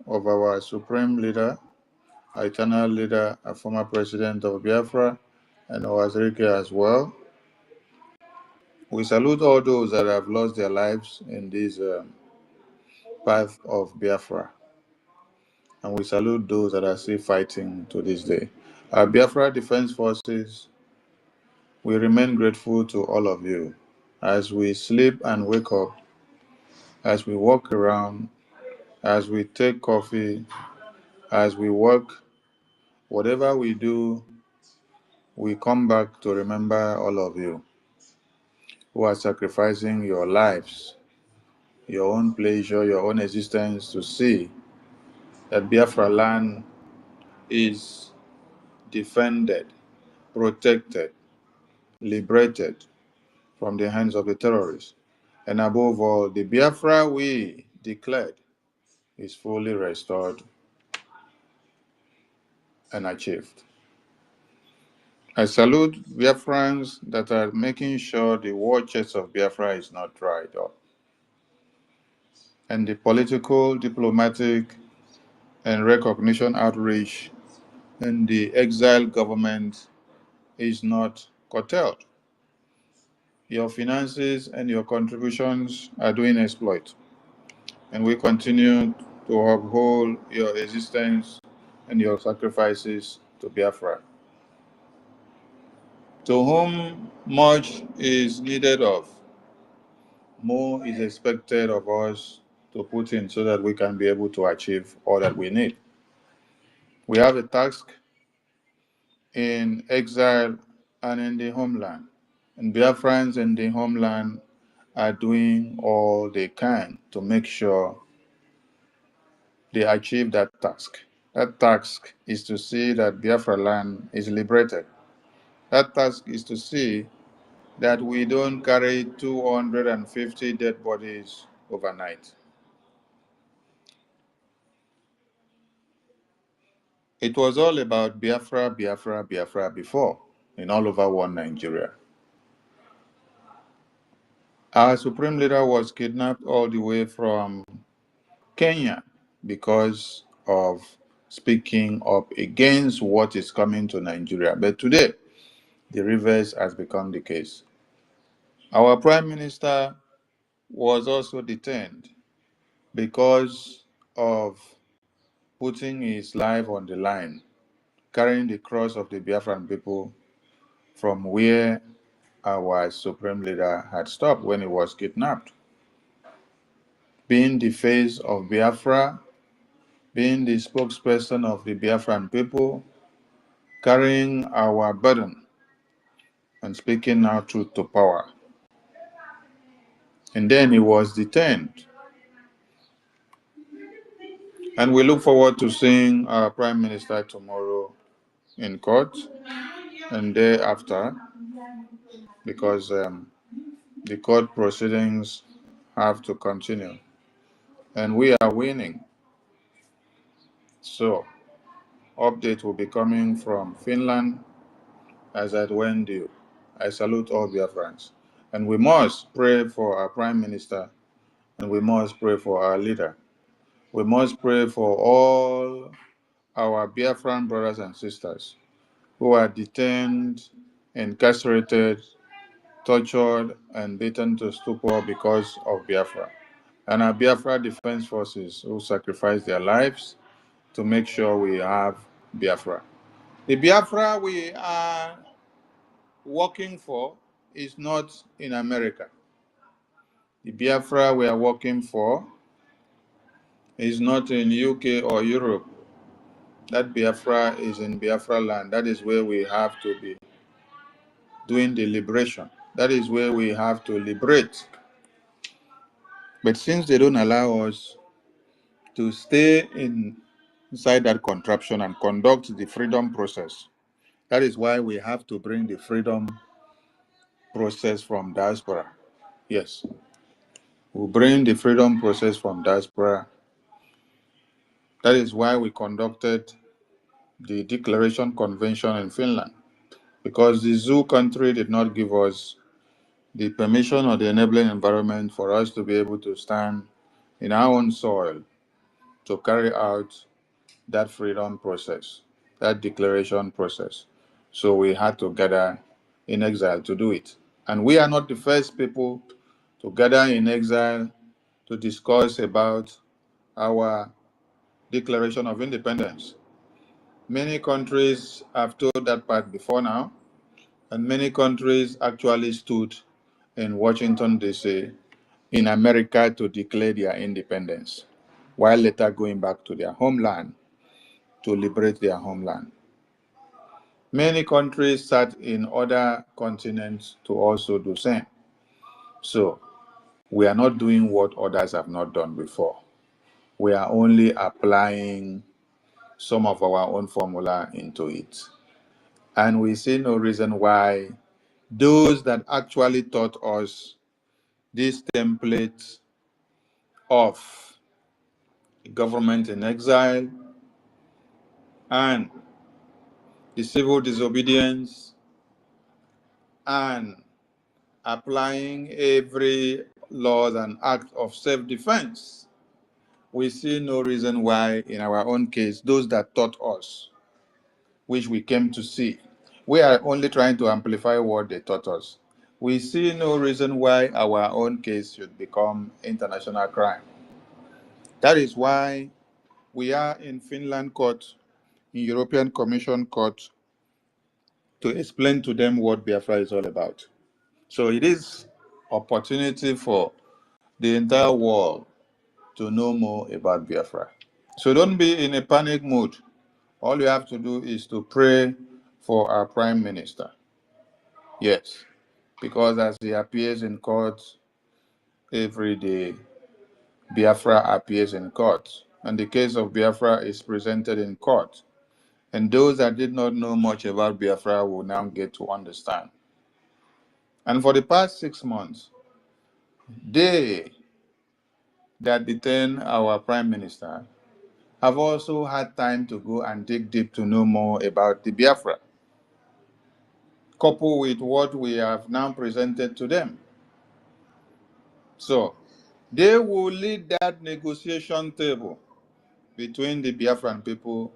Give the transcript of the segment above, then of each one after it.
of our supreme leader, our eternal leader, our former president of Biafra, and Owazirike as well. We salute all those that have lost their lives in this path of Biafra. And we salute those that are still fighting to this day. Our Biafra Defense Forces, we remain grateful to all of you as we sleep and wake up, as we walk around, as we take coffee, as we work, whatever we do, we come back to remember all of you who are sacrificing your lives, your own pleasure, your own existence to see that Biafra land is defended, protected, liberated from the hands of the terrorists. And above all, the Biafra we declared is fully restored and achieved. I salute Biafrans that are making sure the war chest of Biafra is not dried up. And the political, diplomatic, and recognition outreach in the exiled government is not curtailed. Your finances and your contributions are doing exploit. And we continue to uphold your existence and your sacrifices to Biafra. To whom much is needed of, more is expected of us to put in so that we can be able to achieve all that we need. We have a task in exile and in the homeland. And Biafrans in the homeland are doing all they can to make sure they achieve that task. That task is to see that Biafra land is liberated. That task is to see that we don't carry 250 dead bodies overnight. It was all about Biafra, Biafra, Biafra before, in all over one Nigeria. Our supreme leader was kidnapped all the way from Kenya because of speaking up against what is coming to Nigeria. But today, the reverse has become the case. Our prime minister was also detained because of putting his life on the line, carrying the cross of the Biafran people from where our supreme leader had stopped when he was kidnapped. Being the face of Biafra, being the spokesperson of the Biafran people, carrying our burden and speaking our truth to power. And then he was detained. And we look forward to seeing our Prime Minister tomorrow in court and thereafter, because the court proceedings have to continue. And we are winning. So, update will be coming from Finland as at when due. I salute all Biafrans. And we must pray for our Prime Minister, and we must pray for our leader. We must pray for all our Biafran brothers and sisters who are detained, incarcerated, tortured, and beaten to stupor because of Biafra. And our Biafra Defense Forces who sacrifice their lives to make sure we have Biafra. The Biafra we are working for is not in America. The Biafra we are working for is not in UK or Europe. That Biafra is in Biafra land. That is where we have to be doing the liberation. That is where we have to liberate. But since they don't allow us to stay inside that contraption and conduct the freedom process, that is why we have to bring the freedom process from diaspora. Yes. We bring the freedom process from diaspora. That is why we conducted the Declaration Convention in Finland, because the zoo country did not give us the permission or the enabling environment for us to be able to stand in our own soil to carry out that freedom process, that declaration process. So we had to gather in exile to do it. And we are not the first people to gather in exile to discuss about our Declaration of Independence. Many countries have told that part before now, and many countries actually stood in Washington, D.C., in America to declare their independence, while later going back to their homeland to liberate their homeland. Many countries sat in other continents to also do the same. So we are not doing what others have not done before. We are only applying some of our own formula into it. And we see no reason why those that actually taught us this template of government in exile and the civil disobedience and applying every law and act of self-defense, we see no reason why in our own case, those that taught us, which we came to see, we are only trying to amplify what they taught us. We see no reason why our own case should become international crime. That is why we are in Finland court, in European Commission court, to explain to them what Biafra is all about. So it is opportunity for the entire world to know more about Biafra. So don't be in a panic mood. All you have to do is to pray for our Prime Minister. Yes, because as he appears in court every day, Biafra appears in court. And the case of Biafra is presented in court. And those that did not know much about Biafra will now get to understand. And for the past 6 months, they that detain our Prime Minister have also had time to go and dig deep to know more about the Biafra, coupled with what we have now presented to them. So they will lead that negotiation table between the Biafran people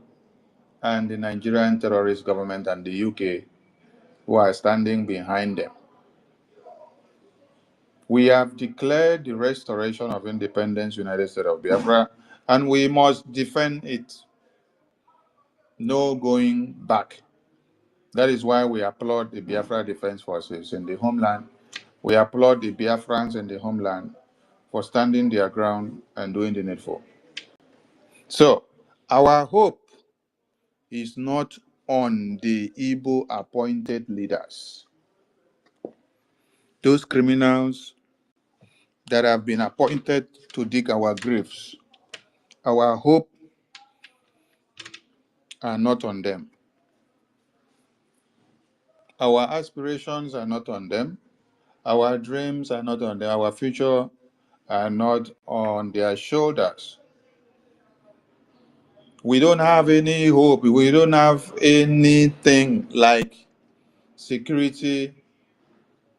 and the Nigerian terrorist government and the UK, who are standing behind them. We have declared the restoration of independence, United States of Biafra, and we must defend it. No going back. That is why we applaud the Biafra Defense Forces in the homeland. We applaud the Biafrans in the homeland for standing their ground and doing the needful. So, our hope is not on the Igbo appointed leaders, those criminals that have been appointed to dig our graves. Our hope are not on them. Our aspirations are not on them. Our dreams are not on them. Our future are not on their shoulders. We don't have any hope. We don't have anything like security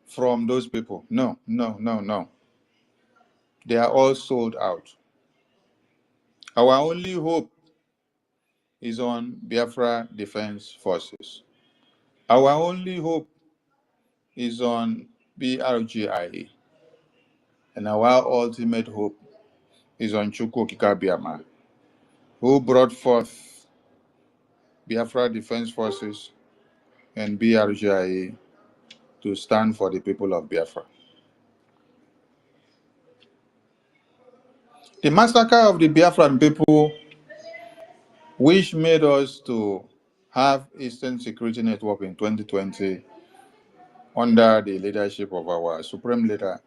from those people. No, no, no, no. They are all sold out. Our only hope is on Biafra Defense Forces. Our only hope is on BRGIE. And our ultimate hope is on Chukwu Kikabiama, who brought forth Biafra Defense Forces and BRGIE to stand for the people of Biafra. The massacre of the Biafran people, which made us to have Eastern Security Network in 2020 under the leadership of our Supreme Leader,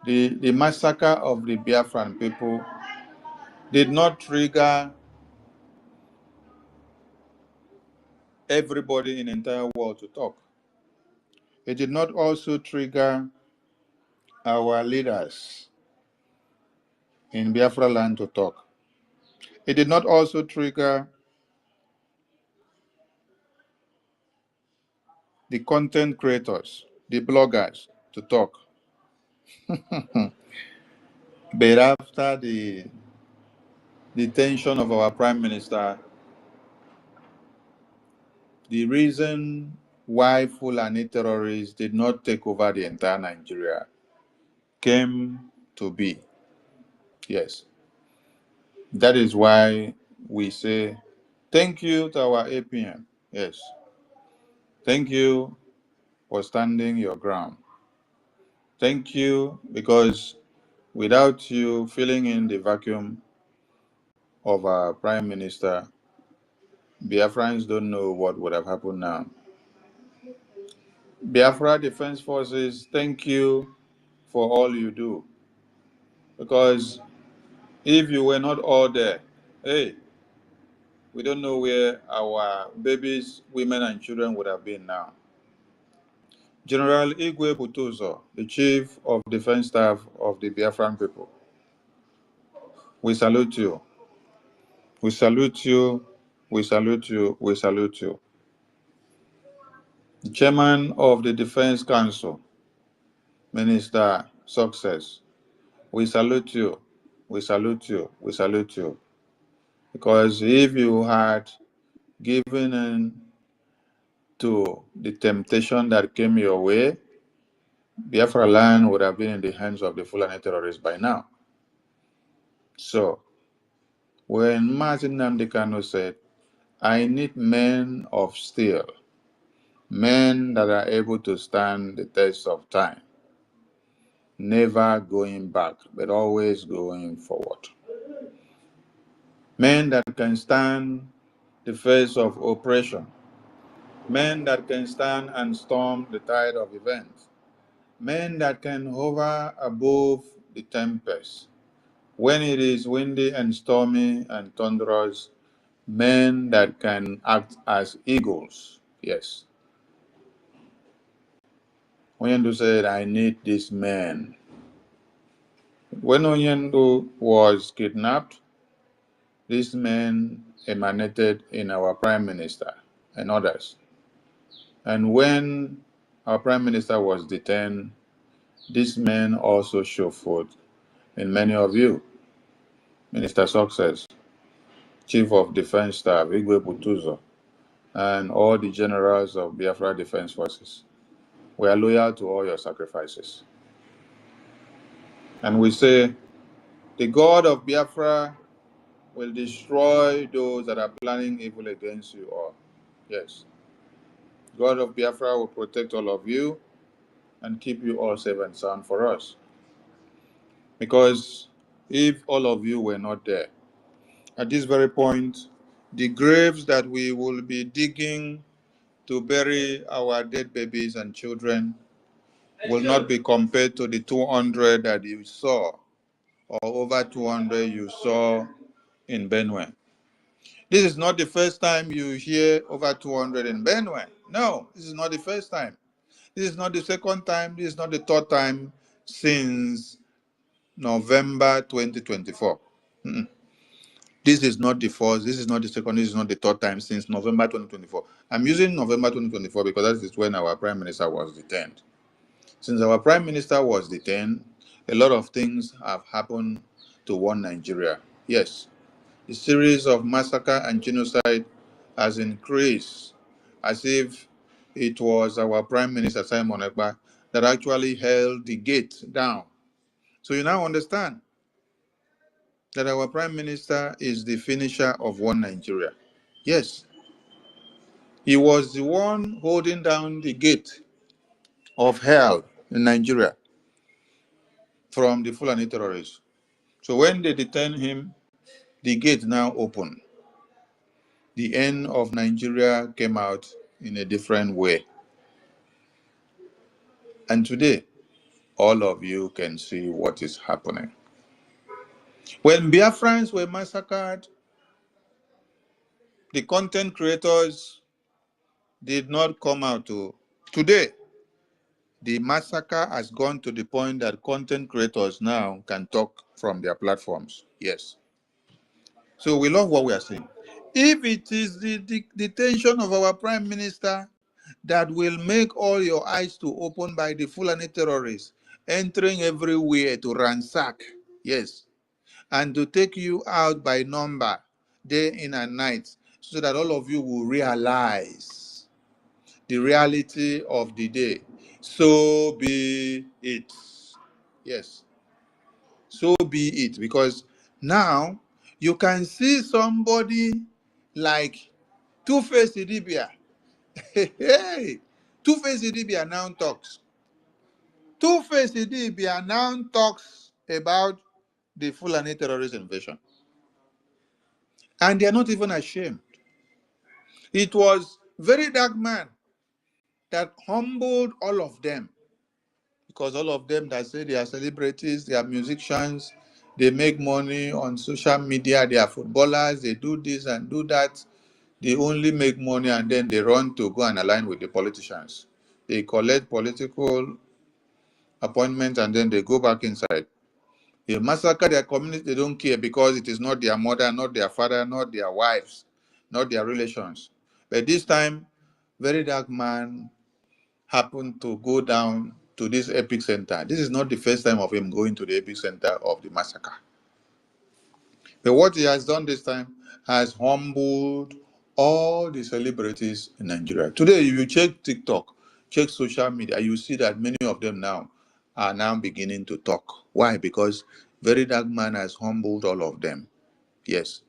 the massacre of the Biafran people did not trigger everybody in the entire world to talk. It did not also trigger our leaders in Biafra land to talk. It did not also trigger the content creators, the bloggers to talk. But after the detention of our Prime Minister, the reason why Fulani terrorists did not take over the entire Nigeria came to be. Yes. That is why we say thank you to our APM. Yes. Thank you for standing your ground. Thank you because without you filling in the vacuum of our Prime Minister, Biafrans don't know what would have happened now. Biafra Defense Forces, thank you for all you do. Because if you were not all there, hey, we don't know where our babies, women, and children would have been now. General Igwe Butuzo, the Chief of Defense Staff of the Biafran people, we salute you. We salute you. We salute you. We salute you. The Chairman of the Defense Council, Minister Success, we salute you. We salute you. We salute you. Because if you had given in to the temptation that came your way, Biafra land would have been in the hands of the Fulani terrorists by now. So, when Martin Nnamdi Kanu said, I need men of steel, men that are able to stand the test of time, never going back, but always going forward. Men that can stand the face of oppression, men that can stand and storm the tide of events, men that can hover above the tempest. When it is windy and stormy and thunderous, men that can act as eagles. Yes. Onyendu said, I need this man. When Onyendu was kidnapped, this man emanated in our Prime Minister and others. And when our Prime Minister was detained, this man also showed forth in many of you. Minister Success, Chief of Defense Staff, Igwe Butuzo, and all the generals of Biafra Defense Forces. We are loyal to all your sacrifices. And we say, the God of Biafra will destroy those that are planning evil against you all. Yes. God of Biafra will protect all of you and keep you all safe and sound for us. Because if all of you were not there, at this very point, the graves that we will be digging to bury our dead babies and children will not be compared to the 200 that you saw, or over 200 you saw in Benue. This is not the first time you hear over 200 in Benue. No, this is not the first time. This is not the second time. This is not the third time since November 2024. This is not the first, this is not the second, this is not the third time since November 2024. I'm using November 2024 because that is when our Prime Minister was detained. Since our Prime Minister was detained, a lot of things have happened to one Nigeria. Yes, the series of massacre and genocide has increased, as if it was our Prime Minister Simon Ekpa that actually held the gate down. So you now understand that our Prime Minister is the finisher of one Nigeria. Yes, he was the one holding down the gate of hell in Nigeria from the Fulani terrorists. So when they detained him, the gate now opened. The end of Nigeria came out in a different way. And today, all of you can see what is happening. When Biafrans were massacred, the content creators did not come out to. Today, the massacre has gone to the point that content creators now can talk from their platforms. Yes. So we love what we are seeing. If it is the detention of our Prime Minister that will make all your eyes to open by the Fulani terrorists entering everywhere to ransack, yes, and to take you out by number, day in and night, so that all of you will realize the reality of the day. So be it. Yes, so be it. Because now you can see somebody like Two-Face Idibia. Hey, Two-Face Idibia now talks. Two-Face Idibia now talks about the Fulani terrorist invasion. And they are not even ashamed. It was very dark man that humbled all of them, because all of them that say they are celebrities, they are musicians, they make money on social media, they are footballers, they do this and do that. They only make money and then they run to go and align with the politicians. They collect political appointments and then they go back inside. They massacre their community, they don't care, because it is not their mother, not their father, not their wives, not their relations. But this time, very dark man happened to go down to this epicenter. This is not the first time of him going to the epicenter of the massacre. But what he has done this time has humbled all the celebrities in Nigeria. Today, if you check TikTok, check social media, you see that many of them now are now beginning to talk. Why? Because very dark man has humbled all of them. Yes.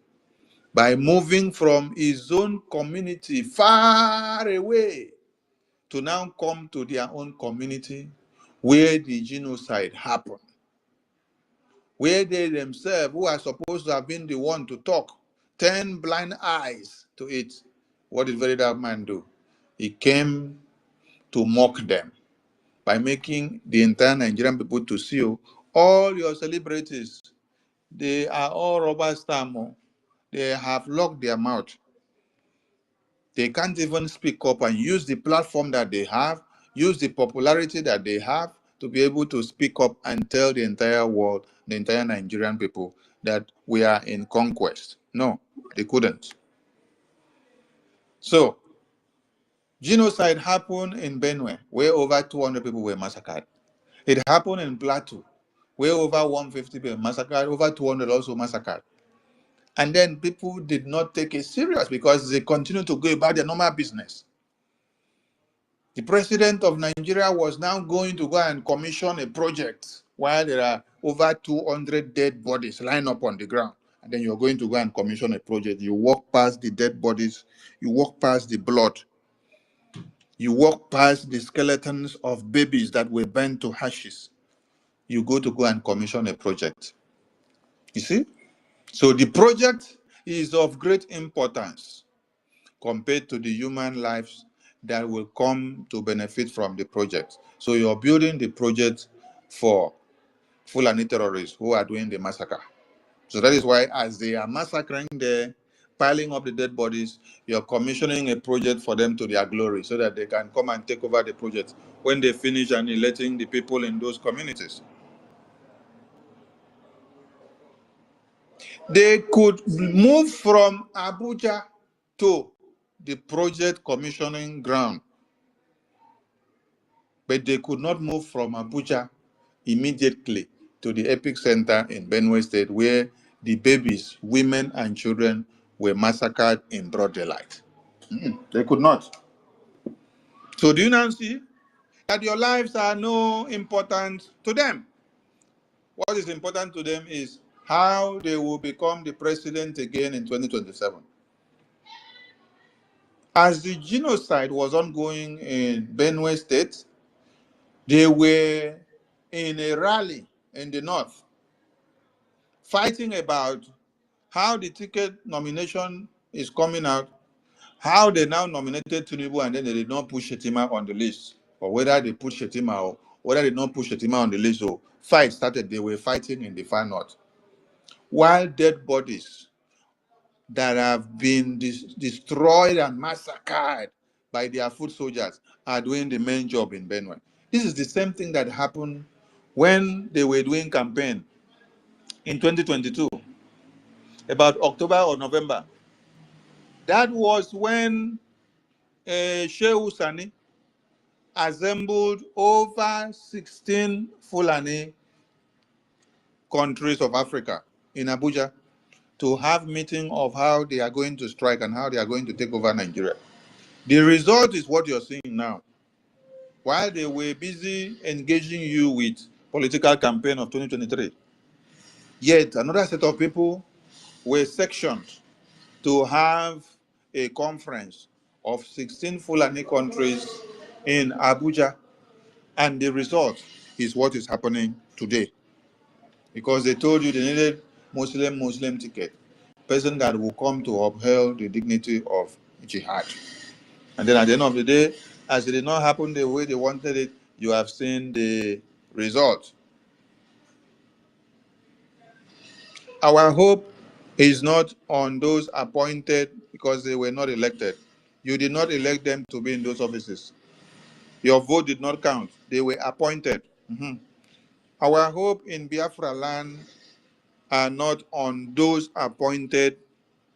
By moving from his own community far away to now come to their own community where the genocide happened, where they themselves, who are supposed to have been the one to talk, turn blind eyes to it. What did very dark man do? He came to mock them by making the entire Nigerian people to see, oh, all your celebrities, they are all rubber stamp. They have locked their mouth. They can't even speak up and use the platform that they have, use the popularity that they have to be able to speak up and tell the entire world, the entire Nigerian people, that we are in conquest. No, they couldn't. So, genocide happened in Benue, where over 200 people were massacred. It happened in Plateau, where over 150 people were massacred, over 200 also massacred. And then people did not take it serious because they continued to go about their normal business. The president of Nigeria was now going to go and commission a project while there are over 200 dead bodies lying up on the ground. And then you're going to go and commission a project. You walk past the dead bodies, you walk past the blood, you walk past the skeletons of babies that were burnt to ashes. You go to go and commission a project. You see? So the project is of great importance compared to the human lives that will come to benefit from the project. So you're building the project for Fulani terrorists who are doing the massacre. So that is why as they are massacring there, piling up the dead bodies, you're commissioning a project for them to their glory so that they can come and take over the project when they finish annihilating the people in those communities. They could move from Abuja to the project commissioning ground, but they could not move from Abuja immediately to the epicenter in Benue State, where the babies, women, and children were massacred in broad daylight. They could not. So do you now see that your lives are no important to them? What is important to them is how they will become the president again in 2027. As the genocide was ongoing in Benue State, they were in a rally in the north, fighting about how the ticket nomination is coming out, how they now nominated Tinubu and then they did not put Shetima on the list, or whether they put Shetima or whether they did not put Shetima on the list. So fight started. They were fighting in the far north, while dead bodies that have been destroyed and massacred by their foot soldiers are doing the main job in Benue. This is the same thing that happened when they were doing campaign in 2022, about October or November. That was when Shehu Sani assembled over 16 Fulani countries of Africa in Abuja to have meeting of how they are going to strike and how they are going to take over Nigeria. The result is what you're seeing now. While they were busy engaging you with political campaign of 2023, yet another set of people were sectioned to have a conference of 16 Fulani countries in Abuja. And the result is what is happening today. Because they told you they needed Muslim ticket, person that will come to uphold the dignity of jihad. And then at the end of the day, as it did not happen the way they wanted it, you have seen the result. Our hope is not on those appointed because they were not elected. You did not elect them to be in those offices. Your vote did not count. They were appointed. Our hope in Biafra land are not on those appointed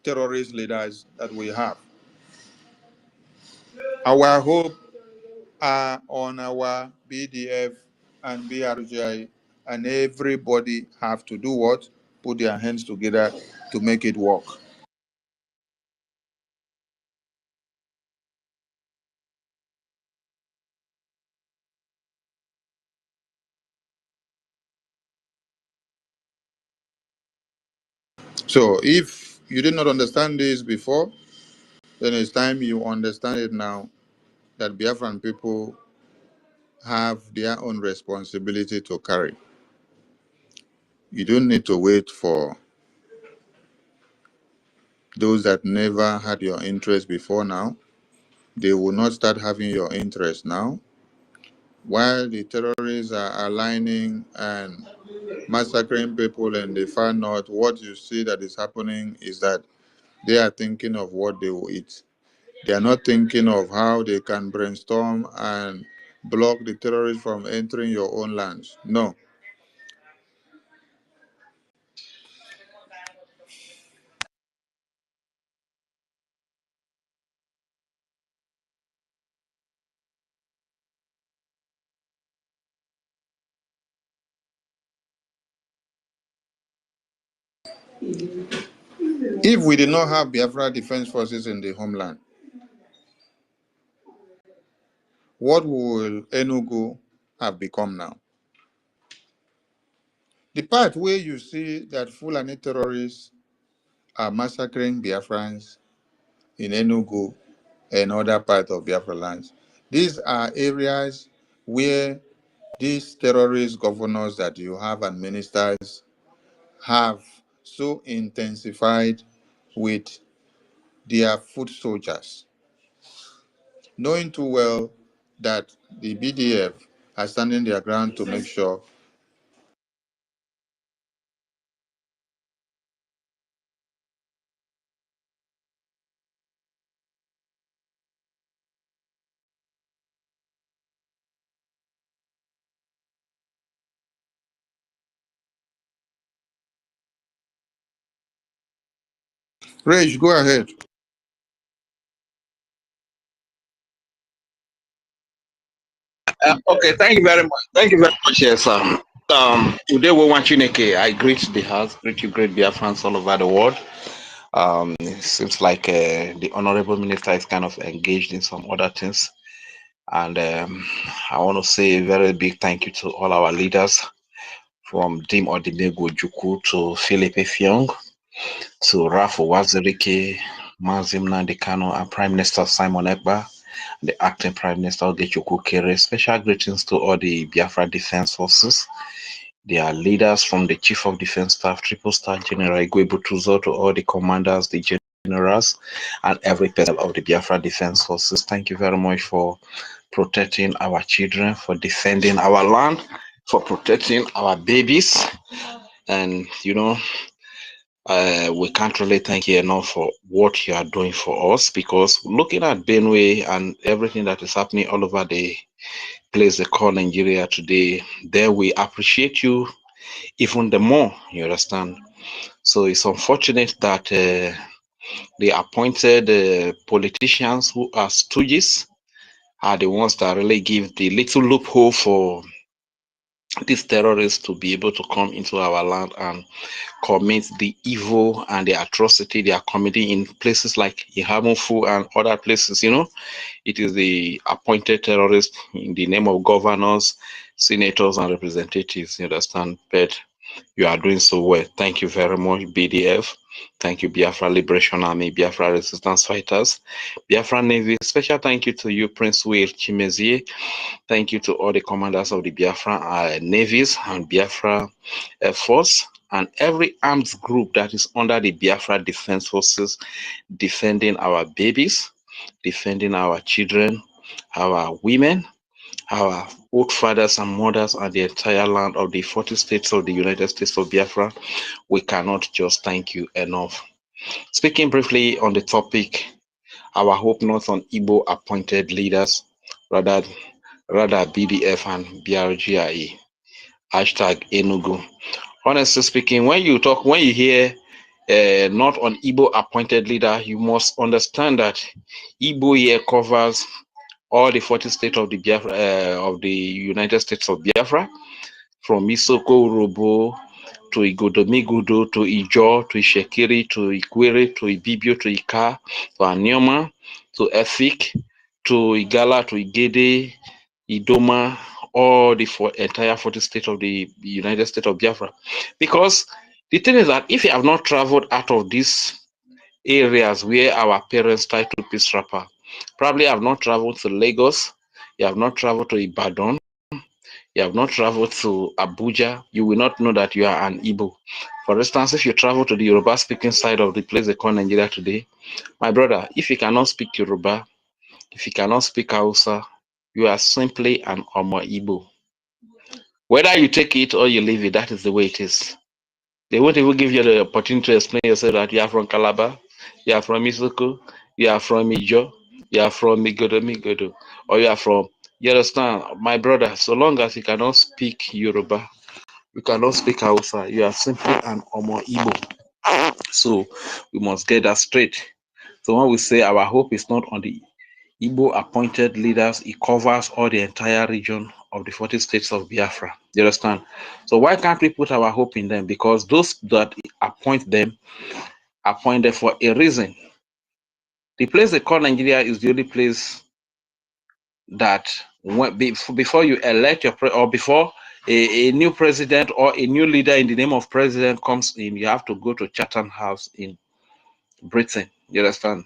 terrorist leaders that we have. Our hope are on our BDF and BRGIE, and everybody have to do what? Put their hands together to make it work. So if you did not understand this before, then it's time you understand it now, that Biafran people have their own responsibility to carry. You don't need to wait for those that never had your interest before now. They will not start having your interest now. While the terrorists are aligning and massacring people in the far north, what you see that is happening is that they are thinking of what they will eat. They are not thinking of how they can brainstorm and block the terrorists from entering your own lands. No. If we did not have Biafra defense forces in the homeland, what will Enugu have become now? The part where you see that Fulani terrorists are massacring Biafrans in Enugu and other parts of Biafra lands, these are areas where these terrorist governors that you have and ministers have so intensified with their foot soldiers, knowing too well that the BDF are standing their ground to make sure. Rage, go ahead. Okay, thank you very much. Thank you very much, yes, sir. Today we want Chineke. I greet the house, greet you, great Biafrans all over the world. It seems like the honorable minister is kind of engaged in some other things, and I want to say a very big thank you to all our leaders, from Dim Odinego Juku to Philippe Fiong to Rafa Wazirike, Mazim Nandekano, and Prime Minister Simon Ekba, the acting Prime Minister Ogechuku Kere. Special greetings to all the Biafra Defense Forces, their leaders, from the Chief of Defense Staff, Triple Star General Igwe Butuzo, to all the commanders, the generals, and every person of the Biafra Defense Forces. Thank you very much for protecting our children, for defending our land, for protecting our babies. And, we can't really thank you enough for what you are doing for us, because looking at Benue and everything that is happening all over the place they call Nigeria today, there we appreciate you even the more, you understand. So it's unfortunate that the appointed politicians who are stooges are the ones that really give the little loophole for these terrorists to be able to come into our land and commit the evil and the atrocity they are committing in places like Ihamufu and other places. It is the appointed terrorists in the name of governors, senators, and representatives. You understand? But you are doing so well. Thank you very much, BDF. Thank you, Biafra Liberation Army, Biafra Resistance Fighters, Biafra Navy. Special thank you to you, Prince Will Chimezie. Thank you to all the commanders of the Biafra navies and Biafra Air Force and every armed group that is under the Biafra Defense Forces, defending our babies, defending our children, our women, our old fathers and mothers, and the entire land of the 40 states of the United States of Biafra. We cannot just thank you enough. Speaking briefly on the topic, our hope not on Igbo appointed leaders, rather BDF and BRGIE. Hashtag Enugu. Honestly speaking, when you hear not on Igbo appointed leader, you must understand that Igbo here covers all the 40 states of the Biafra, of the United States of Biafra, from Isoko, Urobo, to Igodomigudo, to Ijo, to Ishekiri, to Ikwere, to Ibibio, to Ika, to Anioma, to Efik, to Igala, to Igede, Idoma, all the entire 40 states of the United States of Biafra. Because the thing is that if you have not traveled out of these areas where our parents tied to peace wrapper, probably have not traveled to Lagos, you have not traveled to Ibadan, you have not traveled to Abuja, you will not know that you are an Igbo. For instance, if you travel to the Yoruba speaking side of the place they call Nigeria today, my brother, if you cannot speak Yoruba, if you cannot speak Hausa, you are simply an Omo Igbo. Whether you take it or you leave it, that is the way it is. They won't even give you the opportunity to explain yourself that you are from Calabar, you are from Isoko, you are from Ijo, you are from Migodo, or you are from, you understand, my brother, so long as you cannot speak Yoruba, you cannot speak Hausa, you are simply an Omo Igbo. So we must get that straight. So when we say our hope is not on the Igbo appointed leaders, it covers all the entire region of the 40 states of Biafra. You understand? So why can't we put our hope in them? Because those that appoint them for a reason. The place they call Nigeria is the only place that before you elect your or before a new president or a new leader in the name of president comes in, you have to go to Chatham House in Britain. You understand?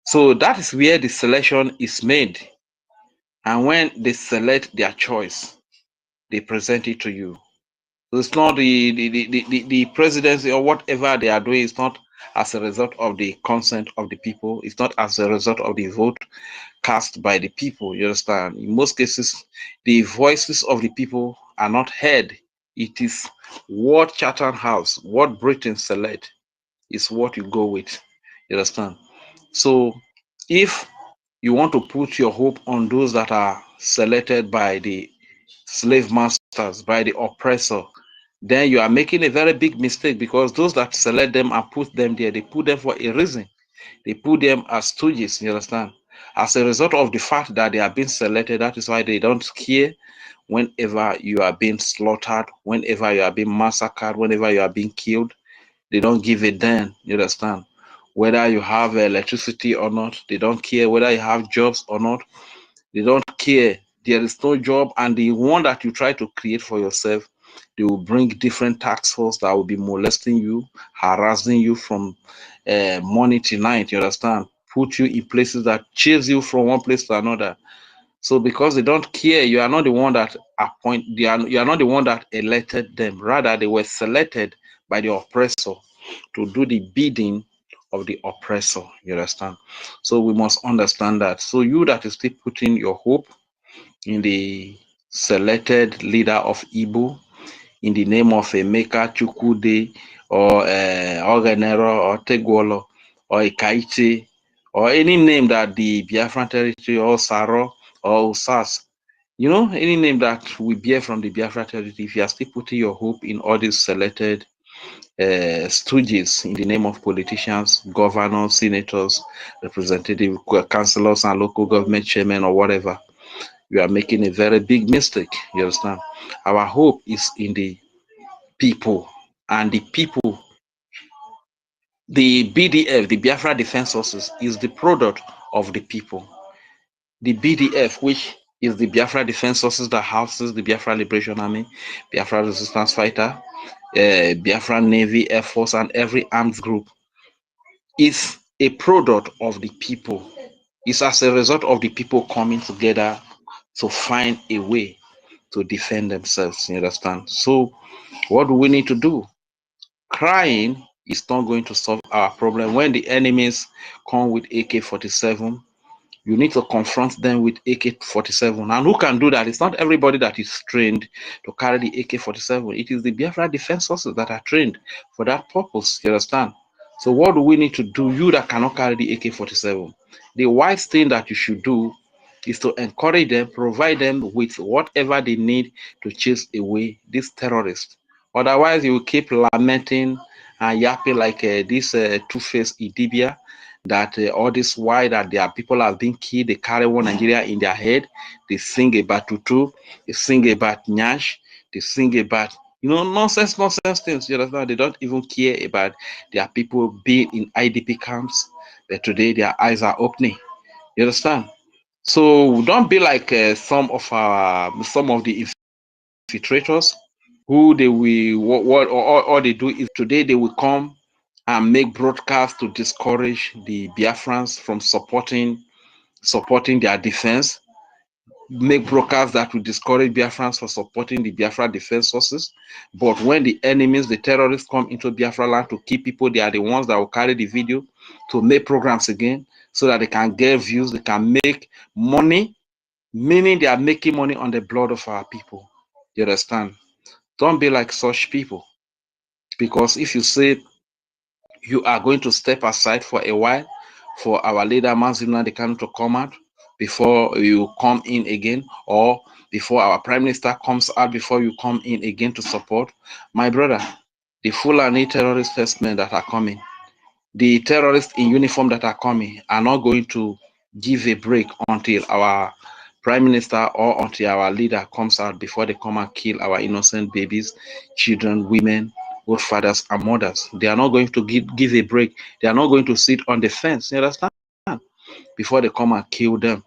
So that is where the selection is made. And when they select their choice, they present it to you. So it's not the presidency or whatever they are doing is not as a result of the consent of the people. It's not as a result of the vote cast by the people. You understand? In most cases, the voices of the people are not heard. It is what Chatham House, what Britain select is what you go with. You understand? So if you want to put your hope on those that are selected by the slave masters, by the oppressor, then you are making a very big mistake, because those that select them and put them there, they put them for a reason. They put them as stooges, you understand? As a result of the fact that they are being selected, that is why they don't care whenever you are being slaughtered, whenever you are being massacred, whenever you are being killed. They don't give a damn, you understand? Whether you have electricity or not, they don't care. Whether you have jobs or not, they don't care. There is no job, and the one that you try to create for yourself, they will bring different task force that will be molesting you, harassing you from morning to night, you understand? Put you in places that chase you from one place to another. So because they don't care, you are not the one that you are not the one that elected them. Rather, they were selected by the oppressor to do the bidding of the oppressor. You understand? So we must understand that. So you that is still putting your hope in the selected leader of Igbo in the name of Emeka Chukwude or Ogenero or Tegwolo or Ikaite or any name that the Biafran territory or Saro or Usas, you know, any name that we bear from the Biafra territory, if you are still putting your hope in all these selected stooges in the name of politicians, governors, senators, representative councillors, and local government chairmen or whatever, you are making a very big mistake. You understand? Our hope is in the people, and the people, the BDF, the Biafra Defense Forces, is the product of the people. The BDF, which is the Biafra Defense Forces that houses the Biafra Liberation Army, Biafra Resistance Fighter, Biafra Navy, Air Force, and every armed group, is a product of the people. It's as a result of the people coming together to find a way to defend themselves. You understand? So, what do we need to do? Crying is not going to solve our problem. When the enemies come with AK-47, you need to confront them with AK-47. And who can do that? It's not everybody that is trained to carry the AK-47. It is the Biafra Defense Forces that are trained for that purpose. You understand? So what do we need to do? You that cannot carry the AK-47, the wise thing that you should do is to encourage them, provide them with whatever they need to chase away these terrorists. Otherwise, you will keep lamenting and yapping like this two-faced Idibia, that all this why that their people have been killed. They carry one Nigeria in their head. They sing about Tutu, they sing about Nyash, they sing about, you know, nonsense things. You understand? They don't even care about their people being in IDP camps. But today their eyes are opening. You understand? So don't be like some of the infiltrators who they will what all they do is today they will come and make broadcasts to discourage the Biafrans from supporting their defense, make broadcasts that will discourage Biafrans from supporting the Biafra defense forces. But when the enemies, the terrorists come into Biafra land to kill people, they are the ones that will carry the video to make programs again so that they can get views, they can make money, meaning they are making money on the blood of our people. You understand? Don't be like such people. Because if you say you are going to step aside for a while for our leader Mazimna Dekanu to come out before you come in again, or before our prime minister comes out before you come in again to support, my brother, the Fulani terrorist herdsmen that are coming, the terrorists in uniform that are coming are not going to give a break until our prime minister or until our leader comes out before they come and kill our innocent babies, children, women, both fathers and mothers. They are not going to give a break. They are not going to sit on the fence, you understand, before they come and kill them.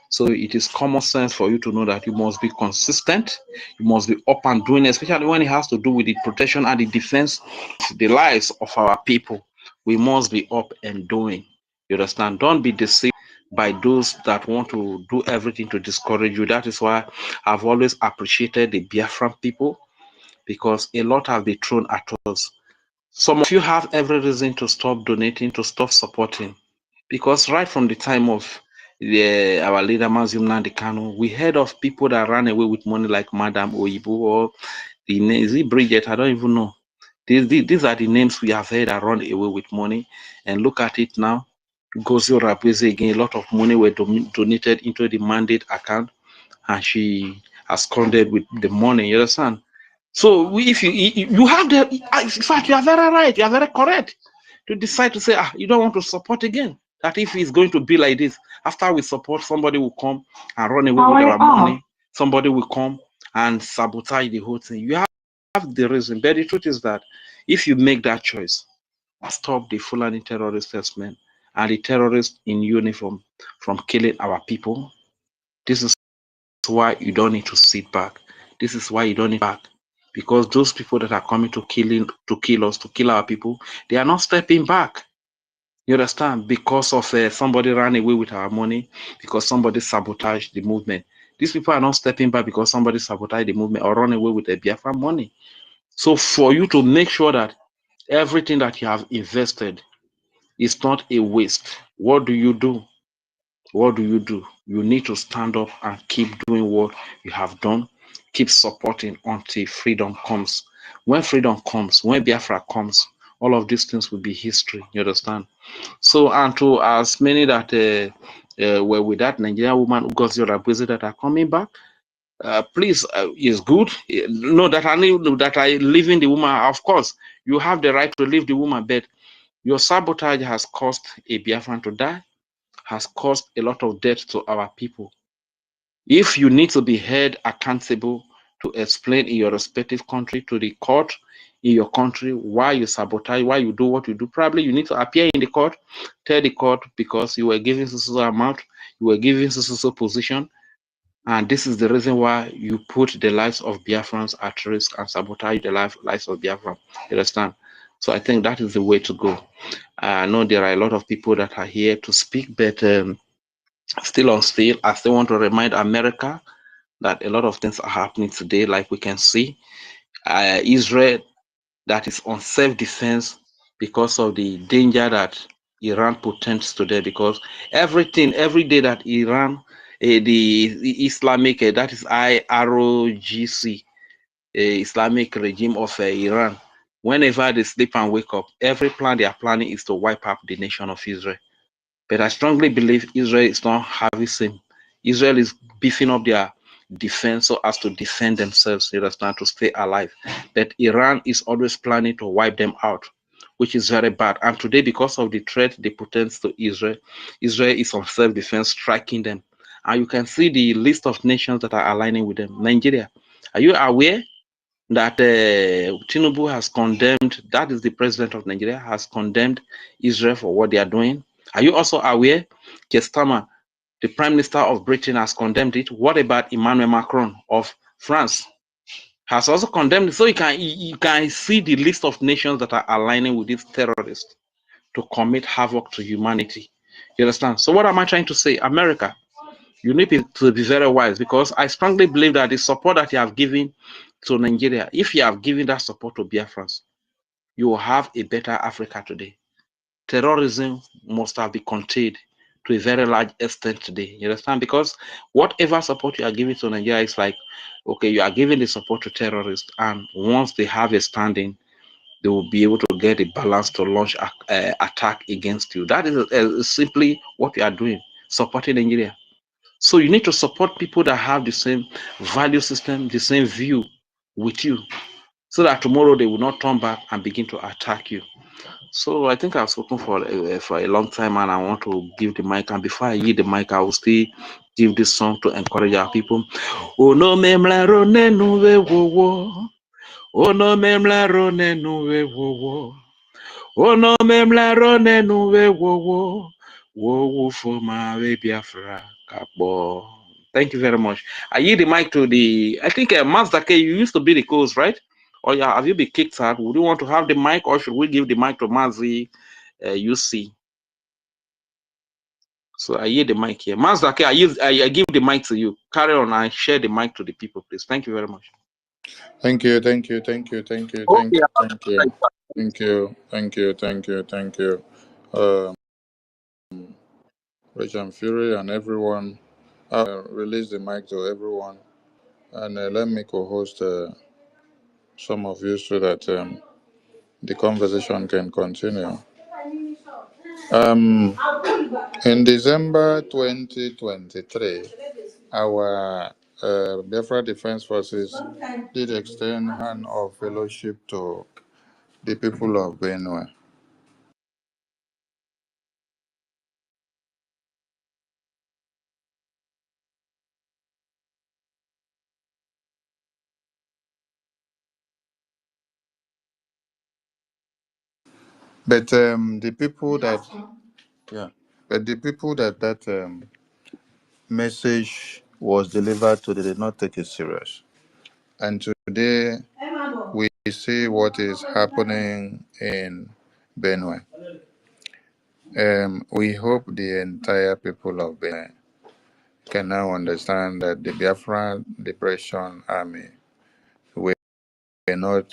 So it is common sense for you to know that you must be consistent. You must be up and doing, especially when it has to do with the protection and the defense of the lives of our people. We must be up and doing. You understand? Don't be deceived by those that want to do everything to discourage you. That is why I've always appreciated the Biafran people, because a lot have been thrown at us. Some of you have every reason to stop donating, to stop supporting, because right from the time of our leader Mazim Nnamdi Kanu, we heard of people that ran away with money like Madam Oyibo, or the name, is it Bridget? I don't even know. These are the names we have heard that run away with money. And look at it now. Gozi Rapweze again, a lot of money were donated into the mandate account, and she has squandered with the money. You understand? So if you have the, in fact, you are very right, you are very correct to decide to say, you don't want to support again. That if it's going to be like this, after we support, somebody will come and run away with our money. Somebody will come and sabotage the whole thing. You have the reason, but the truth is that if you make that choice, stop the Fulani terrorist herdsmen and the terrorists in uniform from killing our people. This is why you don't need to sit back. This is why you don't need back. Because those people that are coming to kill us, to kill our people, they are not stepping back. You understand? Because of somebody ran away with our money, because somebody sabotaged the movement. These people are not stepping back because somebody sabotaged the movement or run away with the Biafra money. So for you to make sure that everything that you have invested is not a waste, what do you do? What do? You need to stand up and keep doing what you have done. Keep supporting until freedom comes. When freedom comes, when Biafra comes, all of these things will be history. You understand? So, and to as many that were with that Nigerian woman who got your abuse that are coming back, please, it's good. No, that I leaving the woman. Of course, you have the right to leave the woman, but your sabotage has caused a Biafran to die, has caused a lot of death to our people. If you need to be held accountable to explain in your respective country to the court in your country why you sabotage, why you do what you do, probably you need to appear in the court, tell the court because you were given so amount, you were given so position, and this is the reason why you put the lives of Biafrans at risk and sabotage the lives of Biafra. You understand? So I think that is the way to go. I know there are a lot of people that are here to speak, but still, I still want to remind America that a lot of things are happening today, like we can see. Israel that is on self-defense because of the danger that Iran portends today, because every day that Iran, the Islamic, that is IROGC, Islamic regime of Iran, whenever they sleep and wake up, every plan they are planning is to wipe up the nation of Israel. But I strongly believe Israel is not having same. Israel is beefing up their defense so as to defend themselves, you understand, to stay alive. But Iran is always planning to wipe them out, which is very bad. And today, because of the threat they pose to Israel, Israel is on self-defense, striking them. And you can see the list of nations that are aligning with them. Nigeria. Are you aware that Tinubu has condemned, that is the president of Nigeria, has condemned Israel for what they are doing? Are you also aware, Kestama, the Prime Minister of Britain, has condemned it? What about Emmanuel Macron of France? Has also condemned it. So you can see the list of nations that are aligning with these terrorists to commit havoc to humanity. You understand? So what am I trying to say? America, you need to be very wise, because I strongly believe that the support that you have given to Nigeria, if you have given that support to Biafrans, you will have a better Africa today. Terrorism must have been contained to a very large extent today. You understand? Because whatever support you are giving to Nigeria is like, okay, you are giving the support to terrorists, and once they have a standing, they will be able to get a balance to launch attack against you. That is simply what you are doing, supporting Nigeria. So you need to support people that have the same value system, the same view with you, so that tomorrow they will not turn back and begin to attack you. So I think I've spoken for a long time, and I want to give the mic. And before I yield the mic, I will still give this song to encourage our people. Oh no, memla rone nuwe wo. Oh no, memla rone nuwe wo. Oh no, memla rone nuwe wo. Wo for my Biafra kapo. Thank you very much. I yield the mic to I think Master K, you used to be the co-host, right? Or yeah, have you been kicked out? Would you want to have the mic, or should we give the mic to Mazi UC? So I yield the mic here. Master K, I give the mic to you. Carry on and share the mic to the people, please. Thank you very much. Thank you, thank you, thank you, thank you, thank you, thank you, thank you, thank you, thank you, thank you. Rich and Fury and everyone. I'll release the mic to everyone, and let me co-host some of you so that the conversation can continue. In December 2023, our Biafra Defense Forces did extend hand of fellowship to the people of Benue. But the people that, yeah, but the people that message was delivered to, they did not take it serious. And today we see what is happening in Benue. We hope the entire people of Benue can now understand that the Biafran Liberation Army were not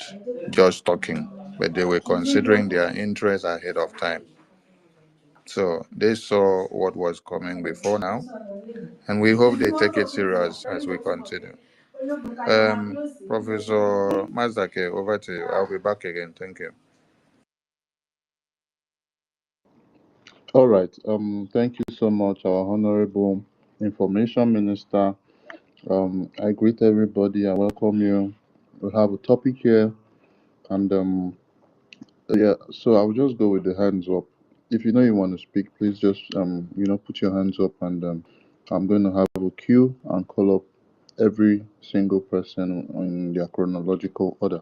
just talking, but they were considering their interests ahead of time. So they saw what was coming before now, and we hope they take it serious as we continue. Professor Mazake, over to you. I'll be back again. Thank you. All right. Thank you so much, our Honorable Information Minister. I greet everybody. I welcome you. We have a topic here, and yeah. So I'll just go with the hands up. If you know you want to speak, please just put your hands up, and I'm going to have a queue and call up every single person in their chronological order.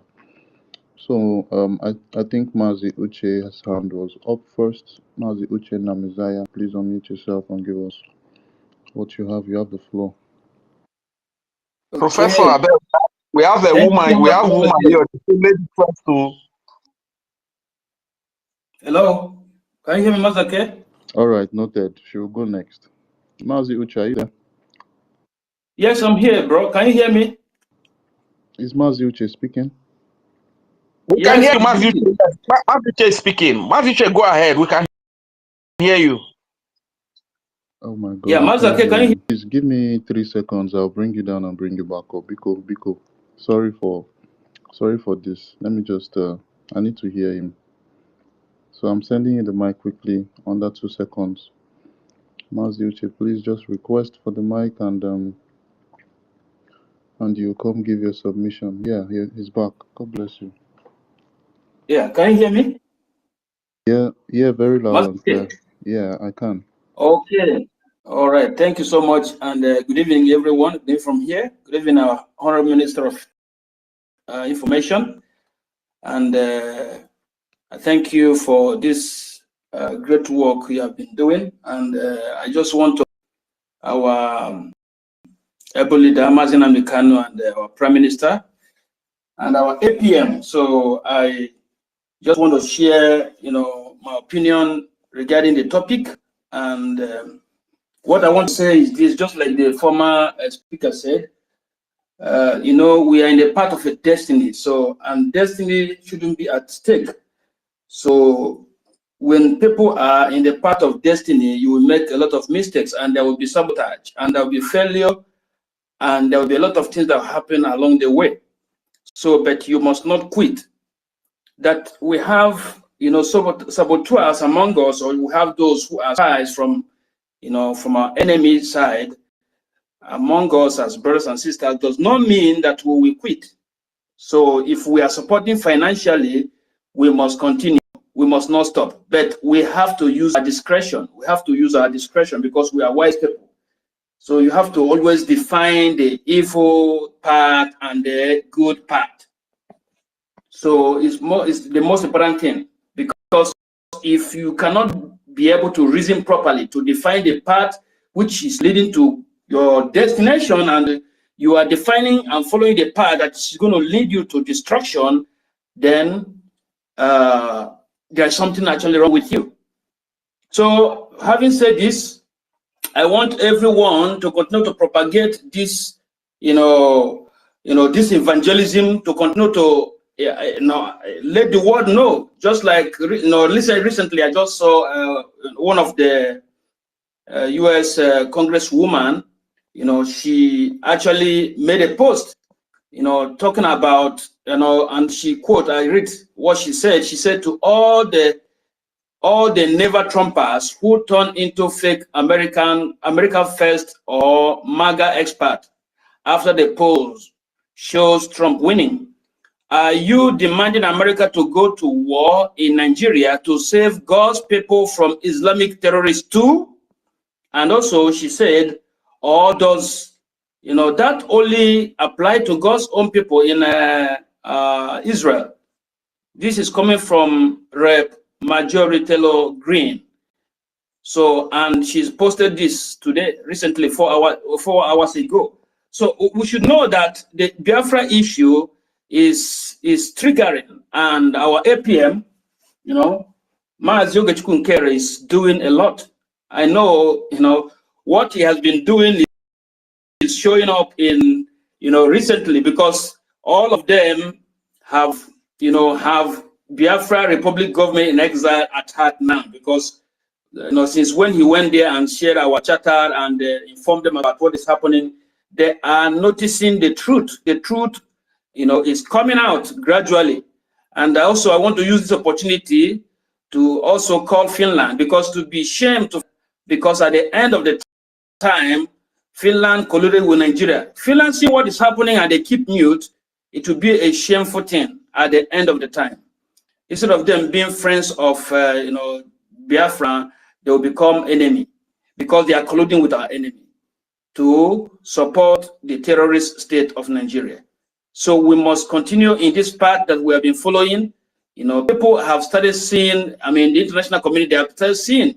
So I think Mazi Uche's hand was up first. Mazi Uche Namizaya, please unmute yourself and give us what you have. You have the floor. Professor Okay. Abel, we have a Thank woman. you We so have much. woman here. Lady first to. Hello. Can you hear me, Mazake? All right, noted. She will go next. Mazi Uche, are you there? Yes, I'm here, bro. Can you hear me? Is Mazi Uche speaking? We can Yes, hear you, I'm Matthew. speaking. Matthew is speaking. Matthew, go ahead. We can hear you. Oh my Yeah, God, I can't Mazake, hear can you hear? him. Please give me 3 seconds. I'll bring you down and bring you back up. Biko. Sorry for this. Let me just I need to hear him. So I'm sending you the mic quickly under 2 seconds. Mazi Uche, please just request for the mic and you come give your submission. Yeah, he's back. God bless you. Yeah, can you hear me? Yeah, very loud and clear. Mazake. Yeah, I can. Okay. All right. Thank you so much. And good evening, everyone. Good evening from here. Good evening, our Honorable Minister of Information. And I thank you for this great work you have been doing. And I just want to our able leader, Mazin Amikano, and our Prime Minister, and our APM. So I just want to share, my opinion regarding the topic. And what I want to say is this, just like the former speaker said, we are in the part of a destiny. So, and destiny shouldn't be at stake. So when people are in the part of destiny, you will make a lot of mistakes and there will be sabotage and there will be failure and there will be a lot of things that happen along the way. So, but you must not quit. That we have, saboteurs among us, or we have those who are spies from our enemy side among us as brothers and sisters, does not mean that we will quit. So if we are supporting financially, we must continue. We must not stop. But we have to use our discretion. We have to use our discretion because we are wise people. So you have to always define the evil part and the good part. So it's the most important thing, because if you cannot be able to reason properly to define the path which is leading to your destination, and you are defining and following the path that is going to lead you to destruction, then there's something actually wrong with you. So having said this, I want everyone to continue to propagate this, this evangelism, to continue to let the world know. Just like recently, I just saw one of the U.S. Congresswoman. She actually made a post, talking about, and she quote. I read what she said. She said to all the never Trumpers who turn into fake America First or MAGA expert after the polls shows Trump winning. Are you demanding America to go to war in Nigeria to save God's people from Islamic terrorists too? And also she said, or does that only apply to God's own people in Israel? This is coming from Rep. Marjorie Taylor Greene. So, and she's posted this today, recently, 4 hours ago. So we should know that the Biafra issue is triggering, and our APM, Maaz Yogachukwu Nkere is doing a lot. I know, what he has been doing is showing up in, recently, because all of them have Biafra Republic government in exile at heart now, because since when he went there and shared our charter and informed them about what is happening, they are noticing the truth. The truth, is coming out gradually. And also, I want to use this opportunity to also call Finland, because to be shamed, because at the end of the time, Finland colluded with Nigeria. Finland see what is happening and they keep mute. It will be a shameful thing at the end of the time. Instead of them being friends of, Biafra, they will become enemy because they are colluding with our enemy. to support the terrorist state of Nigeria. So we must continue in this path that we have been following. You know, people have started seeing, I mean, the international community have started seeing,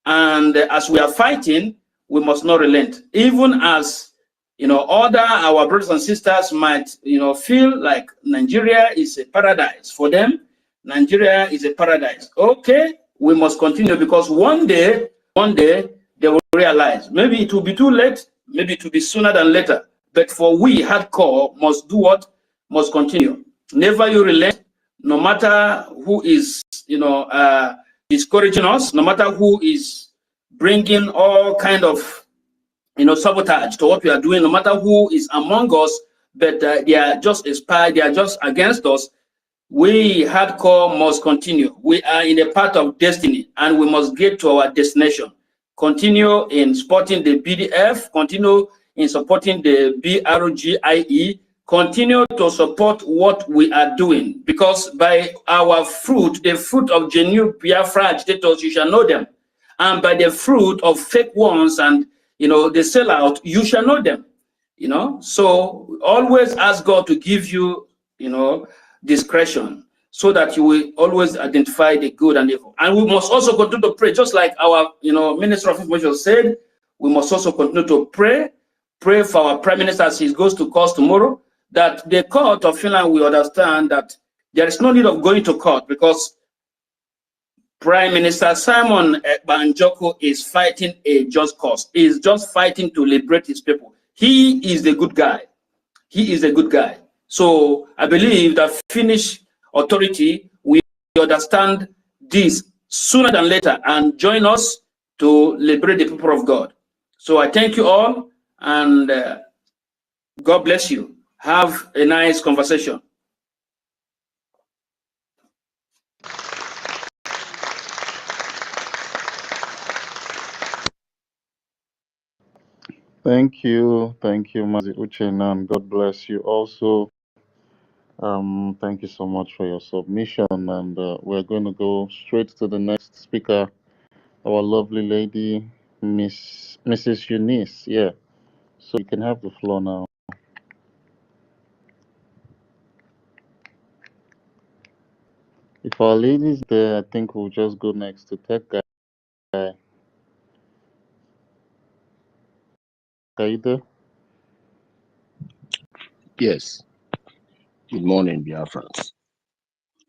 and as we are fighting, we must not relent. Even as, you know, our brothers and sisters might, you know, feel like Nigeria is a paradise for them. Nigeria is a paradise. Okay, we must continue, because one day they will realize. Maybe it will be too late, maybe it will be sooner than later. But for we hardcore must do what? Must continue. Never you relent, no matter who is, you know, discouraging us, no matter who is bringing all kind of, you know, sabotage to what we are doing, no matter who is among us, but they are just a spy, they are just against us. We hardcore must continue. We are in a path of destiny, and we must get to our destination. Continue in supporting the BDF, continue in supporting the BRGIE, continue to support what we are doing, because by our fruit, the fruit of genuine Biafra agitators, you shall know them. And by the fruit of fake ones and, you know, the sellout, you shall know them. You know, so always ask God to give you, you know, discretion, so that you will always identify the good and evil. And we must also continue to pray, just like our, you know, Minister of Information said. We must also continue to pray for our Prime Minister as he goes to court tomorrow, that the court of Finland will understand that there is no need of going to court, because Prime Minister Simon Banjoko is fighting a just cause. He is just fighting to liberate his people. He is the good guy. He is a good guy. So I believe that Finnish authority will understand this sooner than later and join us to liberate the people of God. So I thank you all, and God bless you. Have a nice conversation. Thank you, Mazi Uchenan. God bless you also. Thank you so much for your submission, and we're going to go straight to the next speaker, our lovely lady, Mrs. Eunice. Yeah, so you can have the floor now. If our ladies there, I think we'll just go next to Tech Guy. Kaide. Yes. Good morning, Biafrans,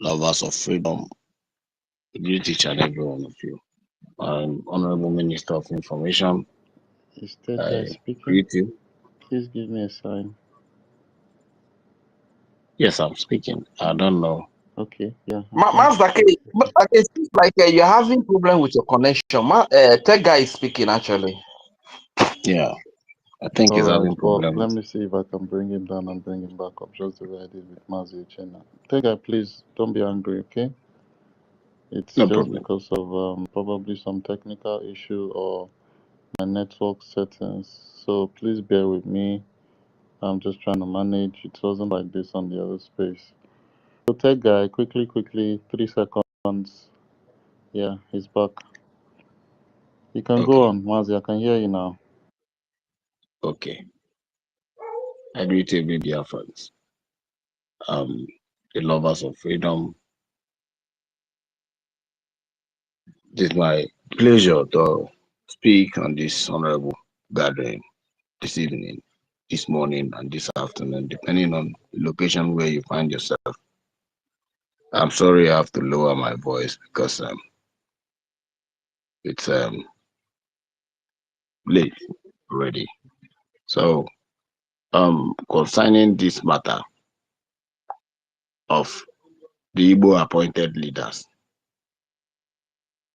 lovers of freedom. Greet each and every one of you. I'm Honorable Minister of Information. Is Tech Guy I speaking? greet you. Please give me a sign. Yes, I'm speaking. I don't know. Okay, yeah. Master K, it seems like you're having problem with your connection. Tech guy is speaking actually. Yeah, I think he's All right, having well, problems. let me see if I can bring him down and bring him back up, just the way I did with Mazi Uchenna. Tech Guy, please don't be angry, okay? It's No just problem. because of probably some technical issue or my network settings. So please bear with me. I'm just trying to manage. It wasn't like this on the other space. So Tech Guy, quickly, 3 seconds. Yeah, he's back. You can go Okay. on, Mazi. I can hear you now. Okay. I greet every Biafrans. The lovers of freedom. It is my pleasure to speak on this honorable gathering this evening, this morning, and this afternoon, depending on the location where you find yourself. I'm sorry I have to lower my voice because it's late already. So concerning this matter of the Igbo appointed leaders,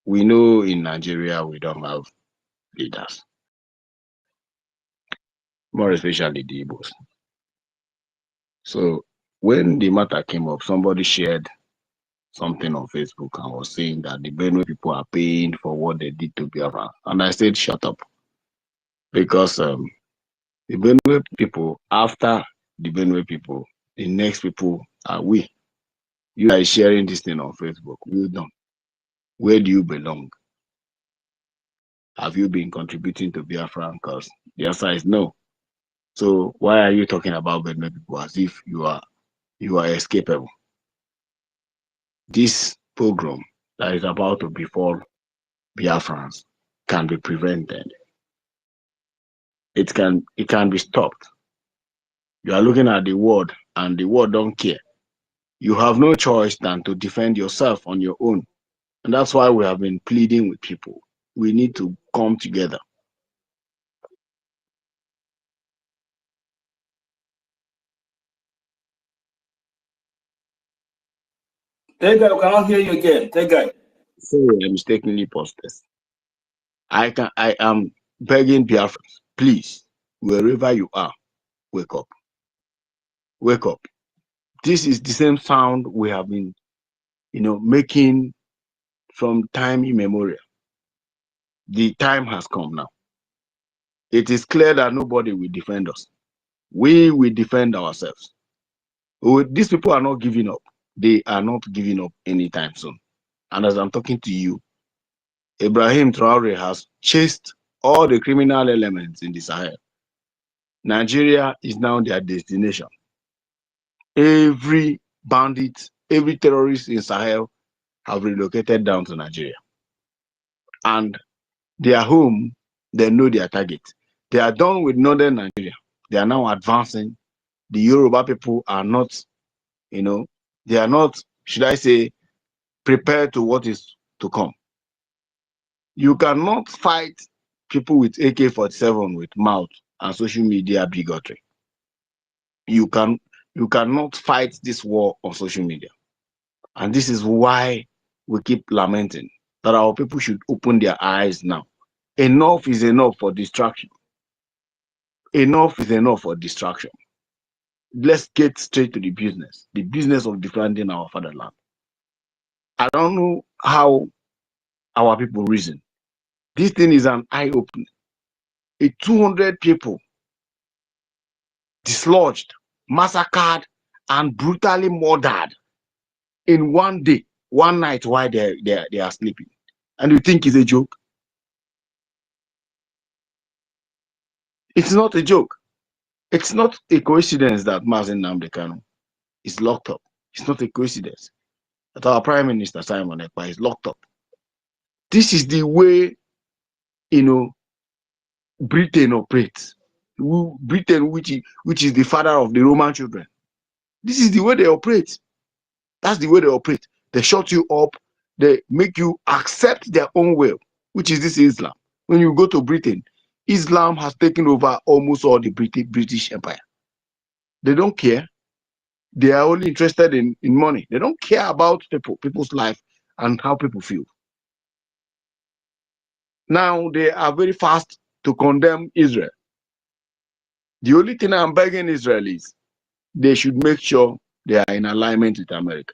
we know in Nigeria we don't have leaders, more especially the Igbos. So when the matter came up, somebody shared something on Facebook and was saying that the Benue people are paying for what they did to Biafra. And I said, shut up. Because the Benue people, after the Benue people, the next people are we. You are sharing this thing on Facebook. Well done. Where do you belong? have you been contributing to Biafra? Because the answer is no. So why are you talking about Benue people as if you are escapable? This pogrom that is about to befall Biafrans can be prevented. It can be stopped. You are looking at the world and the world don't care. You have no choice than to defend yourself on your own. And that's why we have been pleading with people. We need to come together. Tega, I cannot hear you again. Tega. Sorry, I mistakenly paused this. I am begging Biafrans, please, wherever you are, wake up. Wake up. This is the same sound we have been, making from time immemorial. The time has come now. It is clear that nobody will defend us. We will defend ourselves. These people are not giving up. They are not giving up anytime soon. And as I'm talking to you, Ibrahim Traore has chased all the criminal elements in the Sahel. Nigeria is now their destination. Every bandit, every terrorist in Sahel have relocated down to Nigeria. And they are home, they know their target. They are done with northern Nigeria. They are now advancing. The Yoruba people are not, they are not, should I say, prepared to what is to come. You cannot fight people with AK-47 with mouth and social media bigotry. You cannot fight this war on social media. And this is why we keep lamenting that our people should open their eyes now. Enough is enough for distraction. Enough is enough for distraction. Let's get straight to the business of defending our fatherland. I don't know how our people reason. This thing is an eye-opener. 200 people dislodged, massacred, and brutally murdered in one day, one night while they are sleeping. And you think it's a joke? It's not a joke. It's not a coincidence that Mazen Nnamdi Kanu is locked up. It's not a coincidence that our Prime Minister Simon Ekpa is locked up. This is the way, Britain operates. Britain, which is the father of the Roman children. This is the way they operate. That's the way they operate. They shut you up. They make you accept their own will, which is this Islam. When you go to Britain, Islam has taken over almost all the British Empire. They don't care. They are only interested in money. They don't care about people's life and how people feel. Now they are very fast to condemn Israel. The only thing I'm begging Israel is they should make sure they are in alignment with America.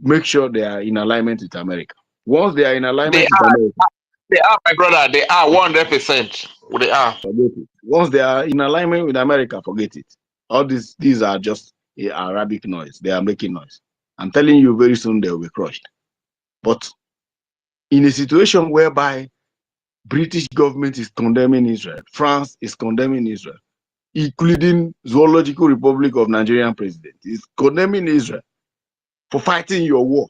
Make sure they are in alignment with America. Once they are in alignment with America, they are, my brother. They are 100%. They are. Forget it. Once they are in alignment with America, forget it. All these are just Arabic noise. They are making noise. I'm telling you, very soon they will be crushed. But in a situation whereby British government is condemning Israel, France is condemning Israel, including Zoological Republic of Nigerian president is condemning Israel for fighting your war.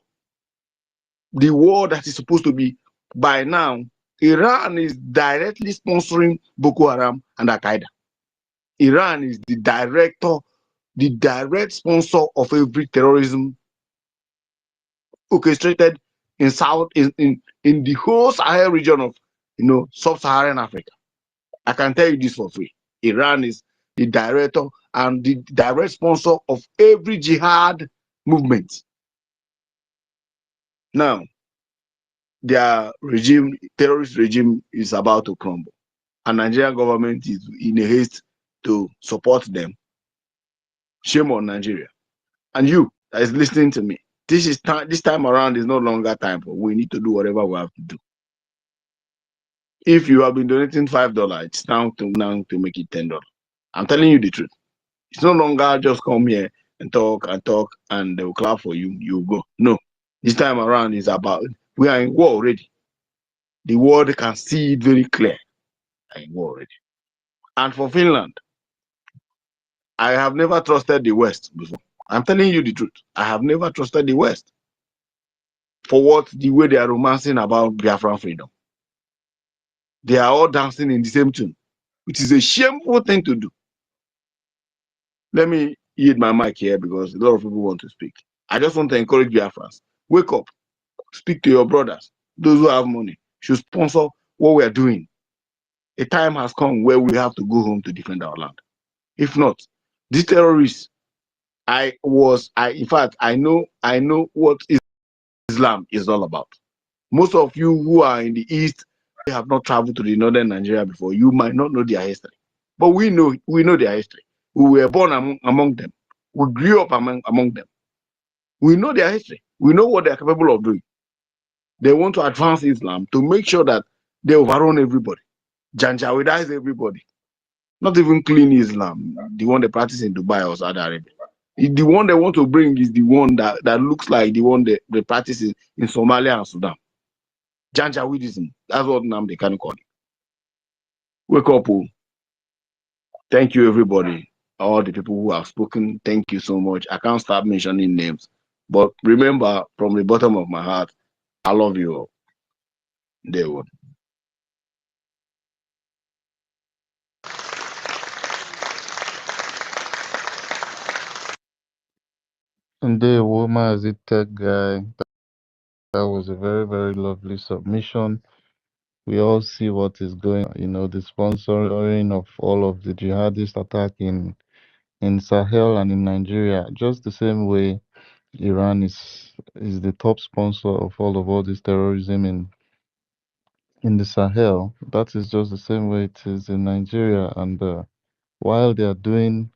The war that is supposed to be, by now, Iran is directly sponsoring Boko Haram and Al-Qaeda. Iran is the direct sponsor of every terrorism orchestrated in the whole Sahel region of sub-Saharan Africa. I can tell you this for free. Iran is the director and the direct sponsor of every jihad movement. Now, their terrorist regime is about to crumble, and Nigerian government is in a haste to support them. Shame on Nigeria. And you that is listening to me, this time around is no longer time for. We need to do whatever we have to do. If you have been donating $5, it's time to make it $10. I'm telling you the truth. It's no longer just come here and talk, and they will clap for you. You go. No, this time around is about, we are in war already. the world can see it very clear. I know already. And for Finland, I have never trusted the West before. I'm telling you the truth. I have never trusted the West for what the way they are romancing about Biafran freedom. They are all dancing in the same tune, which is a shameful thing to do. Let me yield my mic here because a lot of people want to speak. I just want to encourage Biafrans. Wake up, speak to your brothers. Those who have money should sponsor what we are doing. A time has come where we have to go home to defend our land. If not, these terrorists, in fact, I know what Islam is all about. Most of you who are in the East have not traveled to the northern Nigeria before. You might not know their history, but we know their history. We were born among them. We grew up among them. We know their history. We know what they are capable of doing. They want to advance Islam to make sure that they overrun everybody, janjawidize everybody. Not even clean Islam, the one they practice in Dubai or Saudi Arabia. The one they want to bring is the one that looks like the one they practice in Somalia and Sudan. Janjaweedism. That's what they can call it. Wake up. Thank you, everybody. All the people who have spoken, thank you so much. I can't start mentioning names. But remember, from the bottom of my heart, I love you all. Day one. And the woman as a tech guy, that was a very, very lovely submission. We all see what is going on, the sponsoring of all of the jihadist attack in Sahel and in Nigeria, just the same way Iran is the top sponsor of all this terrorism in the Sahel. That is just the same way it is in Nigeria. And while they are doing,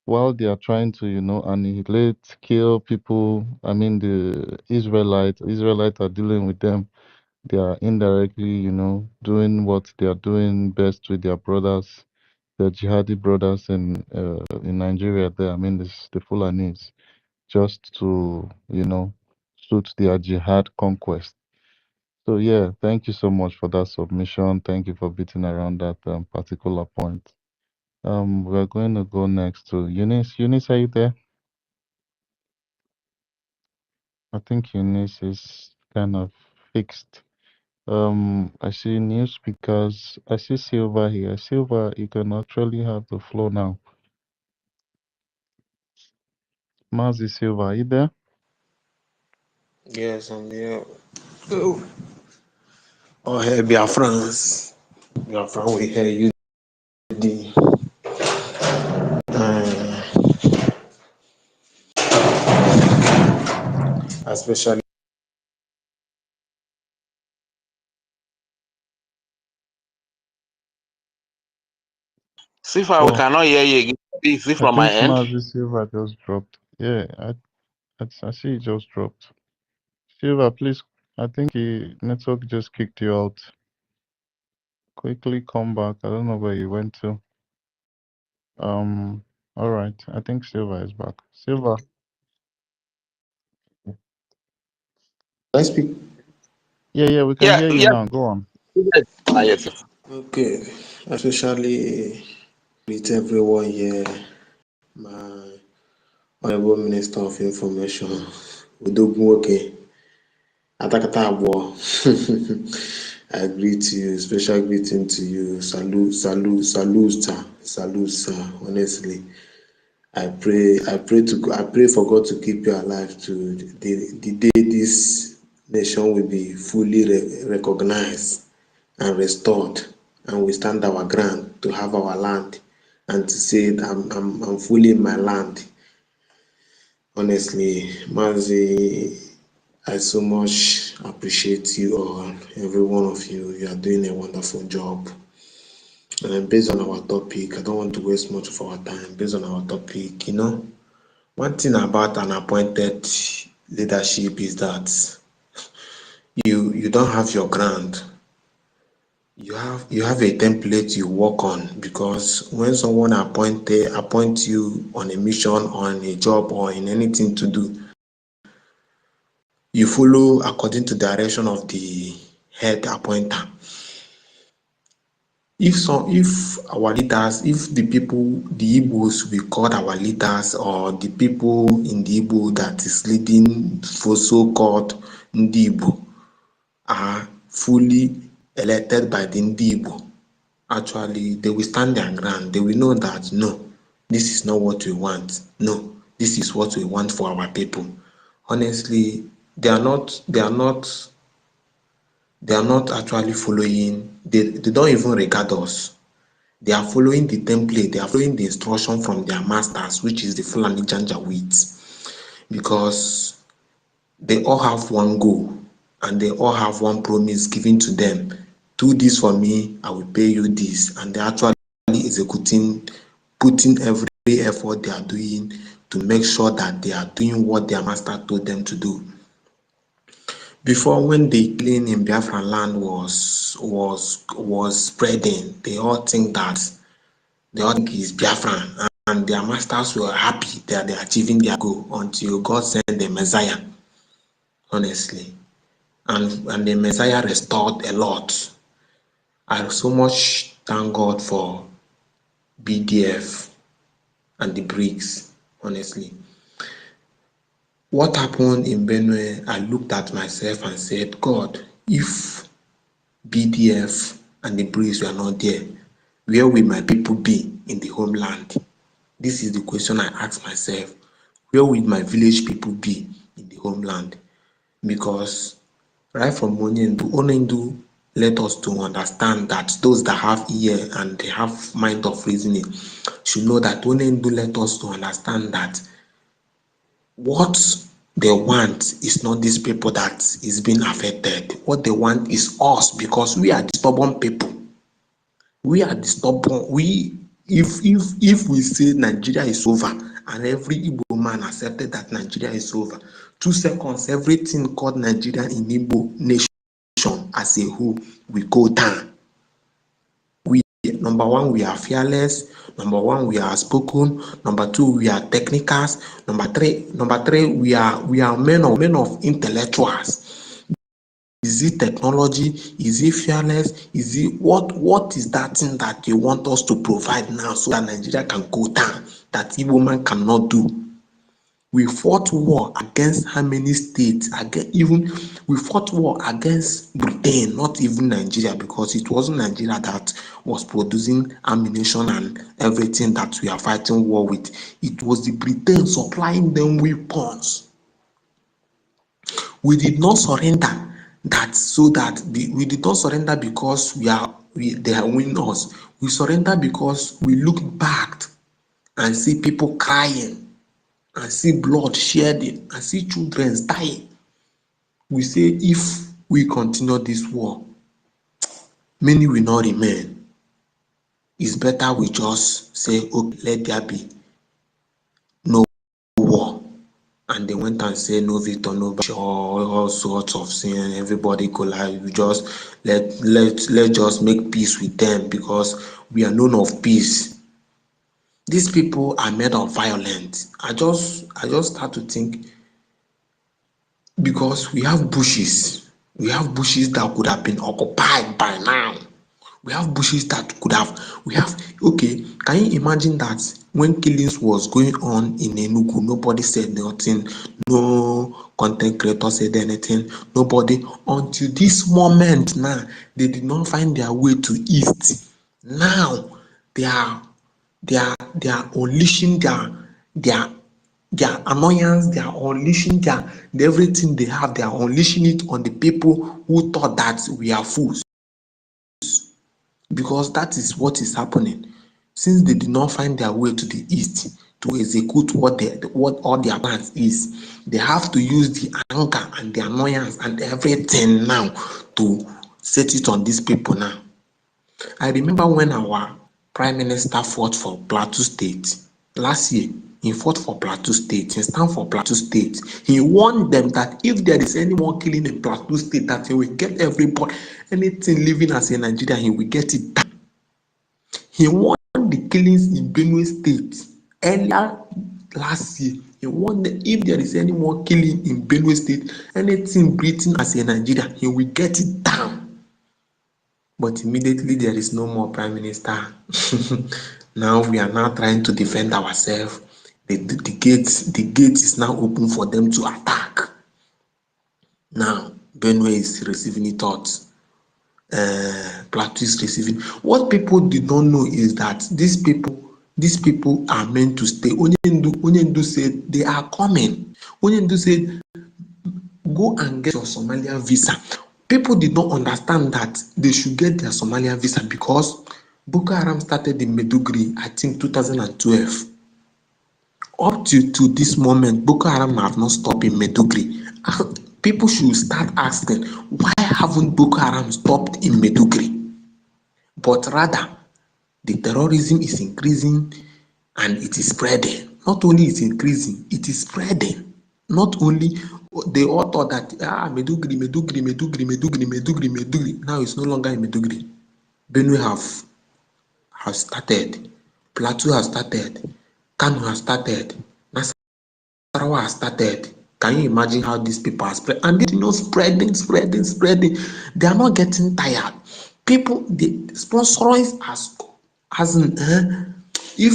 while they are trying to, annihilate, kill people, I mean, the Israelites are dealing with them. They are indirectly, doing what they are doing best with their brothers, their jihadi brothers in Nigeria. There, I mean, the Fulanis, just to, suit their jihad conquest. So yeah, thank you so much for that submission. Thank you for beating around that particular point. We're going to go next to Eunice. Eunice, are you there? I think Eunice is kind of fixed. I see new speakers. I see Silva here. Silva, you can actually have the floor now. Mazi Silva, are you there? Yes, I'm here. Oh, hey, BIAFRANS. BIAFRAN, we hear you. Especially. Sifa, we Oh, cannot hear you again. Is it I from my think end? Mazi Silva just dropped. Yeah, I see he just dropped. Silva, please, I think the network just kicked you out. Quickly come back. I don't know where you went to. All right. I think Silva is back. Silva. I speak. Yeah, we can Yeah, hear you yeah. now. Go on. Yes. Yes. Okay. Especially greet everyone here. My Honorable Minister of Information, Udogwoke, Atakata Abo. I greet you, special greeting to you. Salute, sir. Honestly, I pray for God to keep you alive to the day this nation will be fully recognized and restored, and we stand our ground to have our land and to say that I'm fully in my land. Honestly, Mazi, I so much appreciate you all, every one of you. You are doing a wonderful job. And based on our topic, I don't want to waste much of our time. Based on our topic, one thing about an appointed leadership is that you don't have your ground. You have a template you work on, because when someone appoints you on a mission, on a job, or in anything to do, you follow according to the direction of the head appointer. If our leaders, if the people, the Igbos we call our leaders, or the people in the Igbo that is leading for so-called Ndi Igbo are fully elected by the Ndi Igbo, actually they will stand their ground. They will know that no, this is not what we want. No, this is what we want for our people. Honestly, they are not actually following. They don't even regard us. They are following the template, they are following the instruction from their masters, which is the Fulani Janjaweeds, because they all have one goal and they all have one promise given to them. Do this for me, I will pay you this. And they actually executing, putting every effort they are doing to make sure that they are doing what their master told them to do. Before, when the killing in Biafra land was spreading, they all think that is Biafran, and their masters were happy that they're achieving their goal until God sent the Messiah, honestly. And the Messiah restored a lot. I so much thank God for BDF and the BRGIE, honestly. What happened in Benue, I looked at myself and said, God, if BDF and the BRGIE were not there, where will my people be in the homeland? This is the question I ask myself. Where will my village people be in the homeland? Because right from Onendu let us to understand that those that have ear and they have mind of reasoning should know that Onendu let us to understand that what they want is not these people that is being affected. What they want is us, because we are the stubborn people. We are the stubborn. If we say Nigeria is over and every Igbo man accepted that Nigeria is over, 2 seconds, everything called Nigeria in Igbo nation as a whole will go down. Number one, we are fearless. Number one, we are outspoken. Number two, we are technicals. Number three, we are men of intellectuals. Is it technology? Is it fearless? Is it what is that thing that they want us to provide now so that Nigeria can go down, that Igbo man cannot do? We fought war against how many states? We fought war against Britain, not even Nigeria, because it wasn't Nigeria that was producing ammunition and everything that we are fighting war with. It was the Britain supplying them weapons. We did not surrender we did not surrender because they are winning us. We surrender because we look back and see people crying, and see blood shedding, and see children dying. We say if we continue this war, many will not remain. It's better we just say, okay, let there be no war. And they went and said no victor, no all sorts of sin, everybody go like, we just let just make peace with them, because we are known of peace. These people are made of violence. I just start to think, because we have bushes that could have been occupied by now. We have bushes that okay, can you imagine that when killings was going on in Enugu, nobody said nothing, no content creator said anything, nobody, until this moment now, they did not find their way to east. Now they are unleashing their annoyance, they are unleashing everything they have, they are unleashing it on the people who thought that we are fools. Because that is what is happening. Since they did not find their way to the east to execute what all their plans is, they have to use the anger and the annoyance and everything now to set it on these people now. I remember when our Prime Minister fought for Plateau State last year. He fought for Plateau State. He stand for Plateau State. He warned them that if there is any more killing in Plateau State, that he will get everybody, anything living as a Nigerian, he will get it done. He warned the killings in Benue State earlier last year. He warned that if there is any more killing in Benue State, anything breathing as a Nigerian, he will get it down. but immediately there is no more prime minister. Now we are now trying to defend ourselves. The gate is now open for them to attack. Now Benue is receiving it out. Plateau is receiving. What people did not know is that these people are meant to stay. Onyendu said they are coming. Onyendu said, go and get your Somalia visa. People did not understand that they should get their Somalia visa because Boko Haram started in Maiduguri, I think 2012. Up to this moment, Boko Haram have not stopped in Maiduguri. People should start asking, why haven't Boko Haram stopped in Maiduguri? But rather, the terrorism is increasing and it is spreading. Not only is increasing, it is spreading. Not only they all thought that Maiduguri. Now it's no longer in Maiduguri. Benue has started. Plateau has started. Kano has started. Nasarawa has started. Can you imagine how these people are spread? And they spreading. They are not getting tired. People, the sponsors as in if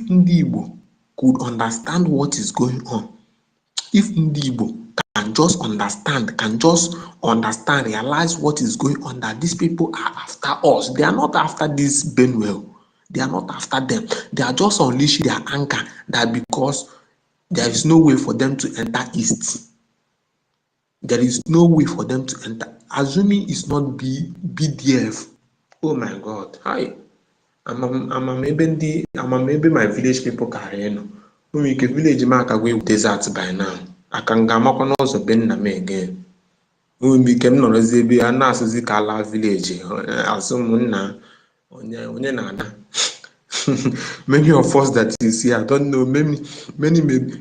Ndi Igbo could understand what is going on, if Ndi Igbo can just understand, realize what is going on, that these people are after us. They are not after this Benwell. They are not after them. They are just unleashing their anger that because there is no way for them to enter east. There is no way for them to enter. Assuming it's not BDF. Oh my God. Hi. Maybe my village people carry no. We can village mark away with desert by now. I can gamakon also ben na me again. We became no rezebi anasizi kala village. Asumuna onye na ada. Many of us that is here, I don't know, many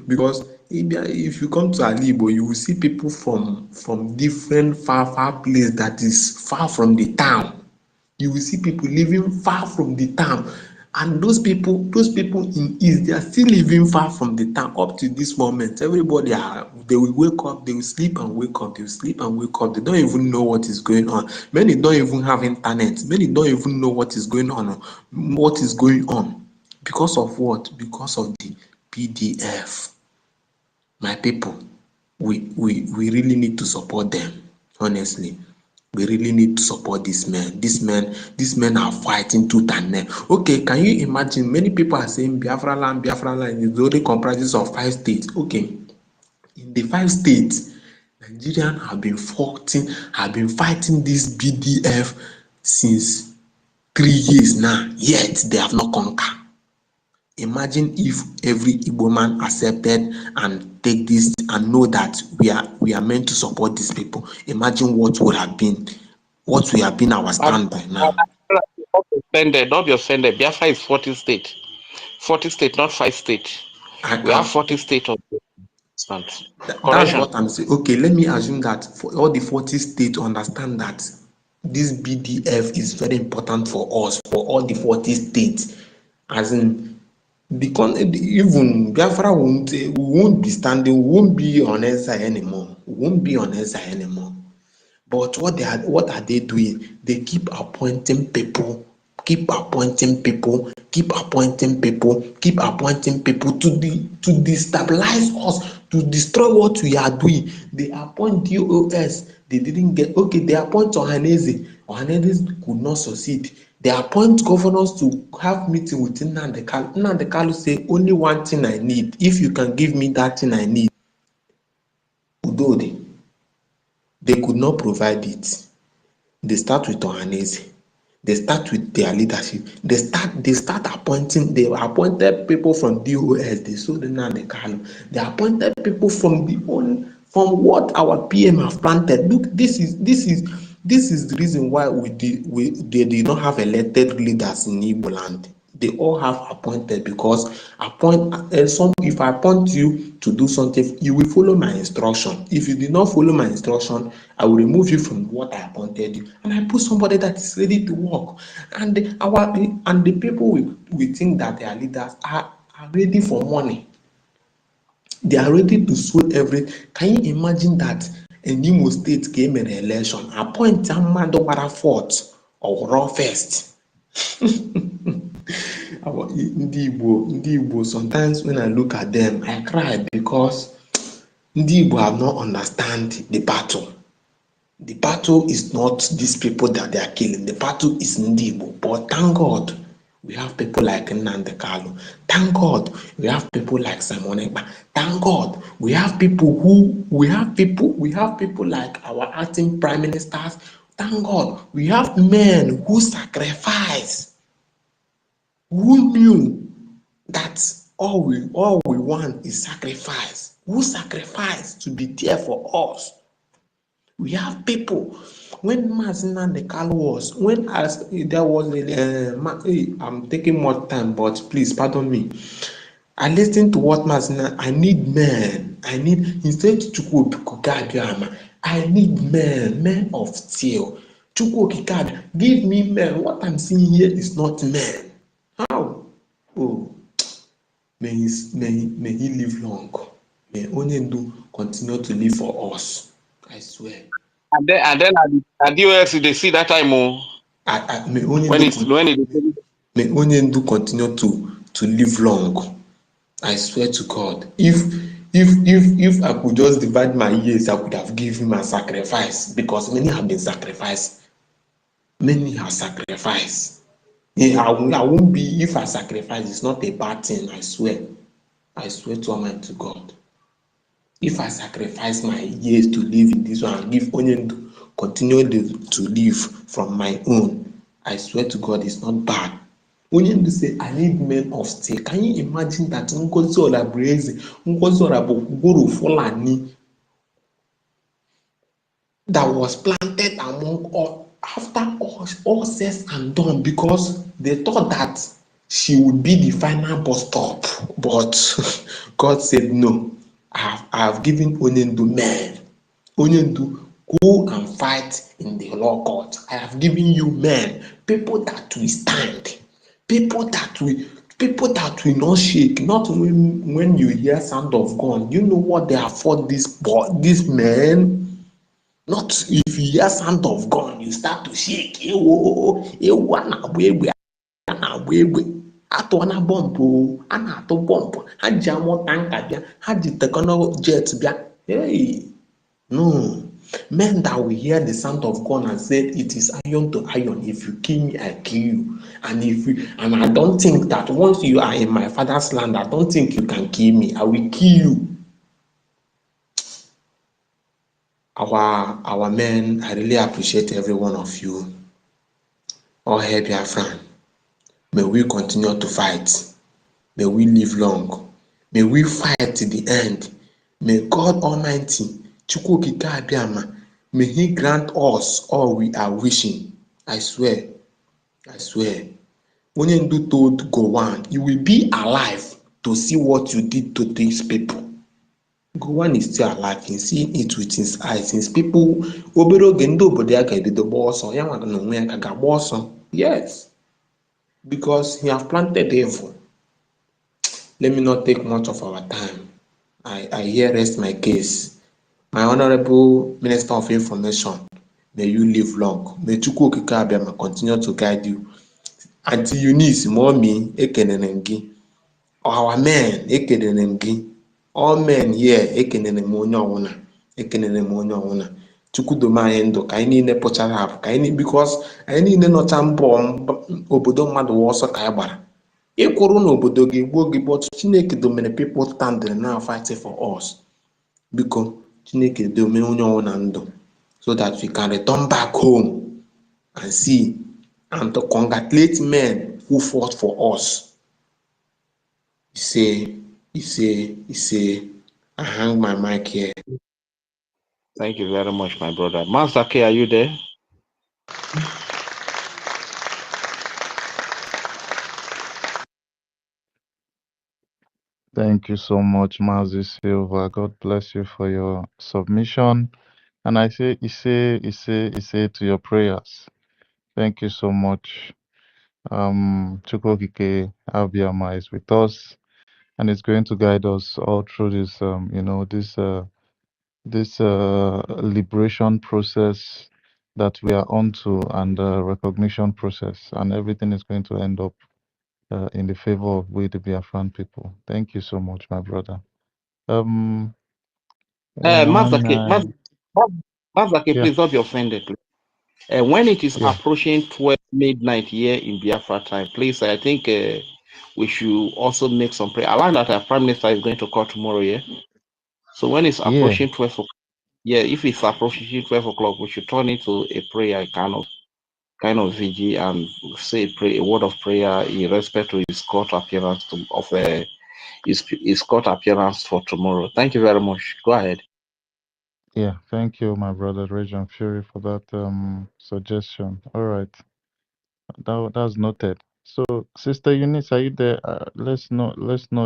because if you come to Alibo, you will see people from different far places that is far from the town. You will see people living far from the town, and those people in East, they are still living far from the town up to this moment. Everybody they will wake up, they will sleep and wake up, they will sleep and wake up. They don't even know what is going on. Many don't even have internet. Many don't even know what is going on. Because of what? Because of the PDF. My people, we really need to support them. Honestly, we really need to support these men. These men are fighting tooth and nail. Okay, can you imagine? Many people are saying Biafra land is only comprises of 5 states. Okay, in the 5 states, Nigerians have been fighting this BDF since 3 years now. Yet they have not conquered. Imagine if every Igbo man accepted and take this and know that we are meant to support these people. Imagine what we have been our stand by now. Don't be offended. Biafra is 40 states. 40 states, not 5 states. We have 40 states of that's what I'm saying. Okay, let me assume that for all the 40 states understand that this BDF is very important for us, for all the 40 states. As in, even Biafra won't be standing, we won't be on SI anymore. But what are they doing? They keep appointing people to destabilize us, to destroy what we are doing. They appoint DOS. They didn't get they appoint Ohaneze. Ohaneze could not succeed. They appoint governors to have meeting with Nnamdi Kalu. Nnamdi Kalu say, only one thing I need. If you can give me that thing I need, Udode. They could not provide it. They start with Ohaneze. They start with their leadership. They start appointing. They appointed people from DOS. They sold Nnamdi Kalu. They appointed people from what our PM have planted. Look, this is the reason why they did not have elected leaders in Igbo land. They all have appointed, because if I appoint you to do something, you will follow my instruction. If you did not follow my instruction, I will remove you from what I appointed you, and I put somebody that is ready to work. And the people we think that they are leaders are ready for money. They are ready to sweat everything. Can you imagine that in Imo State came an election, appoint a mmadụ gbara fourth or first. Ndị Igbo, sometimes when I look at them, I cry because ndị Igbo have not understand the battle. The battle is not these people that they are killing. The battle is ndị Igbo. But thank God, we have people like Nnamdi Kanu. Thank God, we have people like Simon Ekpa. Thank God, we have people like our acting prime ministers. Thank God, we have men who sacrifice, who knew that all we want is sacrifice, who sacrifice to be there for us. We have people. When Nnamdi Kanu was, I'm taking more time, but please pardon me. I listened to what I need men. Instead Chukwu, I need men of steel. Chukwu, give me men. What I'm seeing here is not men. How? Oh, may he live long. May Onyendu continue to live for us. I swear. And then at DOS they see that time May Onyendu continue to live long. I swear to God. If I could just divide my years, I could have given him a sacrifice, because many have been sacrificed. Many have sacrificed. Yeah, I won't be, if I sacrifice, it's not a bad thing, I swear. I swear to Almighty God. If I sacrifice my years to live in this one and give Onyendu continue to live from my own, I swear to God, it's not bad. Onyendu say, I need men of steel. Can you imagine that Ngozi Olabreze, Ngozi Olabokugoro Fulani, that was planted among all, after all says and done, because they thought that she would be the final bus stop, but God said no. I have given Onyendu men. Onyendu, go and fight in the law court. I have given you men, people that will stand, people that will not shake. Not when you hear sound of gun, you know what they have fought these men. Not if you hear sound of gun, you start to shake. Atụọna bọmbụ, a na-atụ bọmbụ, ha ji amụ tanka bịa, ha ji teknọ jet bịa. Hey, no. Men that will hear the sound of gun and say, it is iron to iron. If you kill me, I kill you. And I don't think that once you are in my father's land, I don't think you can kill me. I will kill you. Our men, I really appreciate every one of you. All hail Biafran. May we continue to fight. May we live long. May we fight to the end. May God Almighty, Chukwu Okike Abiama, may He grant us all we are wishing. I swear. Onyendu told Gowon, you will be alive to see what you did to these people. Gowon is still alive. He's seeing it with his eyes. His people, obere oge ndị obodo ya ga-ebido gba ọsọ, ya nwere na onwe ya ka ga-agba ọsọ. Yes, because he have planted evil. Let me not take much of our time. I here rest my case. My Honorable Minister of Information, may you live long. May Chukwu Okike Abiama continue to guide you. Auntie Eunice, mommy, ekenene gị. Our men, ekenene gị. All men here, ekenene m onye ọwụna. Chukwu dome anyị ndụ ka anyị niile pụchara apụ, ka anyị, because anyị niile nọcha mbọ obodo mmadụ ọsọ ka anyị gbara. Ịkwụrụ n'obodo gị gbuo gị, but Chineke domere people standing now fighting for us. Biko Chineke dome onye ọwụna ndụ, so that we can return back home and see and to congratulate men who fought for us. He say, I hang my mic here. Thank you very much, my brother. Master K, are you there? Thank you so much, Mazi Silva. God bless you for your submission. And I say to your prayers. Thank you so much. Chukwu Okike Abiama is with us and is going to guide us all through this, this liberation process that we are onto, and recognition process, and everything is going to end up in the favor of we, the Biafran people. Thank you so much, my brother. When Mazake, Mazake, yeah, please don't be offended. When it is yeah, approaching 12 midnight here in Biafra time, please, I think we should also make some prayer. I learned that our Prime Minister is going to call tomorrow, yeah? So when it's yeah, approaching 12 o'clock, yeah, if it's approaching 12 o'clock, we should turn it to a prayer, kind of vigil, and say a word of prayer in respect to his court appearance his court appearance for tomorrow. Thank you very much. Go ahead. yeah. Thank you, my brother Region Fury, for that suggestion. All right, that's noted. So, Sister Eunice, are you there? Let's know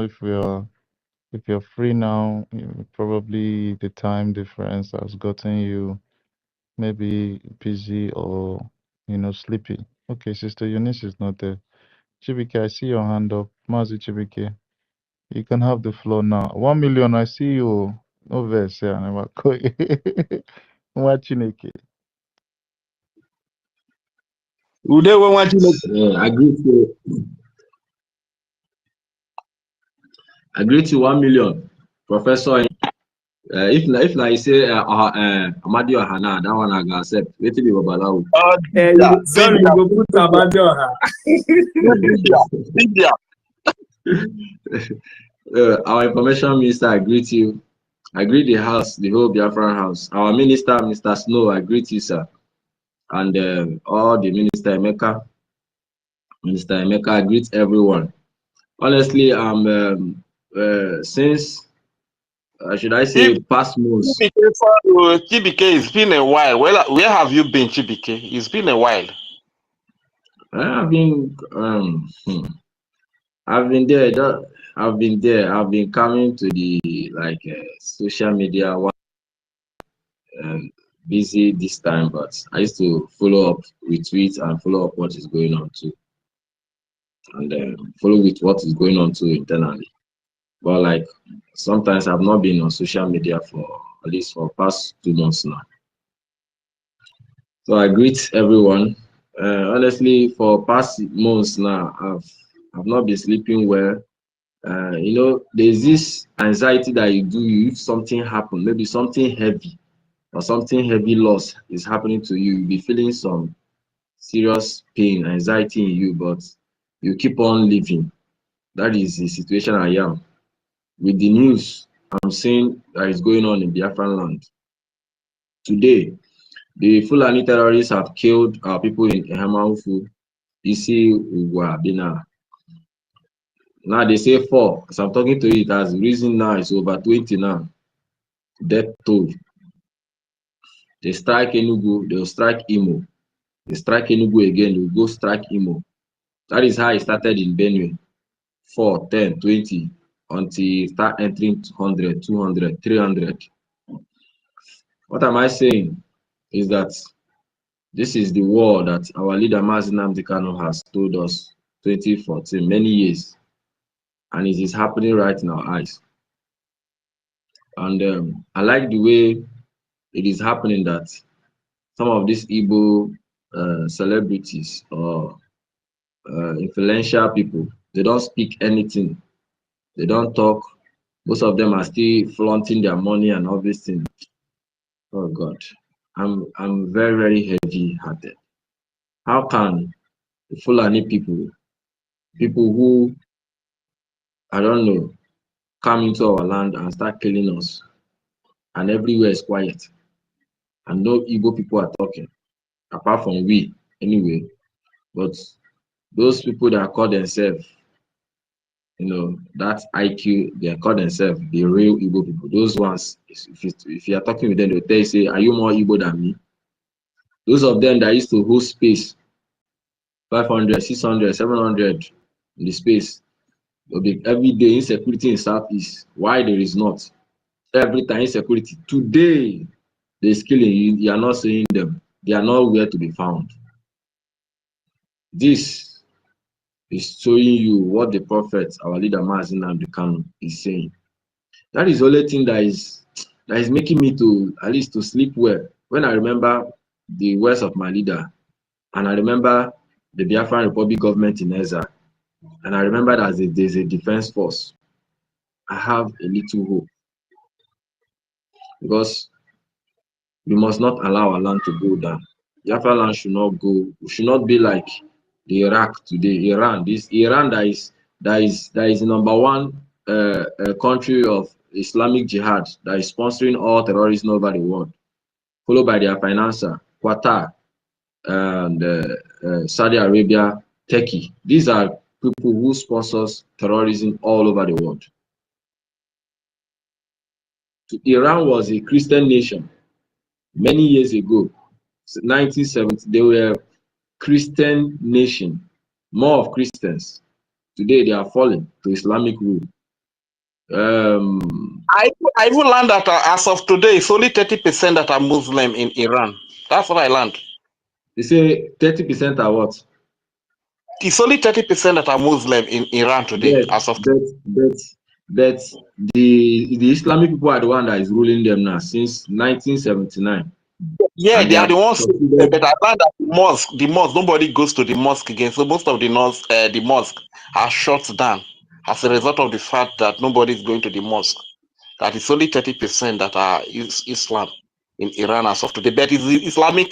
if you're free now. Probably the time difference has gotten you maybe busy or sleepy. Okay, Sister Eunice is not there. Chibike, I see your hand up. Mazi Chibike, you can have the floor now. 1 million, I see you. No verse, yeah. Nwa Chineke. Ude we want you to I greet you 1 million, Professor. If like say Amadi Ohana, that one I can accept. Wait till you Babalawo. Sorry, you go put Amadi Oha. Our information minister, I greet you. I greet the house, the whole Biafran house. Our minister, Mr. Snow, I greet you, sir. And all the Minister Emeka, I greet everyone. Honestly, since should I say past months, Chibike, it's been a while. Well, where have you been, Chibike? It's been a while. I've been I've been there. I've been there. I've been coming to the social media. Busy this time, but I used to follow up, retweet, and follow up what is going on too, and follow with what is going on too internally. But like sometimes I've not been on social media for at least for past 2 months now. So I greet everyone. Honestly, for past months now, I've not been sleeping well. There's this anxiety that you do if something happen, maybe something heavy or something heavy loss is happening to you. You'll be feeling some serious pain, anxiety in you, but you keep on living. That is the situation I am. With the news I'm seeing that is going on in Biafran land. Today, the Fulani terrorists have killed our people in Ehemaufu, Isi, Ugwa, Bina. Now they say 4. As I'm talking to you, it has risen now, it's over 20 now. Death toll. They strike Enugu, they'll strike Imo. They strike Enugu again, they'll go strike Imo. That is how it started in Benue. 4, 10, 20, until start entering 100, 200, 300. What am I saying is that this is the war that our leader Mazi Nnamdi Kanu has told us 2014, many years, and it is happening right in our eyes. And I like the way it is happening that some of these Igbo celebrities or influential people, they don't speak anything, they don't talk. Most of them are still flaunting their money and all these things. Oh God, I'm very, very heavy-hearted. How can the Fulani people who I don't know come into our land and start killing us, and everywhere is quiet, and no Igbo people are talking, apart from we anyway. But those people that call themselves, that IQ, they call themselves the real Igbo people. Those ones, if you are talking with them, they'll tell you, say, are you more Igbo than me? Those of them that used to hold space, 500, 600, 700 in the space, there'll be every day insecurity in Southeast. Why there is not? Every time insecurity. Today, there's killing. You are not seeing them. They are nowhere to be found. This is showing you what the prophet, our leader Mazi Nnamdi Kanu, is saying. That is the only thing that is that is making me to at least to sleep well when I remember the words of my leader, and I remember the Biafran Republic government in exile, and I remember that there's a defense force. I have a little hope, because we must not allow our land to go down. Biafra land should not be like the Iraq today, Iran. This Iran that is the number one country of Islamic Jihad, that is sponsoring all terrorism over the world, followed by their financer, Qatar, and Saudi Arabia, Turkey. These are people who sponsors terrorism all over the world. Iran was a Christian nation many years ago, 1970. They were a Christian nation, more of Christians. Today they are falling to Islamic rule. I even learned that as of today, it's only 30% that are Muslim in Iran. That's what I learned. They say 30% are what? It's only 30% that are Muslim in Iran today, as of but the Islamic people are the one that is ruling them now since 1979. Yeah, and they are the ones. succeeded. But I learned that the mosque, nobody goes to the mosque again. So most of the mosque are shut down as a result of the fact that nobody is going to the mosque. That is only 30% that are Islam in Iran as of today. But it's the Islamic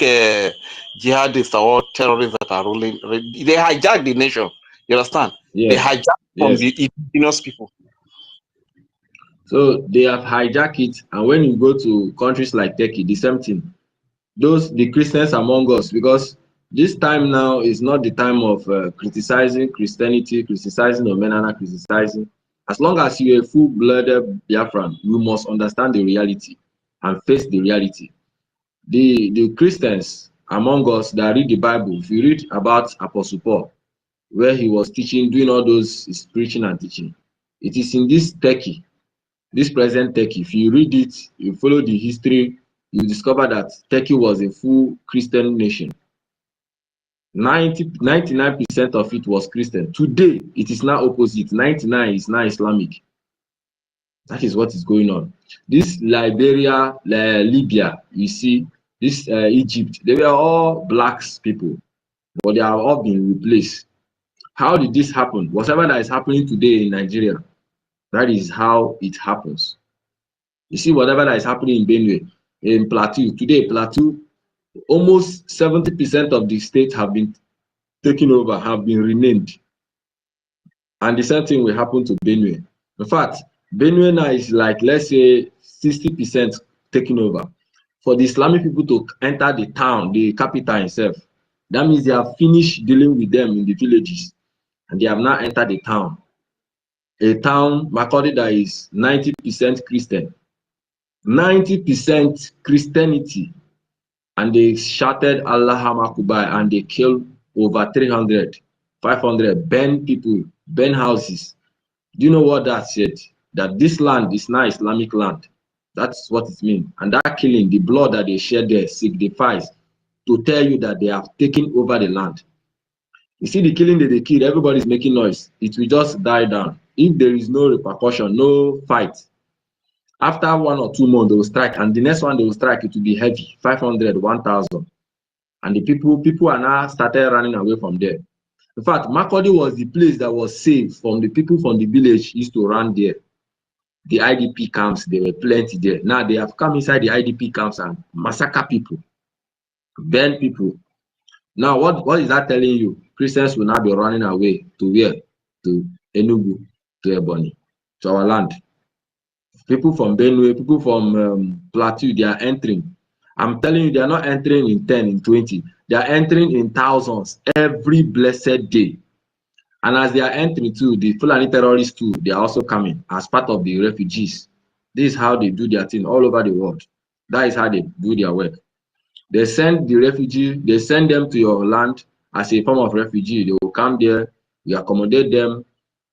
jihadists or terrorists that are ruling. They hijack the nation. You understand? Yes. They hijack from the indigenous people. So they have hijacked it, and when you go to countries like Turkey, the same thing. The Christians among us, because this time now is not the time of criticizing Christianity, criticizing Omenana, criticizing. As long as you're a full-blooded Biafran, you must understand the reality and face the reality. The Christians among us that read the Bible, if you read about Apostle Paul, where he was teaching, doing all those, his preaching and teaching, it is in this Turkey, this present Turkey. If you read it, you follow the history, you discover that Turkey was a full Christian nation. 99% of it was Christian. Today, it is now opposite. 99 is now Islamic. That is what is going on. This Liberia, Libya, you see, this Egypt, they were all blacks people, but they are all being replaced. How did this happen? Whatever that is happening today in Nigeria, that is how it happens. You see, whatever that is happening in Benue, in Plateau, today, Plateau, almost 70% of the states have been taken over, have been renamed. And the same thing will happen to Benue. In fact, Benue now is like, let's say, 60% taken over. For the Islamic people to enter the town, the capital itself, that means they have finished dealing with them in the villages, and they have now entered the town. A town, Makurdi, that is 90% Christian. 90% Christianity, and they shouted Allah Akbar, and they killed over 300, 500, burn people, burn houses. Do you know what that said? That this land is now Islamic land. That's what it means. And that killing, the blood that they shed there signifies to tell you that they have taken over the land. You see the killing that they killed, everybody's making noise. It will just die down. If there is no repercussion, no fight, after 1 or 2 months, they will strike, and the next one they will strike, it will be heavy, 500, 1,000. And the people are now started running away from there. In fact, Makurdi was the place that was safe from the people from the village used to run there. The IDP camps, there were plenty there. Now they have come inside the IDP camps and massacre people, burn people. Now, what is that telling you? Christians will now be running away to where? To Enugu, to Ebonyi, to our land. People from Benue, people from Plateau, they are entering. I'm telling you, they are not entering in 10, in 20. They are entering in thousands every blessed day. And as they are entering too, the Fulani terrorists too, they are also coming as part of the refugees. This is how they do their thing all over the world. That is how they do their work. They send the refugee, they send them to your land as a form of refugee. They will come there, you accommodate them.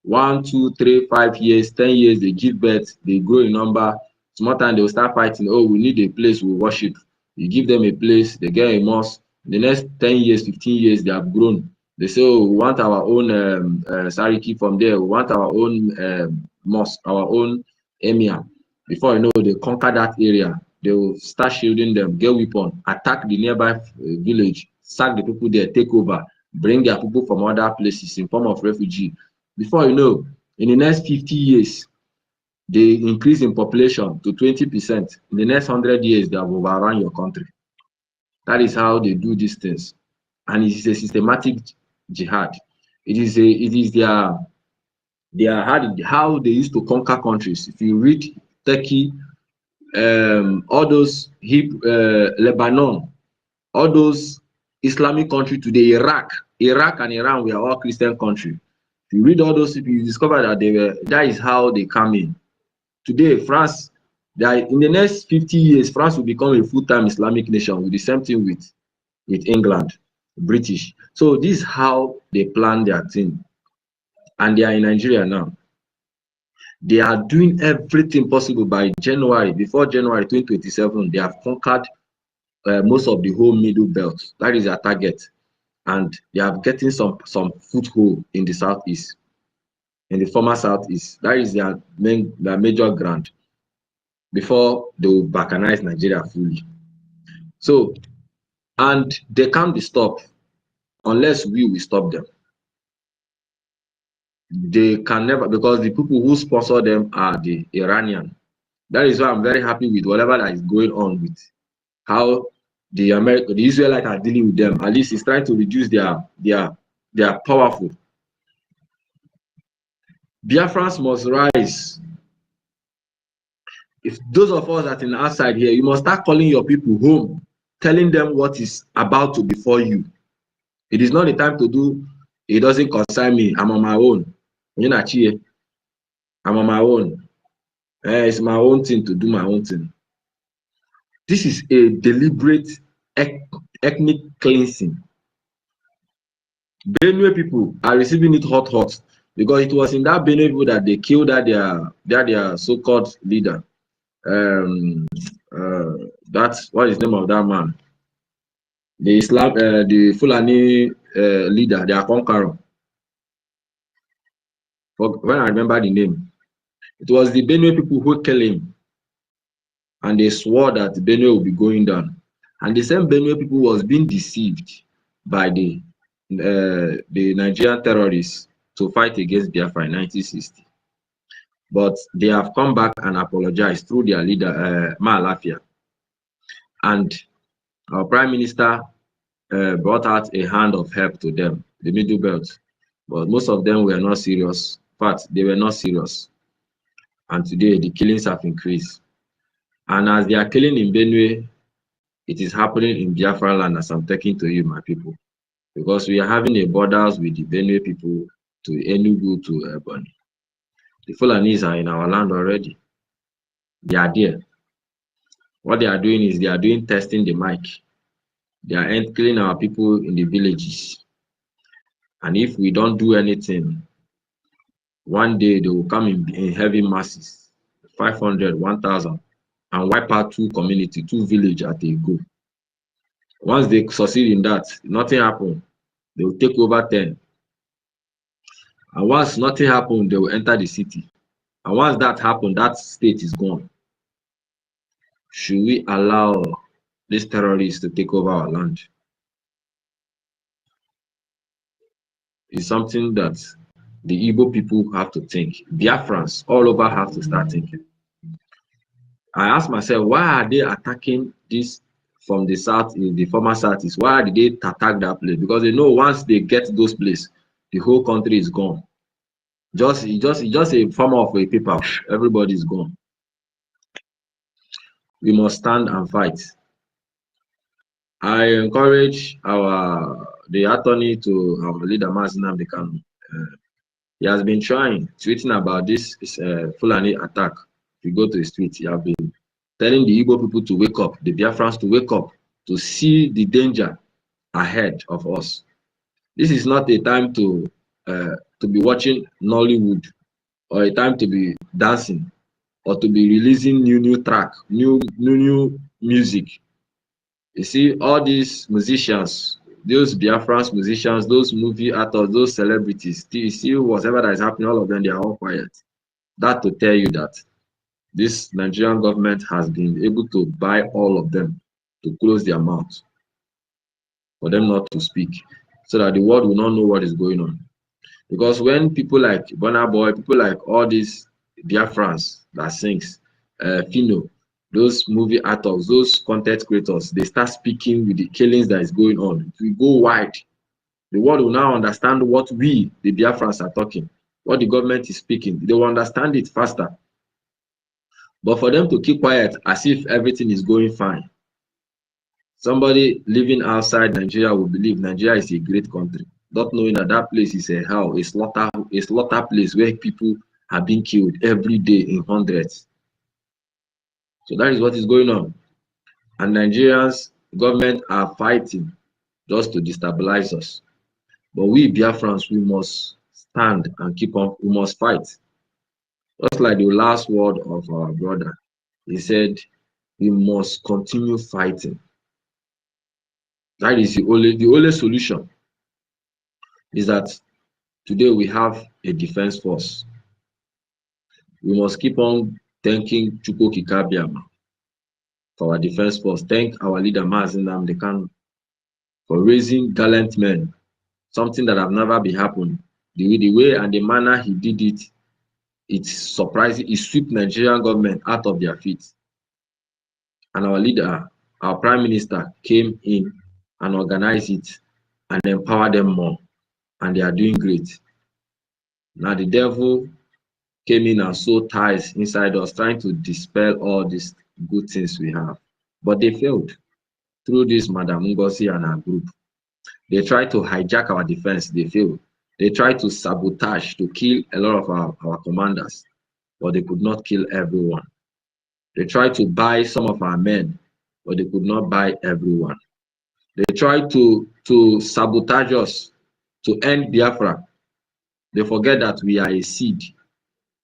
1, 2, 3, 5 years, 10 years, they give birth, they grow in number. Small time they will start fighting. Oh, we need a place we worship. You give them a place, they get a mosque. The next 10 years, 15 years, they have grown. They say, oh, we want our own Sariki from there. We want our own mosque, our own emir. Before you know, they conquer that area. They will start shielding them, get weapon, attack the nearby village, sack the people there, take over, bring their people from other places in form of refugee. Before you know, in the next 50 years, they increase in population to 20%. In the next 100 years, they have overrun your country. That is how they do these things. And it is a systematic jihad. It is their how they used to conquer countries. If you read Turkey, all those Lebanon, all those Islamic countries today, Iraq and Iran were all Christian countries. If you read all those people, you discover that that is how they come in. Today, France, in the next 50 years, France will become a full-time Islamic nation with the same thing with England, British. So this is how they plan their thing. And they are in Nigeria now. They are doing everything possible by January. Before January 2027, they have conquered most of the whole middle belt. That is their target. And they are getting some foothold in the southeast, in the former southeast. That is their major ground before they will balkanize Nigeria fully. So, and they can't be stopped unless we will stop them. They can never, because the people who sponsor them are the Iranian. That is why I'm very happy with whatever that is going on with how the Israelites are dealing with them. At least it's trying to reduce their powerful. Biafrans must rise. If those of us that are outside here, you must start calling your people home, telling them what is about to befall you. It is not the time to do, it doesn't concern me, I'm on my own. I'm on my own. It's my own thing to do my own thing. This is a deliberate ethnic cleansing. Benue people are receiving it hot because it was in that Benue people that they killed their so-called leader. That's what is the name of that man? The Fulani leader, their conqueror. When I remember the name, it was the Benue people who killed him, and they swore that Benue will be going down. And the same Benue people was being deceived by the Nigerian terrorists to fight against Biafra in 1960. But they have come back and apologized through their leader, Malafia. And our Prime Minister brought out a hand of help to them, the Middle Belt. But most of them were not serious. In fact, they were not serious. And today, the killings have increased. And as they are killing in Benue, it is happening in Biafra land, as I'm talking to you, my people. Because we are having a borders with the Benue people to Enugu to Ebonyi. The Fulanis are in our land already. They are there. What they are doing is they are doing testing the mic. They are killing our people in the villages. And if we don't do anything, one day they will come in heavy masses, 500, 1,000, and wipe out two communities, two villages at a go. Once they succeed in that, nothing happens. They will take over 10. And once nothing happens, they will enter the city. And once that happens, that state is gone. Should we allow these terrorists to take over our land? It's something that the Igbo people have to think. Biafrans all over have to start thinking. I ask myself, why are they attacking this from the south, the former southeast? Why did they attack that place? Because they know once they get those places, the whole country is gone. Just a form of a paper. Everybody is gone. We must stand and fight. I encourage the attorney to our leader, Mazina Bekano. He has been tweeting about this Fulani attack. If you go to the street, he has been telling the Igbo people to wake up, the Biafrans to wake up, to see the danger ahead of us. This is not a time to be watching Nollywood, or a time to be dancing, or to be releasing new track, new music. You see, all these musicians, those Biafrans musicians, those movie actors, those celebrities, you see whatever that is happening, all of them, they are all quiet. That to tell you that This Nigerian government has been able to buy all of them to close their mouth, for them not to speak, so that the world will not know what is going on. Because when people like Burna Boy, people like all these Biafrans that sings, Fino, those movie actors, those content creators, they start speaking with the killings that is going on, it will go wide. The world will now understand what we, the Biafrans, are talking, what the government is speaking. They will understand it faster. But for them to keep quiet as if everything is going fine, somebody living outside Nigeria will believe Nigeria is a great country, not knowing that that place is a hell, a slaughter place where people are being killed every day in hundreds. So that is what is going on. And Nigerians, government are fighting just to destabilize us. But we Biafrans, we must stand and keep on, we must fight. Just like the last word of our brother, he said, we must continue fighting. That is the only solution, is that today we have a defense force. We must keep on thanking Chukwu Kikabiama for our defense force. Thank our leader Mazi Nnamdi Kanu for raising gallant men, something that have never been happened. The way and the manner he did it, it's surprising. It swept Nigerian government out of their feet. And our leader, our prime minister, came in and organized it and empowered them more. And they are doing great. Now the devil came in and sowed ties inside us, trying to dispel all these good things we have. But they failed through this Madam NGOZI and her group. They tried to hijack our defense, they failed. They tried to sabotage, to kill a lot of our commanders, but they could not kill everyone. They tried to buy some of our men, but they could not buy everyone. They tried to sabotage us, to end Biafra. They forget that we are a seed,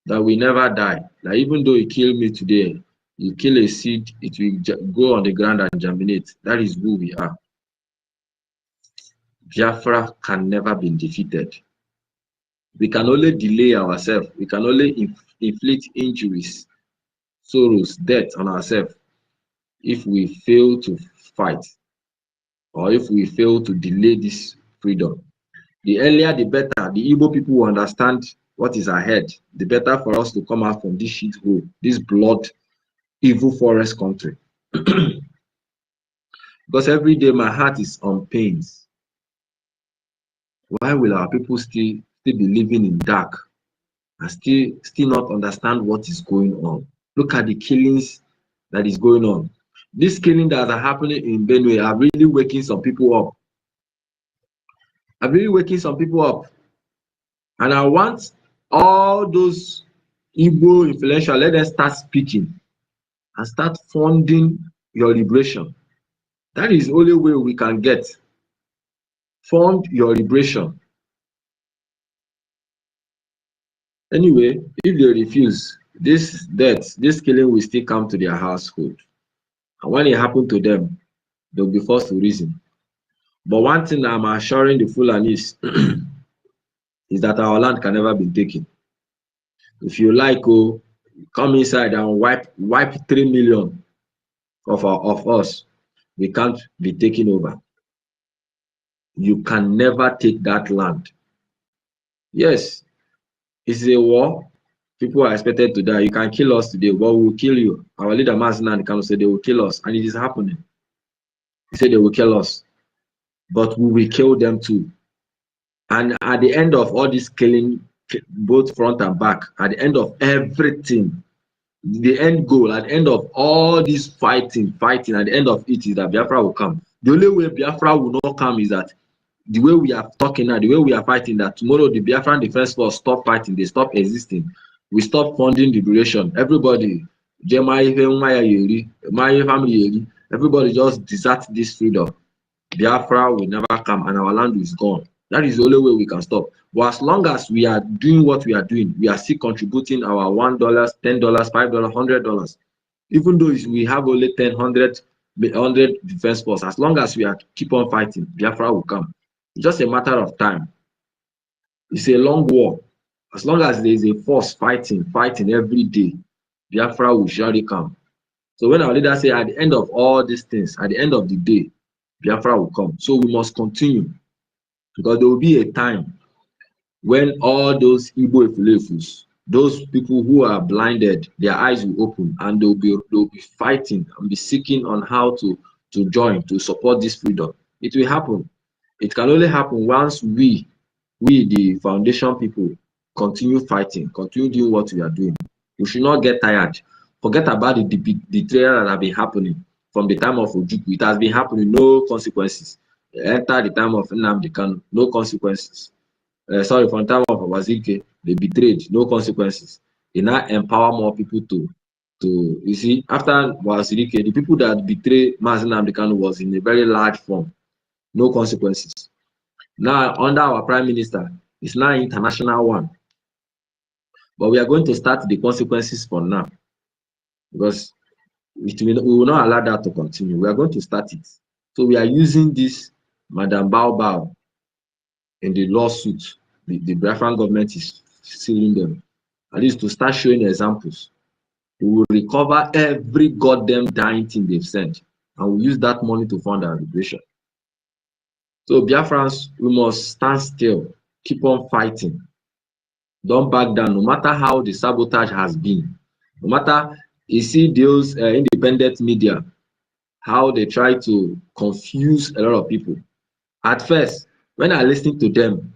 that we never die, that even though you kill me today, you kill a seed, it will go on the ground and germinate. That is who we are. Biafra can never be defeated. We can only delay ourselves. We can only inflict injuries, sorrows, death on ourselves if we fail to fight, or if we fail to delay this freedom. The earlier, the better. The Igbo people will understand what is ahead. The better for us to come out from this shithole, this blood, evil forest country. Because every day my heart is on pains. Why will our people still be living in dark and still not understand what is going on? Look at the killings that is going on. This killing that are happening in Benue are really waking some people up. And I want all those Igbo influential, let them start speaking and start funding your liberation. That is the only way we can get. Fund your liberation. Anyway, if they refuse, this death, this killing will still come to their household. And when it happens to them, they'll be forced to reason. But one thing I'm assuring the Fulanis is that our land can never be taken. If you like, come inside and wipe 3 million of us. We can't be taken over. You can never take that land. Yes, it's a war. People are expected to die. You can kill us today, but we will kill you. Our leader Mazi Nnamdi Kanu said they will kill us, and it is happening. He said they will kill us, but we will kill them too. And at the end of all this killing, both front and back, at the end of everything, the end goal, at the end of all this fighting, at the end of it is that Biafra will come. The only way Biafra will not come is that the way we are talking now, the way we are fighting, that tomorrow the Biafran Defense Force stop fighting, they stop existing. We stop funding liberation. Everybody, everybody just desert this freedom. Biafra will never come and our land is gone. That is the only way we can stop. But as long as we are doing what we are doing, we are still contributing our $1, $10, $5, $100. Even though we have only 100 defense force, as long as we are keep on fighting, Biafra will come. It's just a matter of time. It's a long war. As long as there is a force fighting every day, Biafra will surely come. So when our leaders say at the end of all these things, at the end of the day, Biafra will come. So we must continue, because there will be a time when all those Igbo Efulefus, those people who are blinded, their eyes will open, and they'll be fighting and be seeking on how to join, to support this freedom. It will happen. It can only happen once we the foundation people continue fighting, continue doing what we are doing. We should not get tired. Forget about the betrayal that have been happening from the time of Ojukwu. It has been happening, no consequences. Enter the time of Nnamdi Kanu, no consequences. Sorry, from the time of Wazirike, they betrayed, no consequences. They now empower more people to you see, after Wazirike, the people that betray Mazi Nnamdi Kanu was in a very large form, no consequences. Now, under our Prime Minister, it's now an international one. But we are going to start the consequences for now, because we will not allow that to continue. We are going to start it. So we are using this Madam Bao in the lawsuit. The Biafran government is suing them, at least to start showing examples. We will recover every goddamn dying thing they've sent, and we'll use that money to fund our liberation. So Biafrans, we must stand still, keep on fighting. Don't back down, no matter how the sabotage has been. No matter, you see those independent media, how they try to confuse a lot of people. At first, when I listened to them,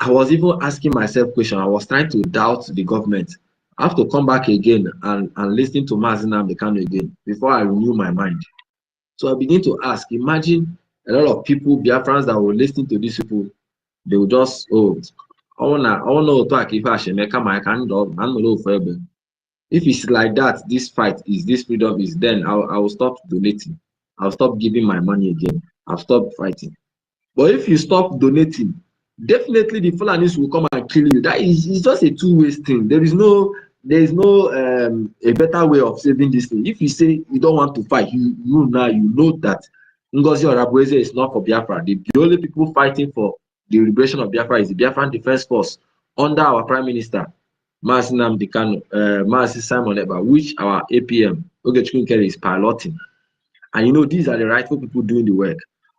I was even asking myself questions. I was trying to doubt the government. I have to come back again and listen to Mazi Nnamdi Kanu again before I renew my mind. So I begin to ask, imagine a lot of people, Biafrans, that were listening to these people, they will just, oh, if it's like that, this fight is, this freedom is, then I will stop donating. I'll stop giving my money again. I'll stop fighting. But if you stop donating, definitely the Fulanis will come and kill you. That is, it's just a two-way thing. There is no a better way of saving this thing. If you say you don't want to fight, you know that NGOZI or Abueze is not for Biafra. The only people fighting for the liberation of Biafra is the Biafran Defense Force under our Prime Minister, Mazi Nnamdi Kanu, Mazi Simon Ekpa, which our APM, Ogechukwu is piloting. And you know, these are the rightful people doing the work.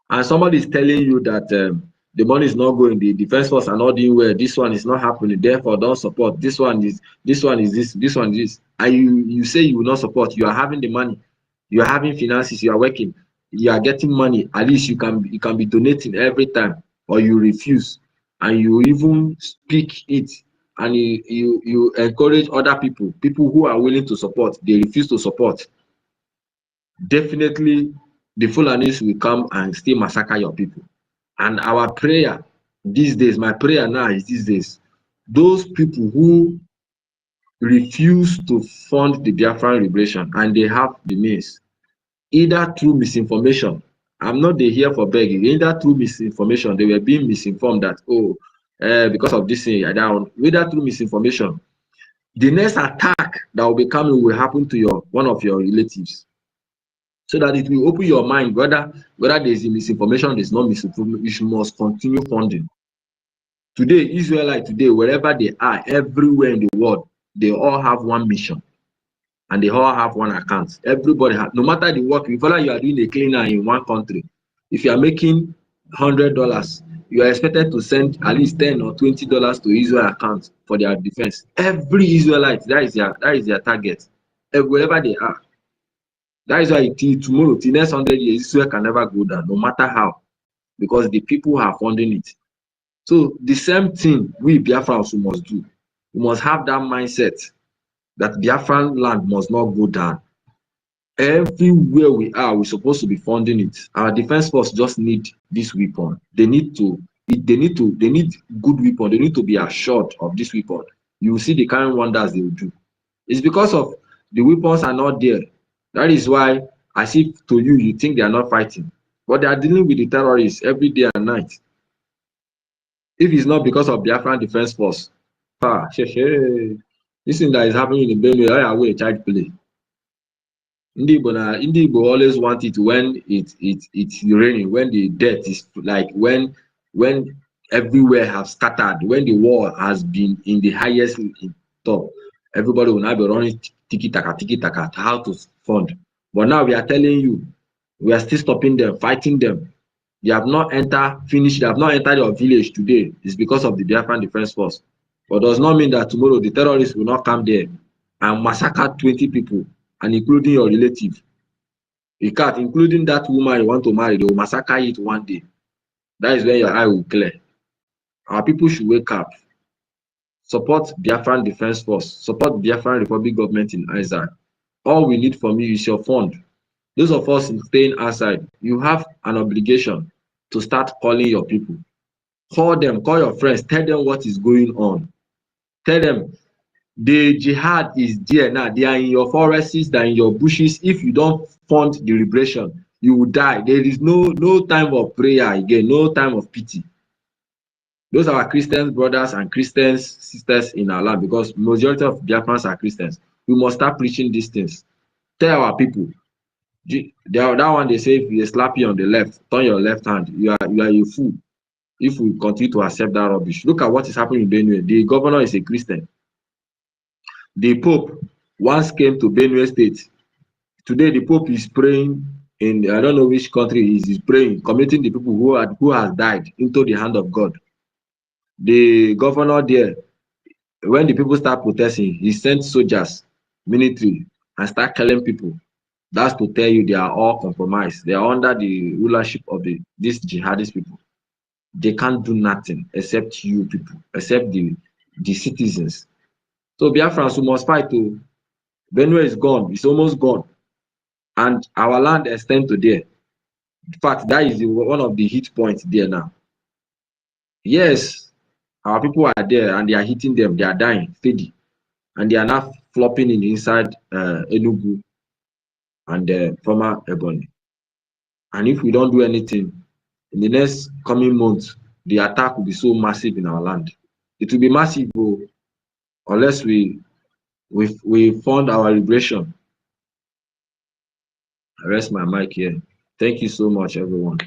And somebody is telling you that the money is not going, the defense force are not doing well, this one is not happening, therefore don't support, this one is this, this one is this. And you say you will not support, you are having the money, you are having finances, you are working, you are getting money, at least you can be donating every time, or you refuse, and you even speak it, and you encourage other people who are willing to support, they refuse to support. Definitely the Fulanis will come and still massacre your people. And our prayer these days, my prayer now is these days, those people who refuse to fund the Biafran liberation and they have the means, either through misinformation, I'm not here for begging, either through misinformation, they were being misinformed that, oh, because of this thing, whether through misinformation, the next attack that will be coming will happen to one of your relatives. So that it will open your mind, whether there is misinformation, there is not misinformation, you must continue funding. Today, Israelite today, wherever they are, everywhere in the world, they all have one mission, and they all have one account. Everybody has, no matter the work, if you are doing a cleaner in one country, if you are making $100, you are expected to send at least $10 or $20 to Israel account for their defense. Every Israelite, that is their target, wherever they are. That is why tomorrow, the next 100 years, Israel can never go down, no matter how, because the people are funding it. So the same thing we Biafrans must do. We must have that mindset that Biafran land must not go down. Everywhere we are, we're supposed to be funding it. Our defense force just need this weapon. They need good weapon. They need to be assured of this weapon. You will see the kind of wonders they will do. It's because of the weapons are not there. That is why, as if to you think they are not fighting, but they are dealing with the terrorists every day and night. If it's not because of Biafran Defense Force, this thing that is happening in Benue, I will child play. Ndi Igbo always want it when it's raining, when the death is like when everywhere has scattered, when the war has been in the highest top. Everybody will now be running tiki taka, how to fund. But now we are telling you, we are still stopping them, fighting them. They have not entered your village today. It's because of the Biafran Defense Force. But does not mean that tomorrow the terrorists will not come there and massacre 20 people, and including your relative. You can't, including that woman you want to marry, they will massacre it one day. That is when your eye will clear. Our people should wake up. Support Biafran Defense Force. Support Biafran Republic government in Isaac. All we need from you is your fund. Those of us staying outside, you have an obligation to start calling your people. Call them, call your friends, tell them what is going on. Tell them the jihad is there now. They are in your forests, they are in your bushes. If you don't fund the liberation, you will die. There is no time of prayer again, no time of pity. Those are our Christian brothers and Christian sisters in our land, because majority of Biafrans are Christians. We must start preaching these things. Tell our people. That one they say, if you slap you on the left, turn your left hand, you are a fool. If we continue to accept that rubbish. Look at what is happening in Benue. The governor is a Christian. The Pope once came to Benue State. Today the Pope is praying in, I don't know which country he is praying, committing the people who has died into the hand of God. The governor there, when the people start protesting, he sent soldiers, military, and start killing people. That's to tell you they are all compromised. They are under the rulership of these jihadist people. They can't do nothing except you people, except the citizens. So Biafrans, we must fight to. Benue is gone, it's almost gone. And our land extends to there. In fact, that is one of the hit points there now. Yes, our people are there and they are hitting them, they are dying, steady. And they are now flopping in inside Enugu and former Ebonyi. And if we don't do anything, in the next coming months, the attack will be so massive in our land. It will be massive unless we fund our liberation. I rest my mic here. Thank you so much, everyone.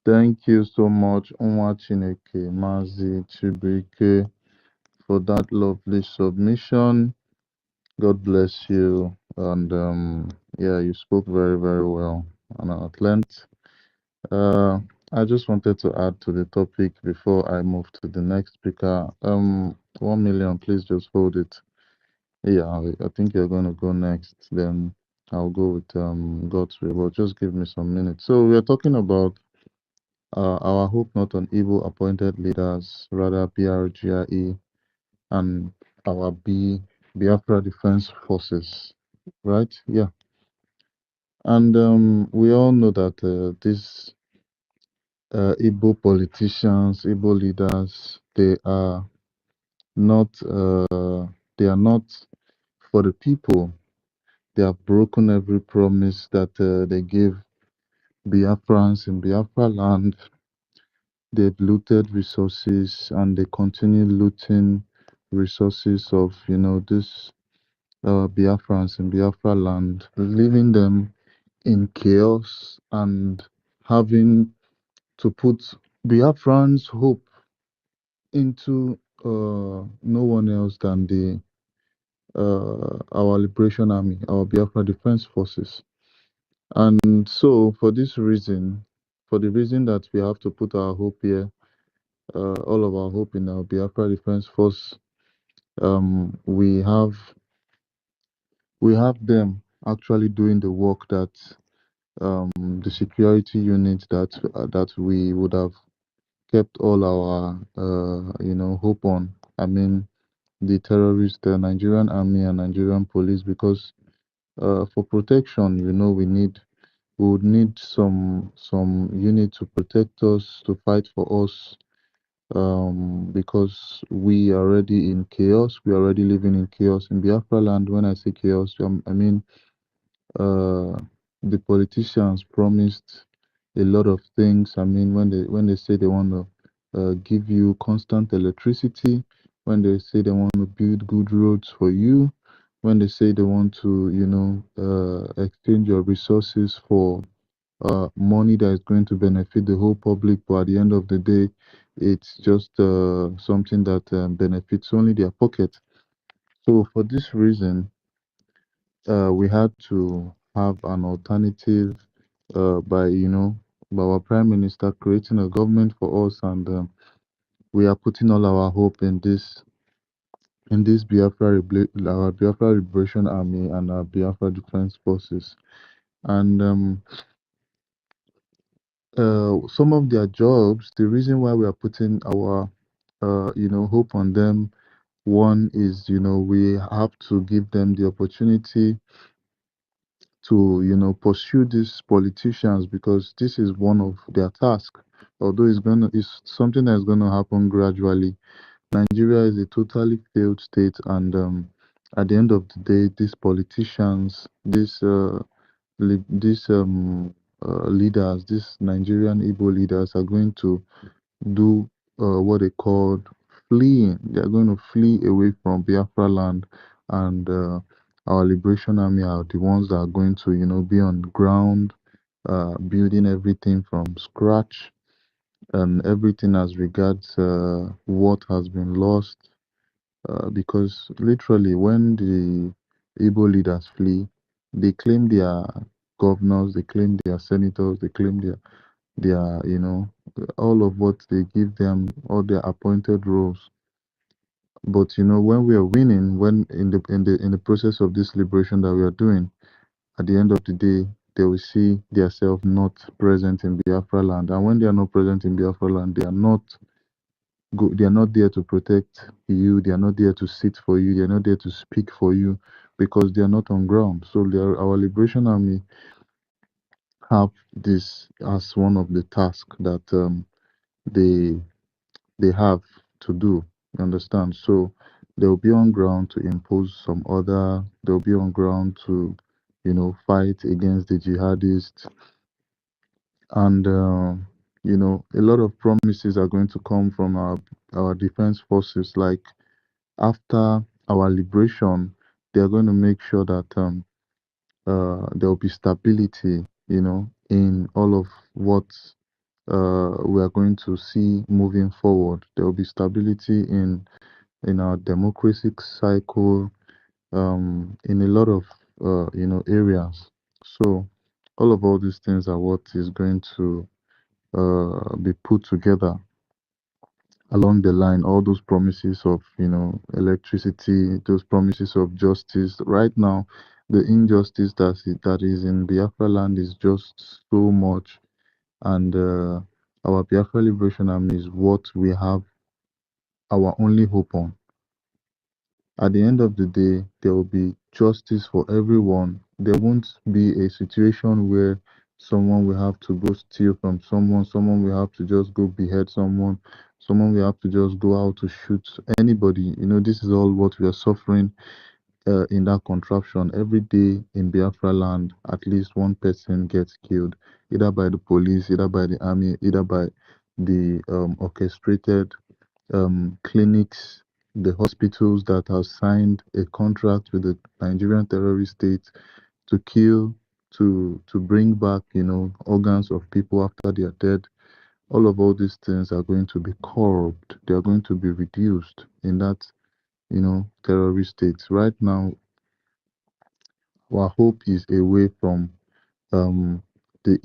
Thank you so much, Onwa Chineke, Mazi Chibuike, for that lovely submission. God bless you. And yeah, you spoke very, very well and at length. I just wanted to add to the topic before I move to the next speaker. 1 million, please just hold it. Yeah, I think you're going to go next. Then I'll go with God's will. But just give me some minutes. So we're talking about our hope not on evil appointed leaders, rather BRGIE and our Biafra Defense Forces, right? Yeah. And we all know that these Igbo politicians, Igbo leaders, they are not for the people. They have broken every promise that they gave Biafrans in Biafra land. They've looted resources and they continue looting resources of, this Biafrans in Biafra land, leaving them in chaos and having to put Biafrans' hope into no one else than our Liberation Army, our Biafra Defense Forces. And so, for this reason, for the reason that we have to put our hope here, all of our hope in our Biafra Defense Force, we have them actually doing the work that the security unit that we would have kept all our hope on. I mean, the terrorists, the Nigerian army and Nigerian police, because for protection, we would need some unit to protect us, to fight for us, because we are already in chaos. We are already living in chaos in Biafra land. When I say chaos, I mean the politicians promised a lot of things. I mean, when they say they want to give you constant electricity, when they say they want to build good roads for you, when they say they want to, exchange your resources for money that is going to benefit the whole public, but at the end of the day, it's just something that benefits only their pocket. So for this reason, we had to have an alternative by, by our prime minister creating a government for us, and we are putting all our hope in this our Biafra Liberation Army and our Biafra Defense Forces. And some of their jobs, the reason why we are putting our hope on them, one is, we have to give them the opportunity to, pursue these politicians, because this is one of their tasks. Although it's something that's gonna happen gradually. Nigeria is a totally failed state, and at the end of the day, these politicians, leaders, these Nigerian Igbo leaders are going to do what they called fleeing. They are going to flee away from Biafra land, and our Liberation Army are the ones that are going to, be on ground, building everything from scratch, and everything as regards what has been lost. Because literally, when the Igbo leaders flee, they claim their governors, they claim their senators, they claim their all of what they give them, all their appointed roles. But when we are winning, when in the process of this liberation that we are doing, at the end of the day, they will see themselves not present in Biafra land. And when they are not present in Biafra land, they are not there to protect you, they are not there to sit for you, they are not there to speak for you, because they are not on ground. So our Liberation Army have this as one of the tasks that they they have to do. You understand? So they'll be on ground to impose some order. They'll be on ground to, fight against the jihadists. And a lot of promises are going to come from our defense forces. Like after our liberation, they are going to make sure that there will be stability, in all of what we are going to see moving forward. There will be stability in our democratic cycle, in a lot of areas. So all these things are what is going to be put together along the line. All those promises of electricity, those promises of justice. Right now, the injustice that is in Biafra land is just so much, and our Biafra Liberation Army is what we have our only hope on. At the end of the day, there will be justice for everyone. There won't be a situation where someone will have to go steal from someone will have to just go behead someone will have to just go out to shoot anybody. This is all what we are suffering in that contraption. Every day in Biafra land, at least one person gets killed, either by the police, either by the army, either by the orchestrated clinics, the hospitals that have signed a contract with the Nigerian terrorist state to kill, to bring back, organs of people after they are dead. All these things are going to be curbed. They are going to be reduced in that, terrorist state. Right now, our hope is away from the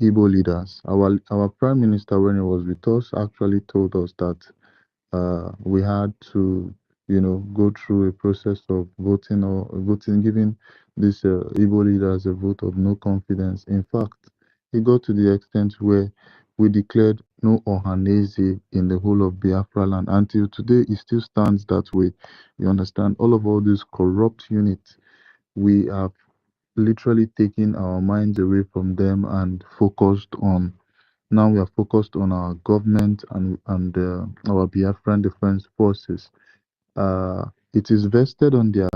Igbo leaders. Our prime minister, when he was with us, actually told us that we had to, go through a process of voting, giving these Igbo leaders a vote of no confidence. In fact, it got to the extent where we declared no Ohanese in the whole of Biafra land. Until today, it still stands that way. You understand? All these corrupt units, we have literally taken our minds away from them and focused on now we are focused on our government and our Biafran Defense Forces. Uh, it is vested on their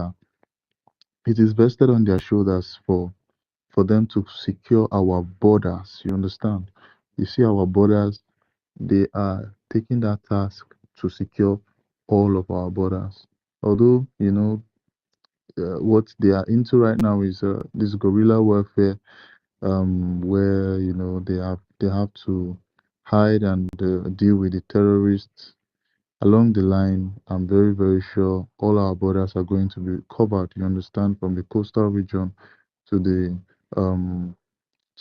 shoulders for them to secure our borders. You understand? You see, our borders, they are taking that task to secure all of our borders. Although what they are into right now is this guerrilla warfare, where they have to hide and deal with the terrorists. Along the line, I'm very, very sure all our borders are going to be covered, you understand, from the coastal region to the um,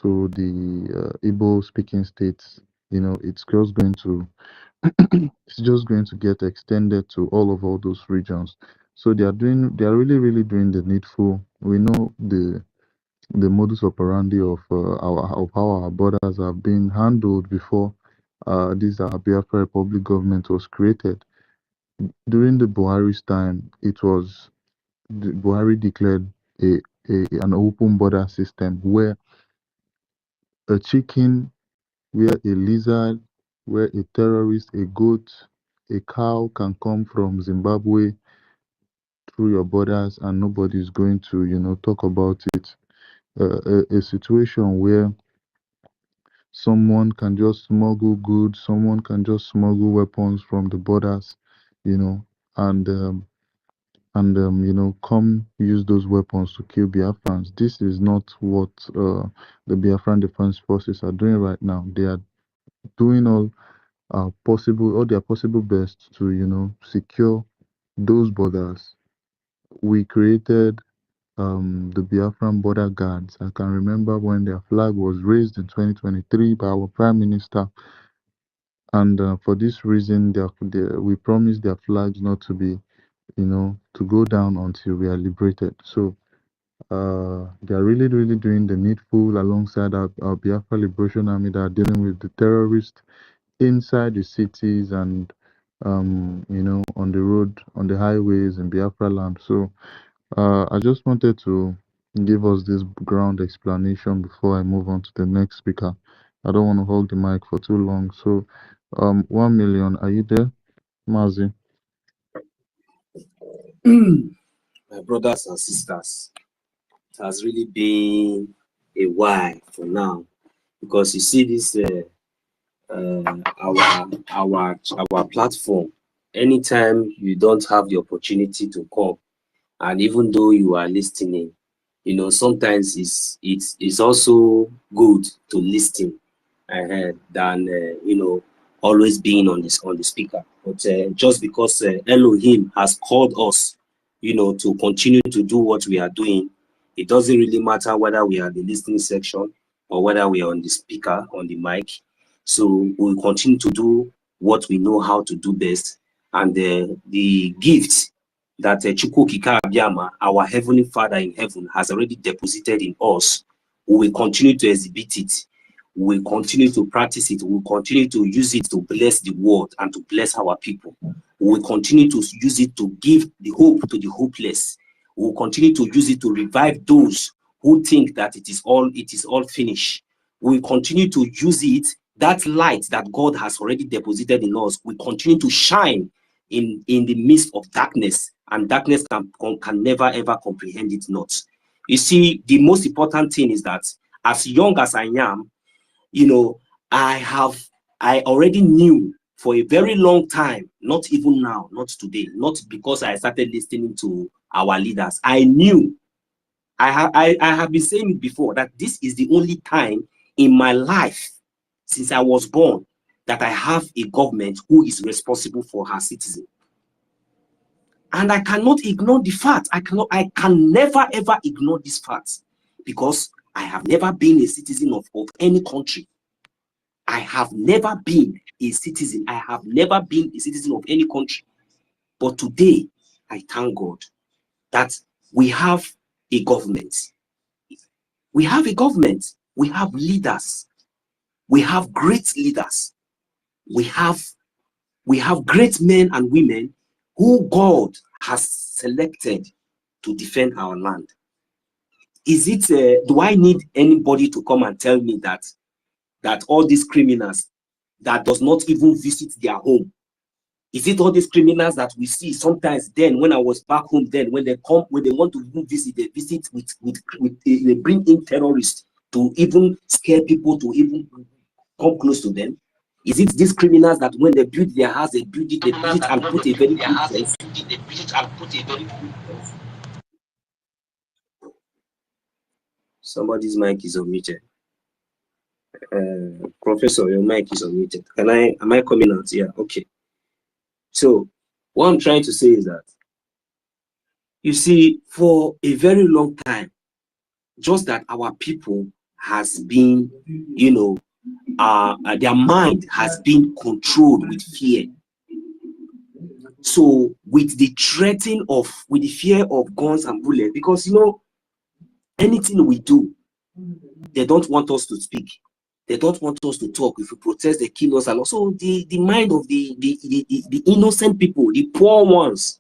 Igbo speaking states. It's just going to it's just going to get extended to all those regions. So they are really, really doing the needful. We know the modus operandi of how our borders have been handled before this Biafra Republic government was created. During the Buhari's time, Buhari declared an open border system where a chicken, where a lizard, where a terrorist, a goat, a cow can come from Zimbabwe through your borders and nobody is going to, talk about it. A situation where someone can just smuggle goods, someone can just smuggle weapons from the borders, you know, and come use those weapons to kill Biafrans. This is not what the Biafran Defense Forces are doing right now. They are doing all their possible best to, secure those borders. We created the Biafran border guards. I can remember when their flag was raised in 2023 by our Prime Minister. And for this reason, we promised their flags not to be, to go down until we are liberated. So they are really, really doing the needful alongside our Biafra Liberation Army that are dealing with the terrorists inside the cities and, on the road, on the highways in Biafra land. So I just wanted to give us this ground explanation before I move on to the next speaker. I don't want to hold the mic for too long. So, 1 million, are you there, Mazi? My brothers and sisters, it has really been a while for now, because you see this our platform. Anytime you don't have the opportunity to come, and even though you are listening, sometimes it's also good to listen than always being on the speaker. But just because Elohim has called us, to continue to do what we are doing, it doesn't really matter whether we are the listening section or whether we are on the speaker, on the mic. So we'll continue to do what we know how to do best. And the gift that Chukwu Okike Abiama, our Heavenly Father in heaven, has already deposited in us, we will continue to exhibit it. We will continue to practice it. We will continue to use it to bless the world and to bless our people. We will continue to use it to give the hope to the hopeless. We will continue to use it to revive those who think that it is all finished. We will continue to use it, that light that God has already deposited in us. We continue to shine in the midst of darkness, and darkness can never ever comprehend it not. You see, the most important thing is that as young as I am, I already knew for a very long time, not even now, not today, not because I started listening to our leaders. I knew, I have been saying it before, that this is the only time in my life since I was born that I have a government who is responsible for her citizens. And I cannot ignore the fact. I can never ever ignore this fact, because I have never been a citizen of any country. I have never been a citizen. I have never been a citizen of any country. But today, I thank God that we have a government. We have a government. We have leaders. We have great leaders. We have great men and women who God has selected to defend our land. Is it, do I need anybody to come and tell me that all these criminals that does not even visit their home, is it all these criminals that we see sometimes? Then when I was back home, then when they want to even visit, they visit they bring in terrorists to even scare people to even come close to them. Is it these criminals that when they build their house, they build it and put a very good fence? Somebody's mic is unmuted. Professor, your mic is unmuted. Am I coming out? Yeah, okay. So what I'm trying to say is that, you see, for a very long time, just that our people has been, you know, their mind has been controlled with fear. So with the with the fear of guns and bullets, because, you know, anything we do, they don't want us to speak. They don't want us to talk. If we protest, they kill us. And also the mind of the innocent people, the poor ones,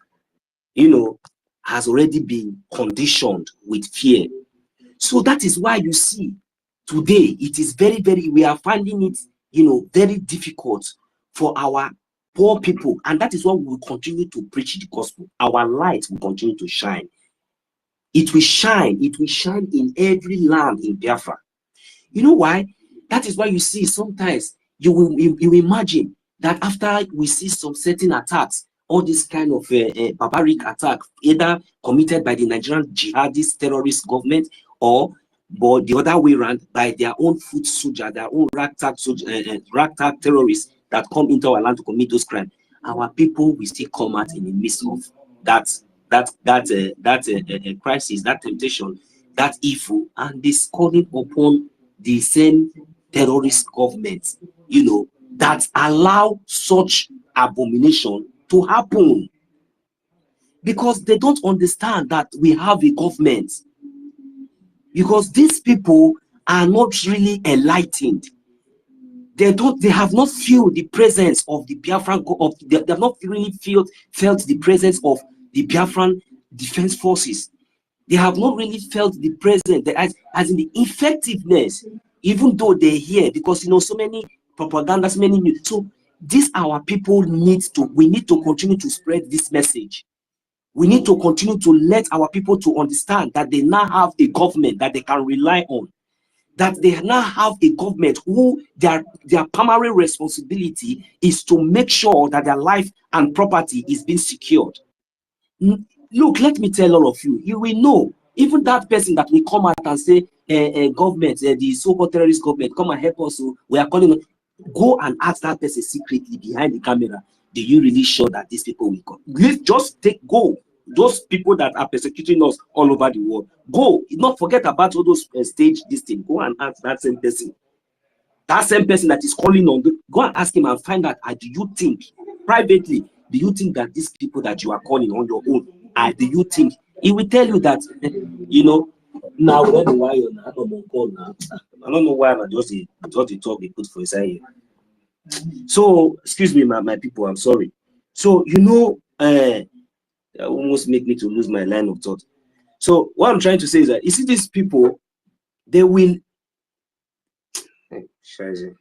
you know, has already been conditioned with fear. So that is why you see today it is very, we are finding it, you know, very difficult for our poor people. And that is why we will continue to preach the gospel. Our light will continue to shine. It will shine in every land in Biafra. You know why? That is why you see sometimes you will imagine that after we see some certain attacks, all this kind of barbaric attack, either committed by the Nigerian jihadist terrorist government or the other way around by their own foot soldier, their own ragtag terrorists that come into our land to commit those crimes, our people will still come out in the midst of that crisis, that temptation, that evil, and this calling upon the same terrorist governments, you know, that allow such abomination to happen, because they don't understand that we have a government, because these people are not really enlightened. They have not felt the presence of the Biafran, they have not really felt the presence of the Biafran Defense Forces. They have not really felt the presence, as in the effectiveness, even though they're here, because, you know, so many propaganda, so many news. So this our people we need to continue to spread this message. We need to continue to let our people to understand that they now have a government that they can rely on, that they now have a government who their primary responsibility is to make sure that their life and property is being secured. Look, let me tell all of you, you will know, even that person that will come out and say, government, the so-called terrorist government, come and help us, so we are calling them. Go and ask that person secretly behind the camera, do you really sure that these people will come? Just go. Those people that are persecuting us all over the world, go. Not forget about all those stage this thing. Go and ask that same person. That same person that is calling on, go and ask him and find out, do you think, privately, do you think that these people that you are calling on your own, do you think? He will tell you that, you know, now I don't know why you're not on call now. I don't know why I'm just the talk they put for his eye. So, excuse me, my people, I'm sorry. So, you know, almost make me to lose my line of thought. So, what I'm trying to say is that, you see, these people, they will.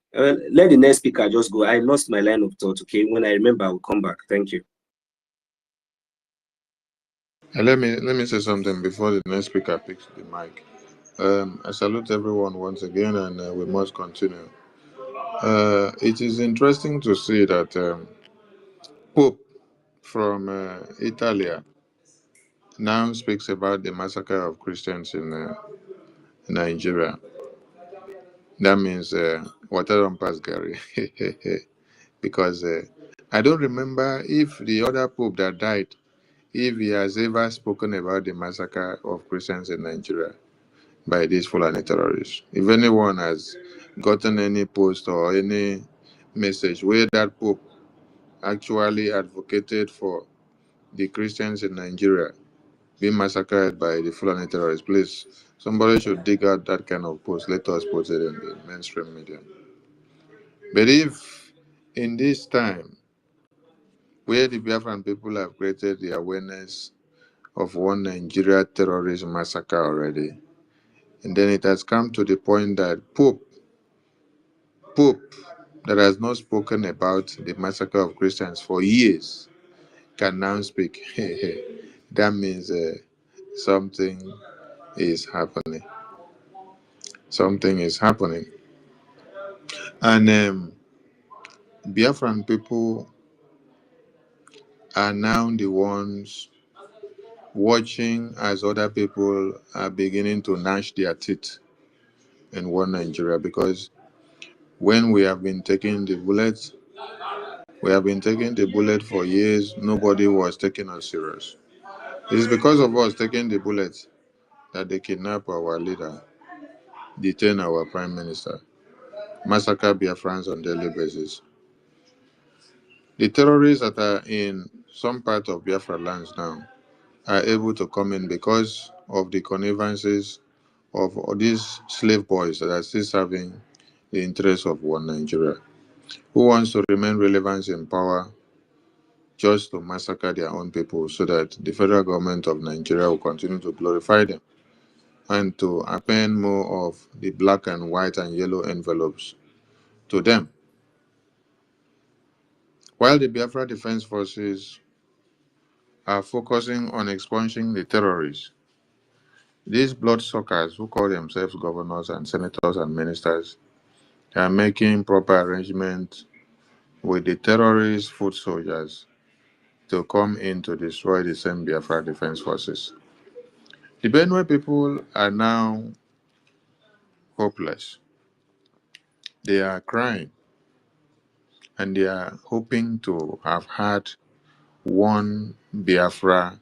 Let the next speaker just go. I lost my line of thought. Okay, when I remember, I will come back. Thank you. Let me say something before the next speaker picks the mic. I salute everyone once again, and we must continue. It is interesting to see that Pope from Italy now speaks about the massacre of Christians in Nigeria. That means water don't pass Gary. Because I don't remember if the other Pope that died, if he has ever spoken about the massacre of Christians in Nigeria by these Fulani terrorists. If anyone has gotten any post or any message where that Pope actually advocated for the Christians in Nigeria being massacred by the Fulani terrorists, please, somebody should dig out that kind of post. Let us put it in the mainstream media. But if in this time, where the Biafran people have created the awareness of one Nigeria terrorist massacre already, and then it has come to the point that Pope that has not spoken about the massacre of Christians for years can now speak. That means something is happening. Something is happening. And Biafran people are now the ones watching as other people are beginning to gnash their teeth in one Nigeria, because when we have been taking the bullets, we have been taking the bullet for years, nobody was taking us serious. It is because of us taking the bullets that they kidnap our leader, detain our prime minister, massacre Biafrans on daily basis. The terrorists that are in some part of Biafra lands now are able to come in because of the connivances of all these slave boys that are still serving the interests of one Nigeria, who wants to remain relevant in power just to massacre their own people so that the federal government of Nigeria will continue to glorify them and to append more of the black and white and yellow envelopes to them. While the Biafra Defense Forces are focusing on expunging the terrorists, these bloodsuckers who call themselves governors and senators and ministers are making proper arrangements with the terrorist foot soldiers to come in to destroy the same Biafra Defense Forces. The Benue people are now hopeless. They are crying and they are hoping to have had one Biafra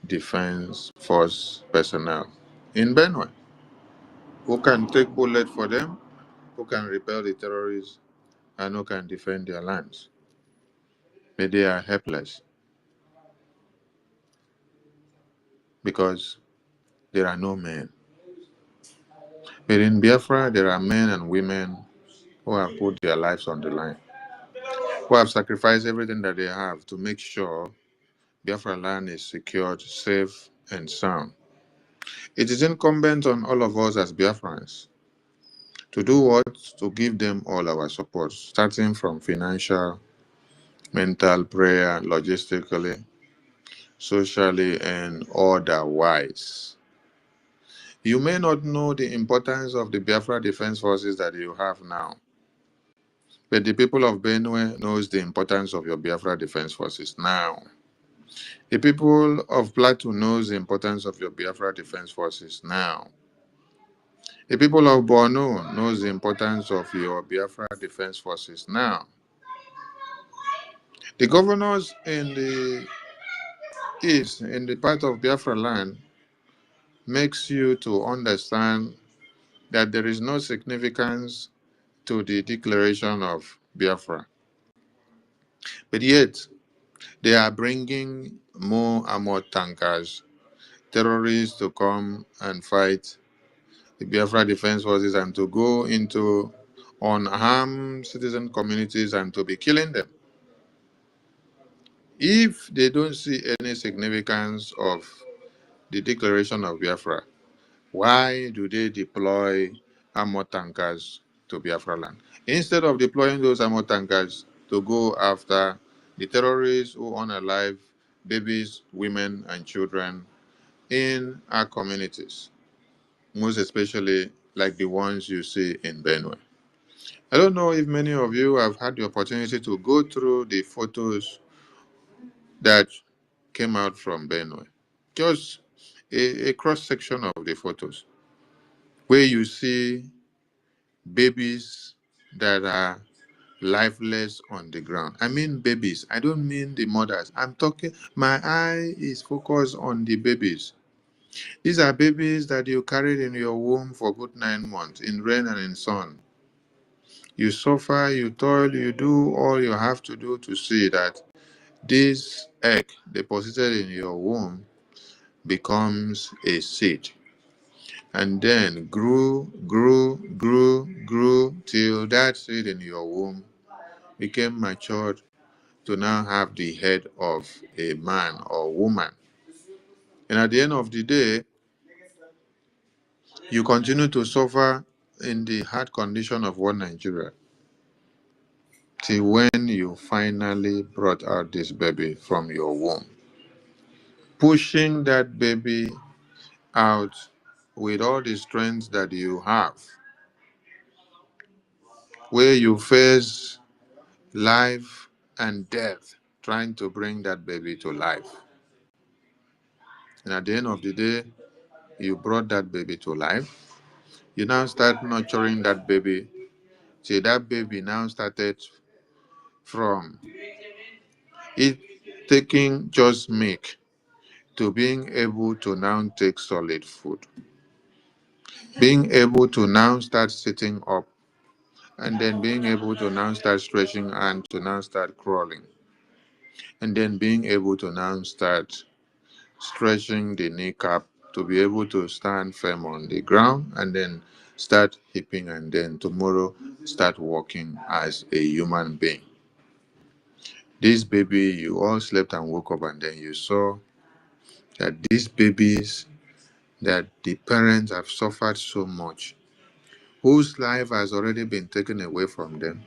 Defense Force personnel in Benue who can take bullet for them, who can repel the terrorists, and who can defend their lands. But they are helpless because there are no men. But in Biafra, there are men and women who have put their lives on the line, who have sacrificed everything that they have to make sure Biafra land is secured, safe, and sound. It is incumbent on all of us as Biafrans to do what? To give them all our support, starting from financial, mental, prayer, logistically, socially, and otherwise. You may not know the importance of the Biafra Defense Forces that you have now, but the people of Benue knows the importance of your Biafra Defense Forces now. The people of Plateau knows the importance of your Biafra Defense Forces now. The people of Borno knows the importance of your Biafra Defense Forces now. The governors in the east, in the part of Biafra land, makes you to understand that there is no significance to the declaration of Biafra. But yet, they are bringing more armored tankers, terrorists to come and fight the Biafra Defense Forces and to go into unarmed citizen communities and to be killing them. If they don't see any significance of the declaration of Biafra, why do they deploy armored tankers to Biafra land? Instead of deploying those armored tankers to go after the terrorists who unalive babies, women, and children in our communities, most especially like the ones you see in Benue. I don't know if many of you have had the opportunity to go through the photos that came out from Benue. Just a cross-section of the photos where you see babies that are lifeless on the ground. I mean babies. I don't mean the mothers. I'm talking, my eye is focused on the babies. These are babies that you carried in your womb for good 9 months in rain and in sun. You suffer, you toil, you do all you have to do to see that this egg deposited in your womb becomes a seed, and then grew till that seed in your womb became matured to now have the head of a man or woman. And at the end of the day, you continue to suffer in the hard condition of one Nigeria till when you finally brought out this baby from your womb. Pushing that baby out with all the strength that you have, where you face life and death trying to bring that baby to life. And at the end of the day, you brought that baby to life. You now start nurturing that baby. See, that baby now started from it taking just milk to being able to now take solid food. Being able to now start sitting up, and then being able to now start stretching and to now start crawling. And then being able to now start stretching the kneecap to be able to stand firm on the ground, and then start hipping, and then tomorrow start walking as a human being. This baby, you all slept and woke up, and then you saw that these babies, that the parents have suffered so much, whose life has already been taken away from them,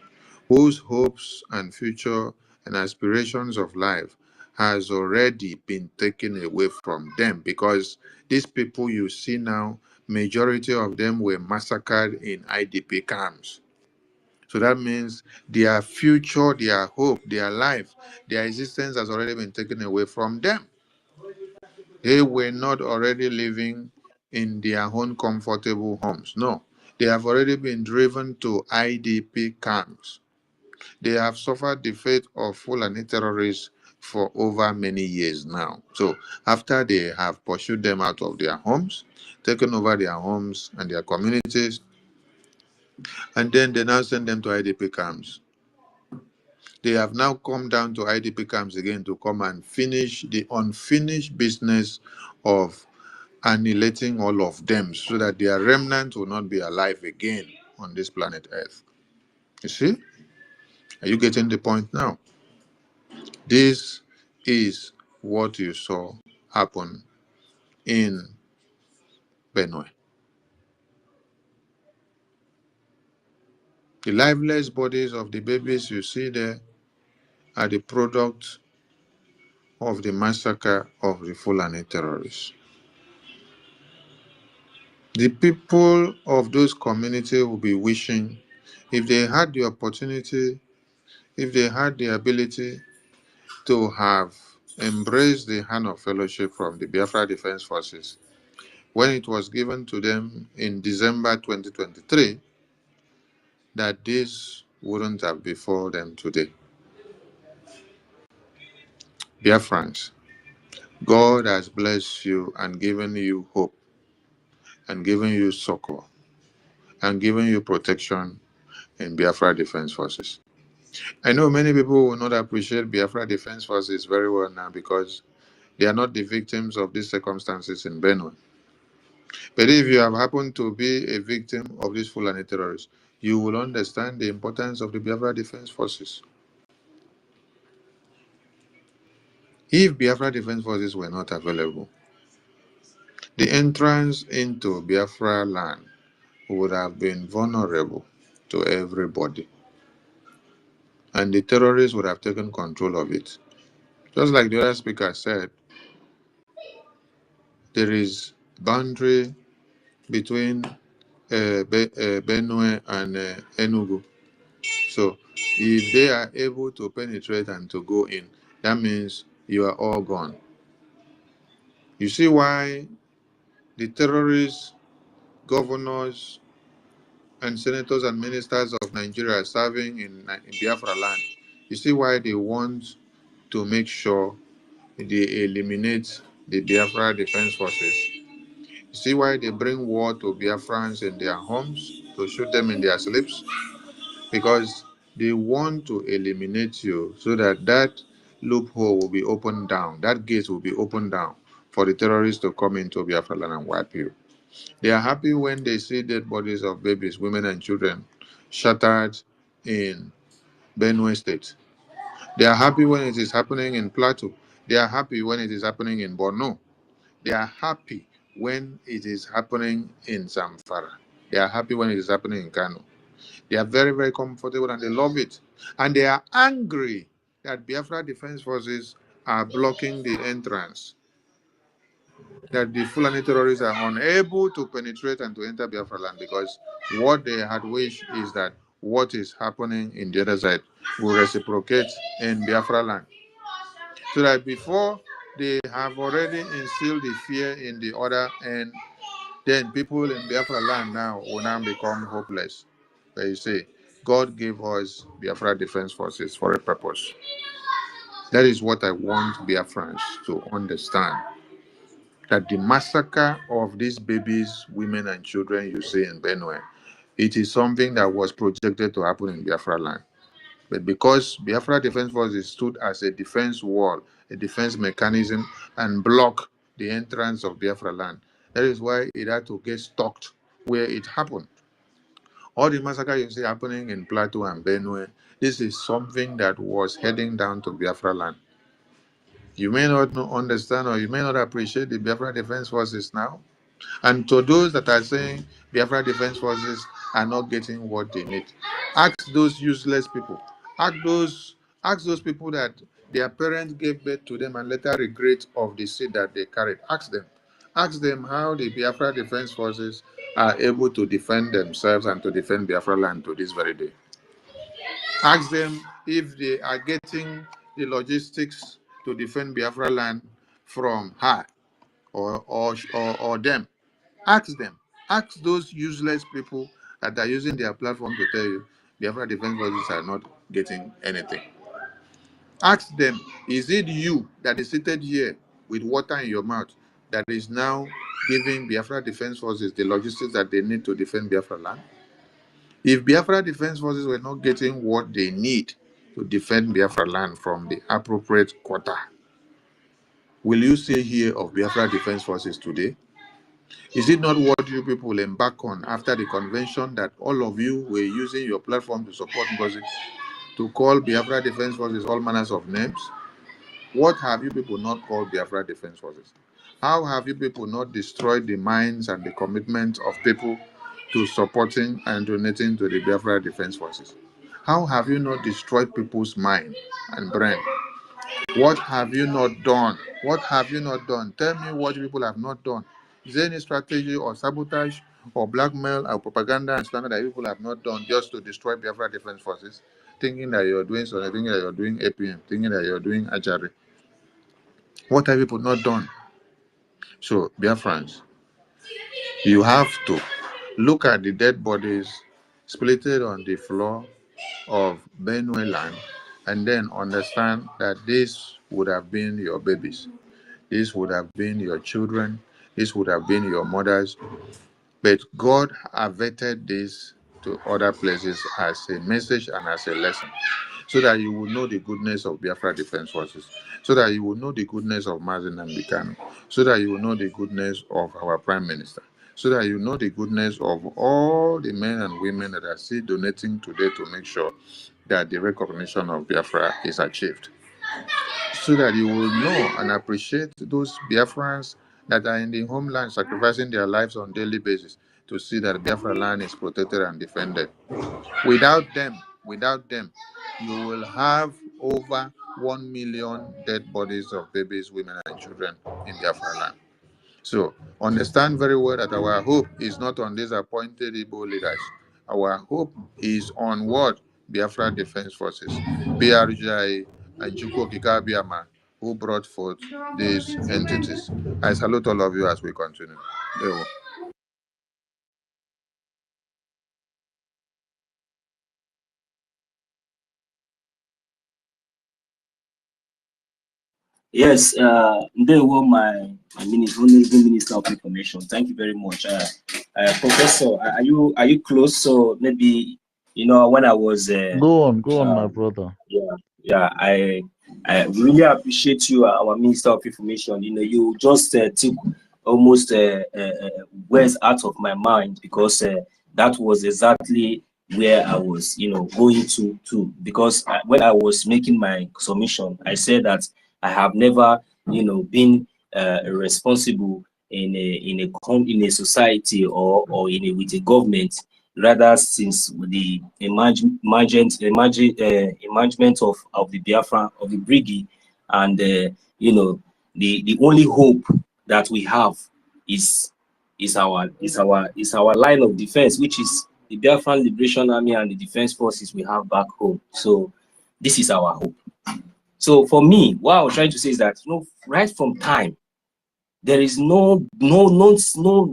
whose hopes and future and aspirations of life has already been taken away from them, because these people you see now, majority of them were massacred in IDP camps. So that means their future, their hope, their life, their existence has already been taken away from them. They were not already living in their own comfortable homes. No, they have already been driven to IDP camps. They have suffered the fate of Fulani terrorists for over many years now. So after they have pursued them out of their homes, taken over their homes and their communities, and then they now send them to IDP camps. They have now come down to IDP camps again to come and finish the unfinished business of annihilating all of them, so that their remnant will not be alive again on this planet Earth. You see? Are you getting the point now? This is what you saw happen in Benue. The lifeless bodies of the babies you see there are the product of the massacre of the Fulani terrorists. The people of those communities will be wishing, if they had the opportunity, if they had the ability to have embraced the hand of fellowship from the Biafra Defense Forces when it was given to them in December 2023, that this wouldn't have befallen them today. Biafrans, God has blessed you and given you hope and given you succor and given you protection in Biafra Defense Forces. I know many people will not appreciate Biafra Defense Forces very well now, because they are not the victims of these circumstances in Benue. But if you have happened to be a victim of these Fulani terrorists, you will understand the importance of the Biafra Defense Forces. If Biafra Defense Forces were not available, the entrance into Biafra land would have been vulnerable to everybody, and the terrorists would have taken control of it. Just like the other speaker said, there is boundary between Benue and Enugu. So if they are able to penetrate and to go in, that means you are all gone. You see why the terrorists, governors, and senators and ministers of Nigeria are serving in Biafra land. You see why they want to make sure they eliminate the Biafra Defense Forces. You see why they bring war to Biafrans in their homes, to shoot them in their sleeps? Because they want to eliminate you, so that that loophole will be opened down, that gate will be opened down for the terrorists to come into Biafra land and wipe you. They are happy when they see dead bodies of babies, women, and children shattered in Benue State. They are happy when it is happening in Plateau. They are happy when it is happening in Borno. They are happy when it is happening in Zamfara. They are happy when it is happening in Kano. They are very, very comfortable and they love it. And they are angry that Biafra Defense Forces are blocking the entrance, that the Fulani terrorists are unable to penetrate and to enter Biafra land, because what they had wished is that what is happening in the other side will reciprocate in Biafra land. So that before they have already instilled the fear in the other, and then people in Biafra land now will now become hopeless. They say, God gave us Biafra Defense Forces for a purpose. That is what I want Biafrans to understand. That the massacre of these babies, women, and children you see in Benue, it is something that was projected to happen in Biafra land. But because Biafra Defense Forces stood as a defense wall, a defense mechanism, and blocked the entrance of Biafra land, that is why it had to get stopped where it happened. All the massacre you see happening in Plateau and Benue, this is something that was heading down to Biafra land. You may not understand or you may not appreciate the Biafra Defense Forces now. And to those that are saying Biafra Defense Forces are not getting what they need, ask those useless people. Ask those people that their parents gave birth to them and later regret of the seed that they carried. Ask them. Ask them how the Biafra Defense Forces are able to defend themselves and to defend Biafra land to this very day. Ask them if they are getting the logistics to defend Biafra land from her or them. Ask them. Ask those useless people that are using their platform to tell you Biafra Defense Forces are not getting anything. Ask them, is it you that is seated here with water in your mouth that is now giving Biafra Defense Forces the logistics that they need to defend Biafra land? If Biafra Defense Forces were not getting what they need to defend Biafra land from the appropriate quarter, will you say here of Biafra Defense Forces today? Is it not what you people embark on after the convention that all of you were using your platform to support NGOZI to call Biafra Defense Forces all manners of names? What have you people not called Biafra Defense Forces? How have you people not destroyed the minds and the commitment of people to supporting and donating to the Biafra Defense Forces? How have you not destroyed people's mind and brain? What have you not done? What have you not done? Tell me what people have not done. Is there any strategy or sabotage or blackmail or propaganda and slander that people have not done just to destroy Biafra Defense Forces? Thinking that you're doing something, thinking that you're doing APM, thinking that you're doing Ajari. What have people not done? So, Biafrans, you have to look at the dead bodies splitted on the floor of Benue land and then understand that this would have been your babies. This would have been your children. This would have been your mothers. But God averted this to other places as a message and as a lesson, so that you will know the goodness of Biafra Defense Forces, so that you will know the goodness of Mazen Mbikano, so that you will know the goodness of our Prime Minister, so that you know the goodness of all the men and women that are still donating today to make sure that the recognition of Biafra is achieved, so that you will know and appreciate those Biafrans that are in the homeland sacrificing their lives on a daily basis to see that Biafra land is protected and defended. Without them, you will have over 1 million dead bodies of babies, women, and children in Biafra land. So understand very well that our hope is not on these appointed Igbo leaders. Our hope is on what? Biafra Defense Forces, BRGIE, and Chukwu Okike Abiama, who brought forth these entities. I salute all of you as we continue. Yes, they were my honorable Minister of Information. Thank you very much, Professor. Are you close? So maybe when I was go on, my brother. Yeah. I really appreciate you, our Minister of Information. You just took almost words out of my mind, because that was exactly where I was, going to because when I was making my submission, I said that I have never, been responsible in a society or with a government, rather since the emergement of the Biafra of the BRGIE, and the only hope that we have is our line of defense, which is the Biafran Liberation Army and the defense forces we have back home. So this is our hope. So for me, what I was trying to say is that, you know, right from time, there is nobody, no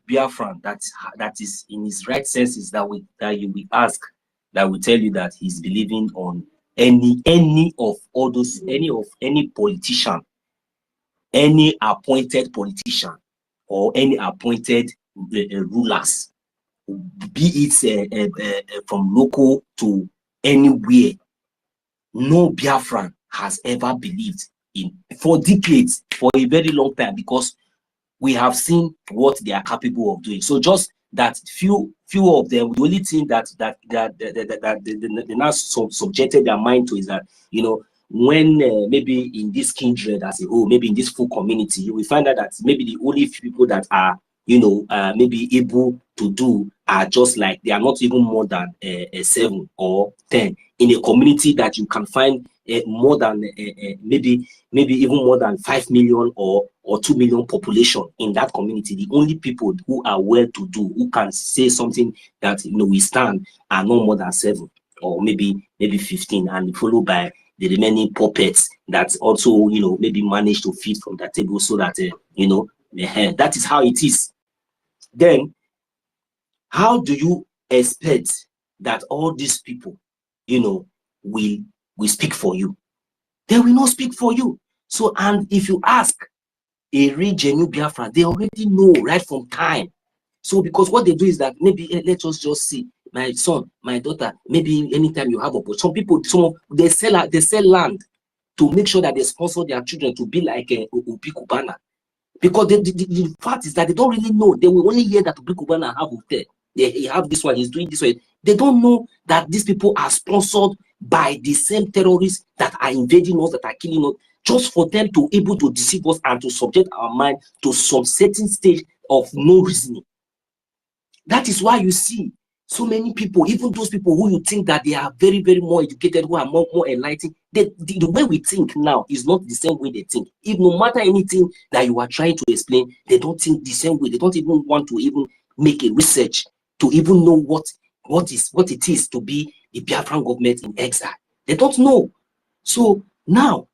Biafran that is in his right senses that you will ask, that will tell you that he's believing on any politician, any appointed politician, or any appointed rulers, be it from local to anywhere. No Biafran has ever believed in, for decades, for a very long time, because we have seen what they are capable of doing. So just that few of them, the only thing that they now subjected their mind to is that, you know, when maybe in this kindred as a whole, maybe in this full community, you will find out that maybe the only few people that are, you know, maybe able to do are just like, they are not even more than 7 or 10 in a community that you can find more than maybe even more than 5 million or 2 million population in that community. The only people who are well to do, who can say something that, you know, we stand, are no more than 7 or maybe 15, and followed by the remaining puppets that also, you know, maybe manage to feed from that table, so that you know, that is how it is. Then how do you expect that all these people, you know, will speak for you? They will not speak for you. So, and if you ask a real genuine Biafra, they already know right from time. So because what they do is that, maybe let us just see, my son, my daughter, maybe anytime you have a, some people, they sell land to make sure that they sponsor their children to be like Obi Kubana. Because the fact is that they don't really know. They will only hear that Obi Kubana have hotel. They have this one, he's doing this way. They don't know that these people are sponsored by the same terrorists that are invading us, that are killing us, just for them to able to deceive us and to subject our mind to some certain stage of no reasoning. That is why you see so many people, even those people who you think that they are very, very more educated, who are more enlightened, the way we think now is not the same way they think. If no matter anything that you are trying to explain, they don't think the same way. They don't even want to even make a research to even know what it is to be the Biafran government in exile. They don't know. So now,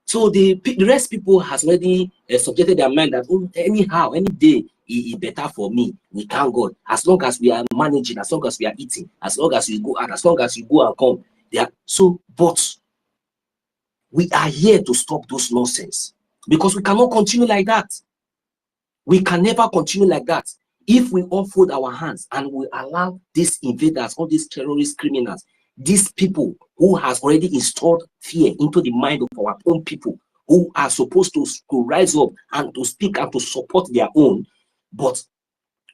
so the rest people has already subjected their mind that, oh, anyhow, any day is better for me. We thank God. As long as we are managing, as long as we are eating, as long as we go out, as long as you go and come. So, but we are here to stop those nonsense, because we cannot continue like that. We can never continue like that. If we all fold our hands and we allow these invaders, all these terrorist criminals, these people who has already installed fear into the mind of our own people, who are supposed to rise up and to speak and to support their own, but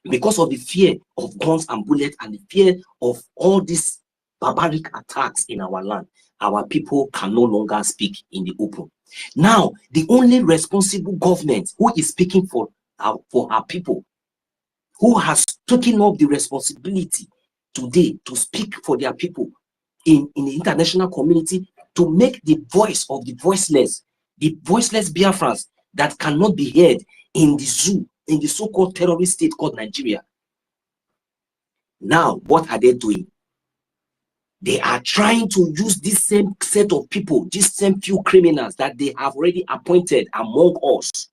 because of the fear of guns and bullets and the fear of all these barbaric attacks in our land, our people can no longer speak in the open. Now, the only responsible government who is speaking for our people, who has taken up the responsibility today to speak for their people in the international community, to make the voice of the voiceless Biafrans that cannot be heard in the zoo, in the so-called terrorist state called Nigeria. Now, what are they doing? They are trying to use this same set of people, these same few criminals that they have already appointed among us,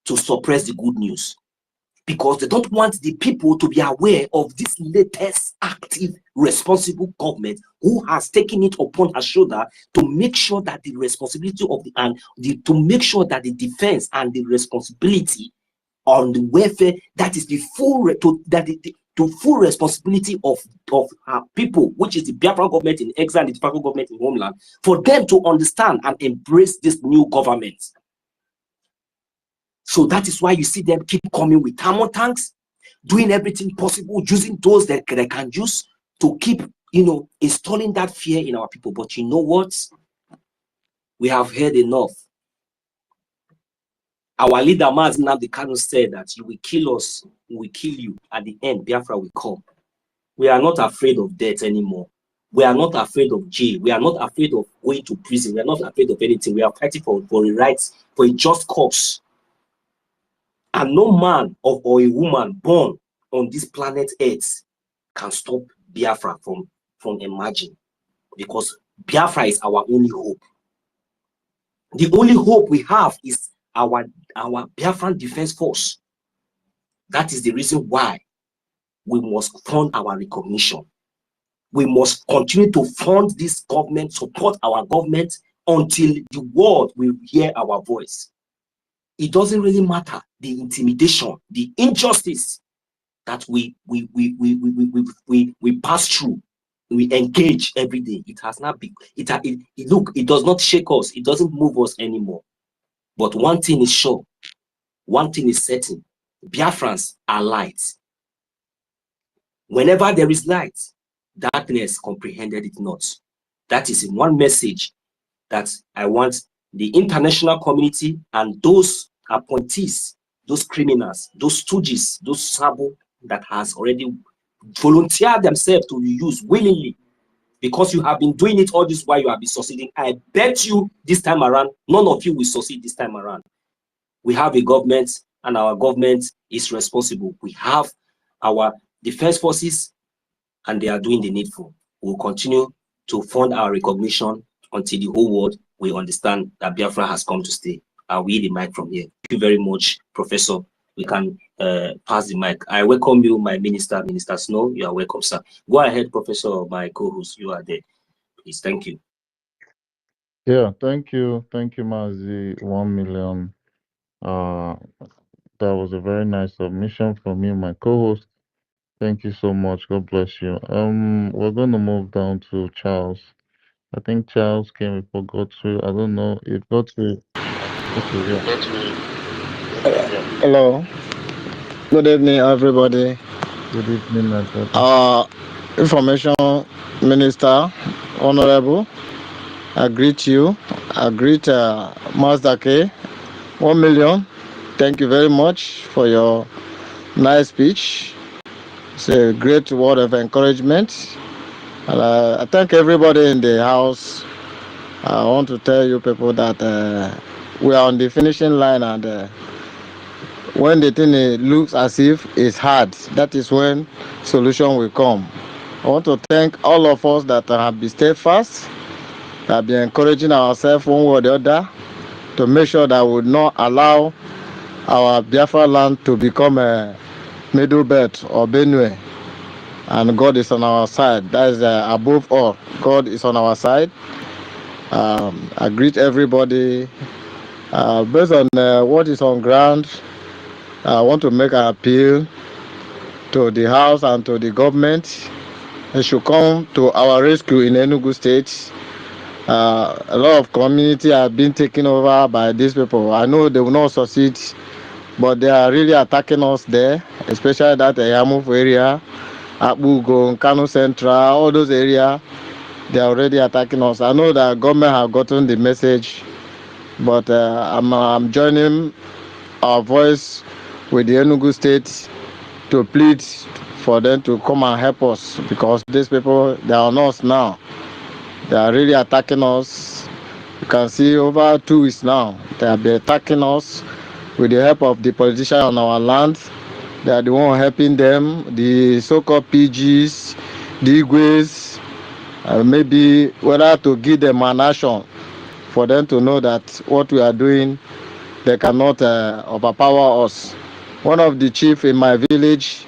to suppress the good news, because they don't want the people to be aware of this latest active, responsible government who has taken it upon her shoulder to make sure that the responsibility of to make sure that the defense and the responsibility on the welfare, that is the full full responsibility of our people, which is the Biafran government in exile, the Biafran government in homeland, for them to understand and embrace this new government. So that is why you see them keep coming with thermal tanks, doing everything possible, using those that they can use to keep, installing that fear in our people. But you know what? We have heard enough. Our leader, Mazi Nnamdi Kanu, said that you will kill us, we will kill you. At the end, Biafra will come. We are not afraid of death anymore. We are not afraid of jail. We are not afraid of going to prison. We are not afraid of anything. We are fighting for a right, for a just cause. And no man or a woman born on this planet Earth can stop Biafra from from emerging, because Biafra is our only hope. The only hope we have is our Biafran Defense Force. That is the reason why we must fund our recognition. We must continue to fund this government, support our government until the world will hear our voice. It doesn't really matter the intimidation, the injustice that we pass through, we engage every day. It has not been, look, it does not shake us, it doesn't move us anymore. But one thing is sure, one thing is certain: Biafrans are light. Whenever there is light, darkness comprehended it not. That is one message that I want the international community and those appointees, those criminals, those stooges, those sabo that has already volunteered themselves to use willingly, because you have been doing it all this while you have been succeeding. I bet you this time around, none of you will succeed this time around. We have a government, and our government is responsible. We have our defense forces, and they are doing the needful. We'll continue to fund our recognition until the whole world will understand that Biafra has come to stay. I'll read the mic from here. Thank you very much, Professor. We can pass the mic. I welcome you, my minister, Minister Snow. You are welcome, sir. Go ahead, Professor, my co-host. You are there. Please, thank you. Yeah, thank you, Mazi. 1 million. That was a very nice submission from you, my co-host. Thank you so much. God bless you. We're going to move down to Charles. I think Charles came before Godfrey. I don't know if Godfrey. Okay, yeah. Hello. Good evening, everybody. Good evening, my brother. Information Minister, Honorable, I greet you. I greet Master K. 1 million. Thank you very much for your nice speech. It's a great word of encouragement. And I thank everybody in the house. I want to tell you people that we are on the finishing line, and when the thing looks as if it's hard, that is when solution will come. I want to thank all of us that have been steadfast, that have been encouraging ourselves one way or the other to make sure that we would not allow our Biafra land to become a middle belt or Benue. And God is on our side. That is above all. God is on our side. I greet everybody. Based on what is on ground, I want to make an appeal to the House and to the government. They should come to our rescue in Enugu State. A lot of community have been taken over by these people. I know they will not succeed, but they are really attacking us there, especially that Yamuf area, Abugo, Kano Central, all those areas. They are already attacking us. I know that government have gotten the message, but I'm joining our voice with the Enugu State to plead for them to come and help us, because these people, they are on us now. They are really attacking us. You can see over 2 weeks now, they have been attacking us with the help of the politicians on our land. They are the one helping them, the so-called PGs, the Igwes, maybe whether to give them an action for them to know that what we are doing, they cannot overpower us. One of the chief in my village,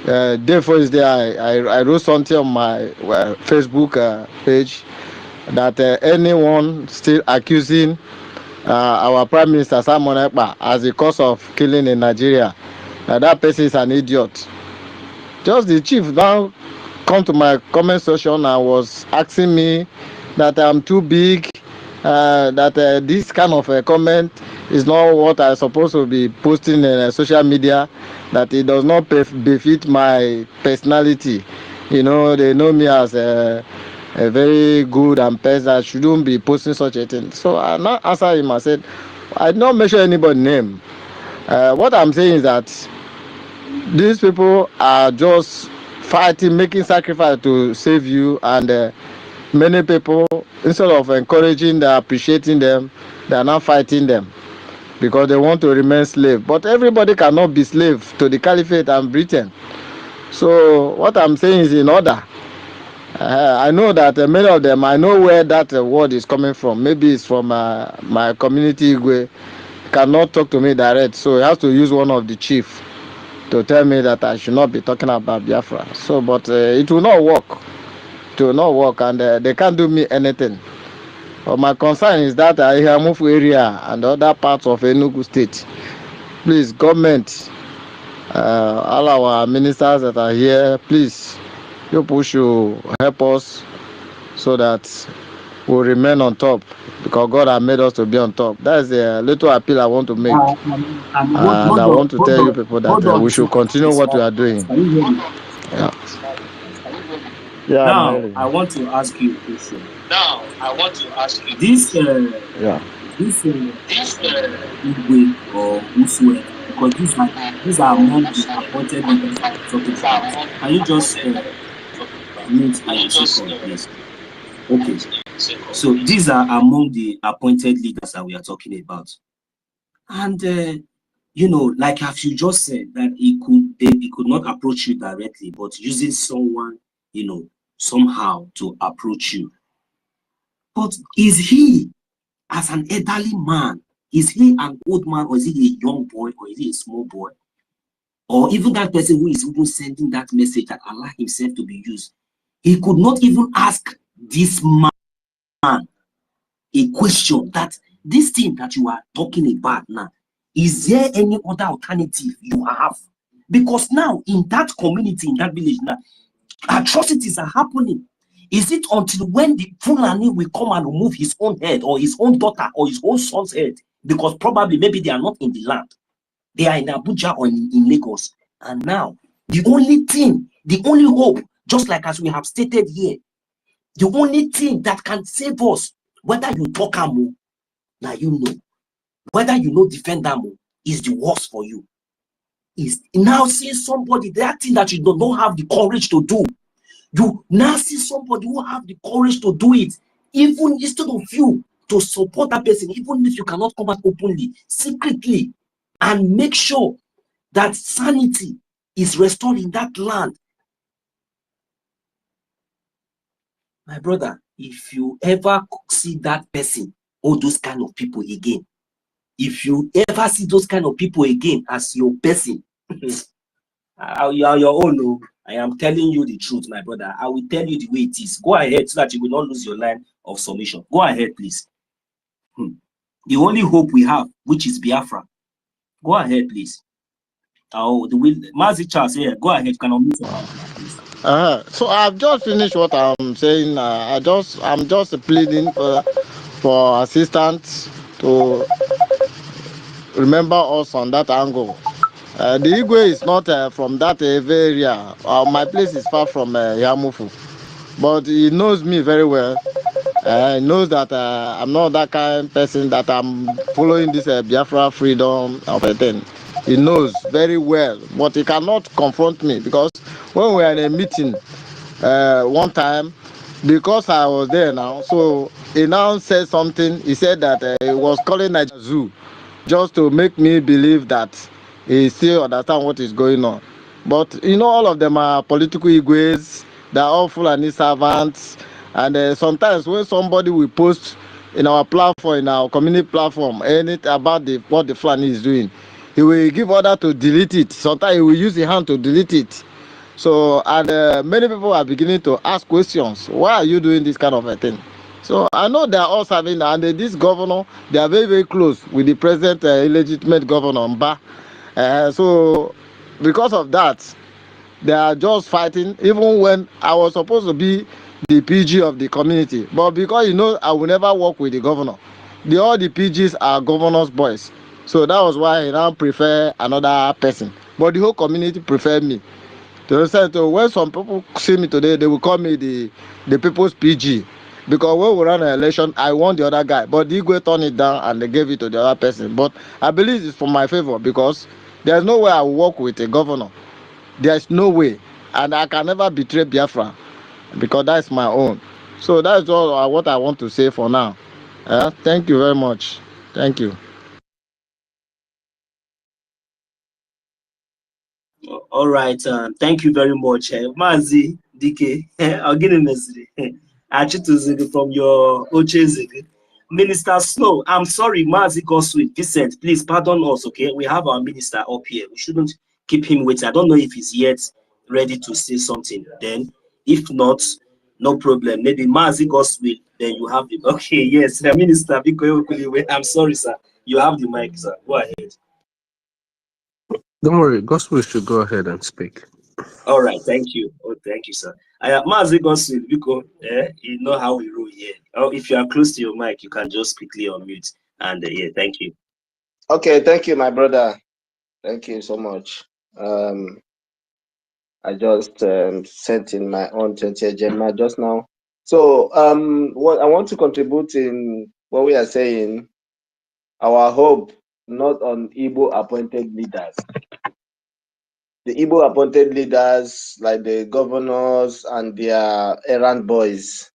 day first day, I wrote something on my Facebook page that anyone still accusing our Prime Minister Simon Ekpa as the cause of killing in Nigeria, that person is an idiot. Just the chief now come to my comment section and was asking me that I'm too big, that this kind of comment is not what I'm supposed to be posting in social media, that it does not befit my personality. You know, they know me as a very good and person that shouldn't be posting such a thing. So I now answered him. I said, I did not mention anybody's name. What I'm saying is that these people are just fighting, making sacrifice to save you, and many people, instead of encouraging them, appreciating them, they are not fighting them because they want to remain slave. But everybody cannot be slave to the Caliphate and Britain. So what I'm saying is, in order I know that many of them, I know where that word is coming from. Maybe it's from my community Igwe. Cannot talk to me direct, so he has to use one of the chief to tell me that I should not be talking about Biafra. So, but it will not work. It will not work, and they can't do me anything. But my concern is that Ihamufu area and other parts of Enugu State, please, government, all our ministers that are here, please, you should help us so that we'll remain on top, because God has made us to be on top. That's a little appeal I want to make. And I want to tell you people that we should continue what we are doing. Can you hear me? Yeah. Yeah, I'm Now, hearing. I want to ask you a question. Now, I want to ask you. This, Yeah. Igwe or whosoever, because these are among the appointed leaders that we're talking about. Can you just mute IKOM, please? Okay. So these are among the appointed leaders that we are talking about. And you know, like as you just said, that he could not approach you directly, but using someone, you know, somehow to approach you. But is he, as an elderly man, is he an old man, or is he a young boy, or is he a small boy? Or even that person who is even sending that message that Allah himself to be used, he could not even ask this man a question that this thing that you are talking about now, is there any other alternative you have? Because now in that community, in that village now, atrocities are happening. Is it until when the Fulani will come and remove his own head, or his own daughter, or his own son's head? Because probably maybe they are not in the land. They are in Abuja or in Lagos. And now the only thing, the only hope, just like as we have stated here, the only thing that can save us, whether you talk Amu, now you know, whether you know defend Amu, is the worst for you. Is now see somebody, that thing that you don't have the courage to do. You now see somebody who have the courage to do it, even instead of you to support that person, even if you cannot come out openly, secretly, and make sure that sanity is restored in that land. My brother, if you ever see that person or those kind of people again, if you ever see those kind of people again as your person, you are your own. No, I am telling you the truth, my brother. I will tell you the way it is. Go ahead so that you will not lose your line of submission. Go ahead, please. The only hope we have, which is Biafra. Go ahead, please. Oh, the will Mazi Charles here. Go ahead. Can I mute your line, please? So I've just finished what I'm saying. I'm just pleading for assistance to remember us on that angle. The Igwe is not from that area. My place is far from Yamufu, but he knows me very well. He knows that I'm not that kind of person that I'm following this Biafra freedom of a thing. He knows very well, but he cannot confront me, because when we were in a meeting one time, because I was there now, so he now said something. He said that he was calling a zoo just to make me believe that he still understand what is going on. But you know, all of them are political Igwes. They're all Fulani servants. And sometimes when somebody will post in our platform, in our community platform, anything about what the Fulani is doing, he will give order to delete it. Sometimes he will use his hand to delete it. So, and many people are beginning to ask questions. Why are you doing this kind of a thing? So I know they are all serving, and this governor, they are very, very close with the present illegitimate governor, Mba. So because of that, they are just fighting, even when I was supposed to be the PG of the community. But because, you know, I will never work with the governor. All the PGs are governor's boys. So that was why I now prefer another person. But the whole community prefer me. So when some people see me today, they will call me the people's PG. Because when we ran an election, I won the other guy. But the Igwe turned it down and they gave it to the other person. But I believe it's for my favor, because there's no way I will work with a governor. There's no way. And I can never betray Biafra, because that's my own. So that's all what I want to say for now. Thank you very much. Thank you. All right. Thank you very much, Mazi DK. I'll get a message. From your Ochezig. Minister Snow, I'm sorry, Mazi Goswin, Vincent, please pardon us, okay? We have our minister up here. We shouldn't keep him waiting. I don't know if he's yet ready to say something. Then, if not, no problem. Maybe Mazi Goswin, then you have him. Okay, yes, the minister, I'm sorry, sir. You have the mic, sir. Go ahead. Don't worry, Gospel should go ahead and speak. All right, thank you. Oh, thank you, sir. Mazi Goswin, because you know how we roll here. Oh, if you are close to your mic, you can just quickly unmute. And yeah, thank you. Okay, thank you, my brother. Thank you so much. I just sent in my own 20th Gemma just now. So what I want to contribute in what we are saying, our hope not on Igbo appointed leaders. The Igbo appointed leaders like the governors and their errand boys.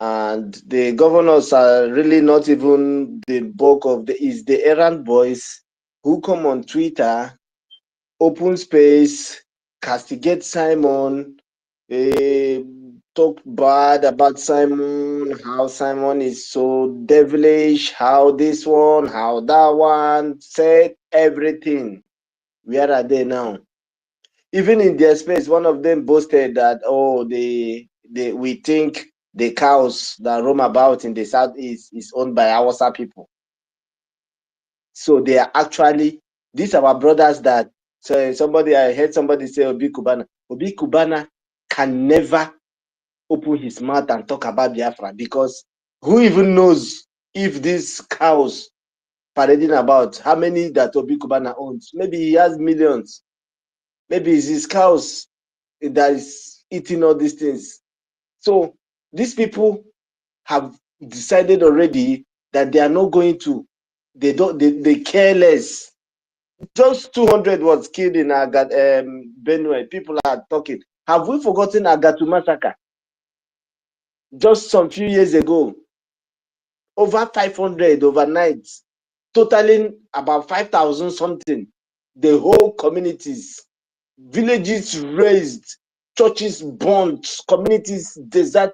And the governors are really not even the bulk of the errand boys who come on Twitter, open space, castigate Simon, talk bad about Simon, how Simon is so devilish, how this one, how that one, said everything. Where are they now? Even in their space, one of them boasted that, oh, we think the cows that roam about in the southeast is owned by Hausa people. So they are actually, these are our brothers that, so I heard somebody say Obi Kubana. Obi Kubana can never open his mouth and talk about Biafra, because who even knows if these cows parading about, how many that Obi Kubana owns? Maybe he has millions. Maybe it's his cows that is eating all these things. So these people have decided already that they are not going to, they care less. Just 200 was killed in Benue. People are talking. Have we forgotten Agatu massacre? Just some few years ago, over 500 overnight, totaling about 5,000 something. The whole communities, villages razed, churches burnt, communities desert.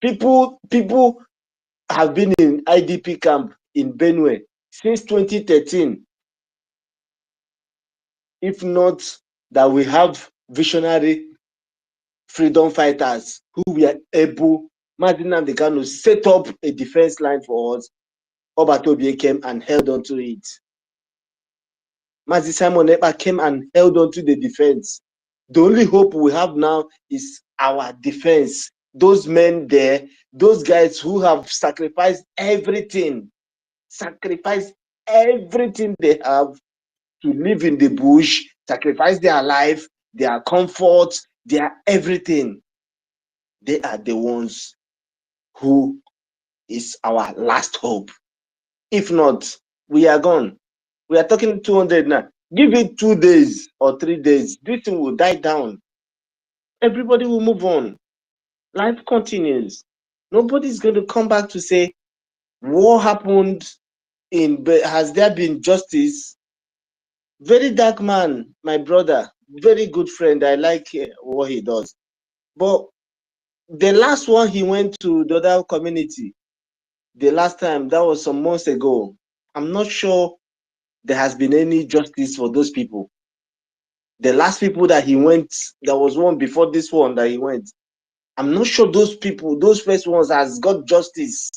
People have been in IDP camp in Benue since 2013. If not that we have visionary freedom fighters who were able, Martin Namdekano set up a defense line for us. Obatobi came and held on to it. Mazi Simon Ekpa came and held on to the defense. The only hope we have now is our defense. Those men there, those guys who have sacrificed everything they have to live in the bush, sacrifice their life, their comfort, their everything. They are the ones who is our last hope. If not, we are gone. We are talking 200 now. Give it 2 days or 3 days. This thing will die down. Everybody will move on. Life continues. Nobody's going to come back to say, what happened has there been justice? Very dark man, my brother, very good friend. I like what he does. But the last one, he went to the other community. The last time, that was some months ago. I'm not sure there has been any justice for those people. The last people that he went, there was one before this one that he went. I'm not sure those people, those first ones has got justice.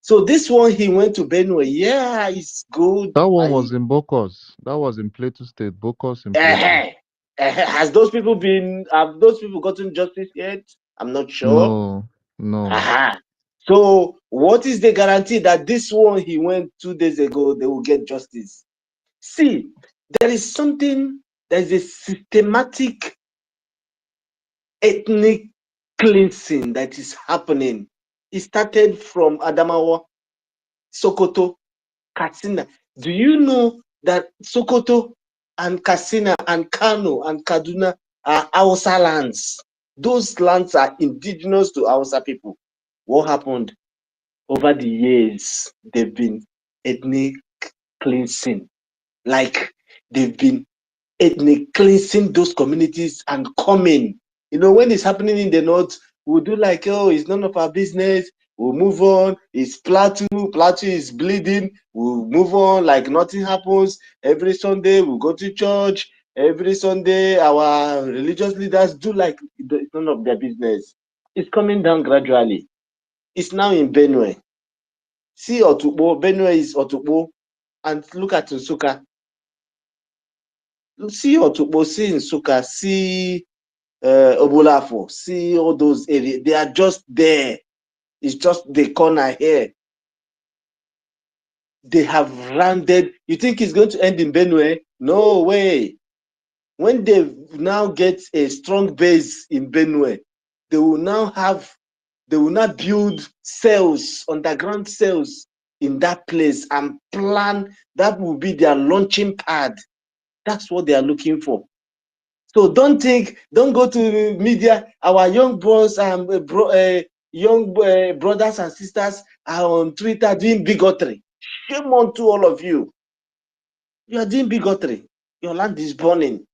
So this one, he went to Benue. Yeah, it's good. That one was in Bokos. That was in Plateau State. Bokos in Plateau. Have those people gotten justice yet? I'm not sure. No. So what is the guarantee that this one he went 2 days ago, they will get justice? See, there is a systematic ethnic cleansing that is happening. It started from Adamawa, Sokoto, Katsina. Do you know that Sokoto and Katsina and Kano and Kaduna are Hausa lands? Those lands are indigenous to Hausa people. What happened? Over the years, they've been ethnic cleansing. Like they've been ethnic cleansing those communities and coming. You know, when it's happening in the north, we'll do like, oh, it's none of our business. We'll move on. It's Plateau. Plateau is bleeding. We'll move on like nothing happens. Every Sunday, we'll go to church. Every Sunday, our religious leaders do like it's none of their business. It's coming down gradually. It's now in Benue. See Otukpo. Benue is Otukpo. And look at Nsukka. See Otukpo, see Nsukka, see Obulafo, see all those areas. They are just there. It's just the corner here. They have rounded. You think it's going to end in Benue? No way. When they now get a strong base in Benue, they will now build cells, underground cells in that place and plan. That will be their launching pad. That's what they are looking for. So don't go to media. Our young boys and young brothers and sisters are on Twitter doing bigotry. Shame on to all of you. You are doing bigotry. Your land is burning.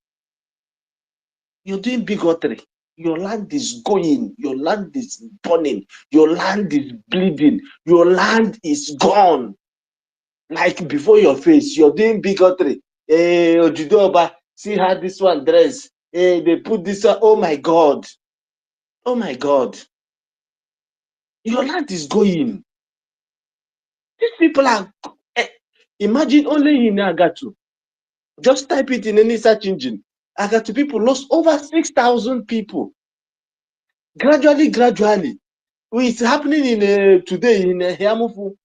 You're doing bigotry. Your land is going. Your land is burning. Your land is bleeding. Your land is gone. Like before your face, you're doing bigotry. Ojudoba, see how this one dress. They put this one. Oh my God. Oh my God. Your land is going. These people are. Imagine only in Agatu. Just type it in any search engine. Agatu people lost over 6,000 people. Gradually. It's happening in today in Hiamufu.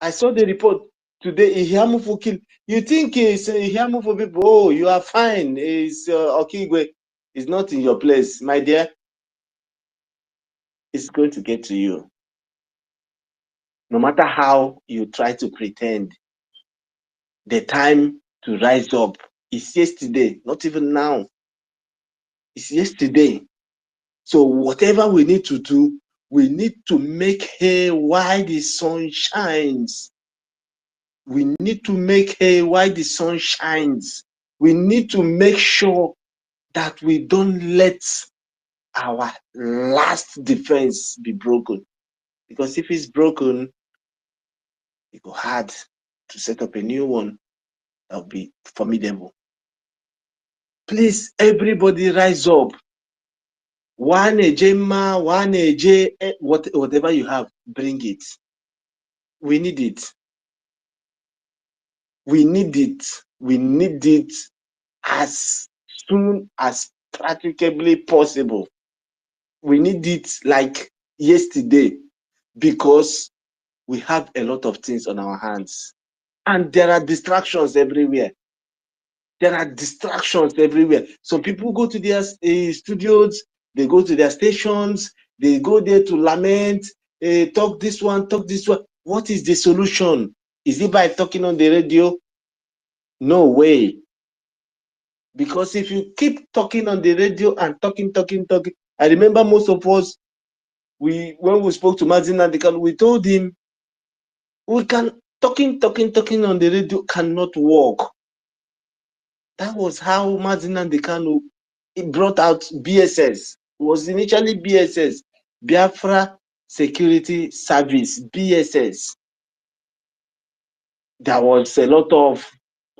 I saw the report today. Hiamufu killed. You think it's Hiamufu people? Oh, you are fine. It's Okigwe. It's not in your place, my dear. It's going to get to you. No matter how you try to pretend, the time to rise up is yesterday, not even now. It's yesterday. So whatever we need to do, we need to make hay while the sun shines. We need to make hay while the sun shines. We need to make sure that we don't let our last defense be broken. Because if it's broken, it will hard to set up a new one that will be formidable. Please, everybody rise up. One Ejema, one Eje, whatever you have, bring it. We need it. We need it. We need it as soon as practicably possible. We need it like yesterday because we have a lot of things on our hands. And there are distractions everywhere. There are distractions everywhere. So people go to their studios, they go to their stations, they go there to lament, talk this one, talk this one. What is the solution? Is it by talking on the radio? No way. Because if you keep talking on the radio and talking, I remember most of us, when we spoke to Mazin Nandekan, we told him, we can, talking on the radio cannot work. That was how Mazin Nandekan brought out BSS. It was initially BSS, Biafra Security Service, BSS. There was a lot of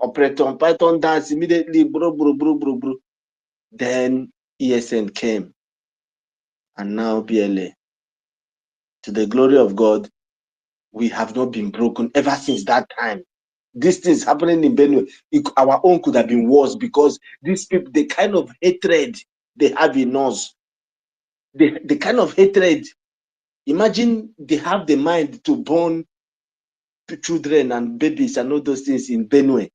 Operation Python dance immediately, bro. Then ESN came, and now BLA. To the glory of God, we have not been broken ever since that time. These things happening in Benue, our own could have been worse because these people, the kind of hatred they have in us, the kind of hatred, imagine they have the mind to burn children and babies and all those things in Benue.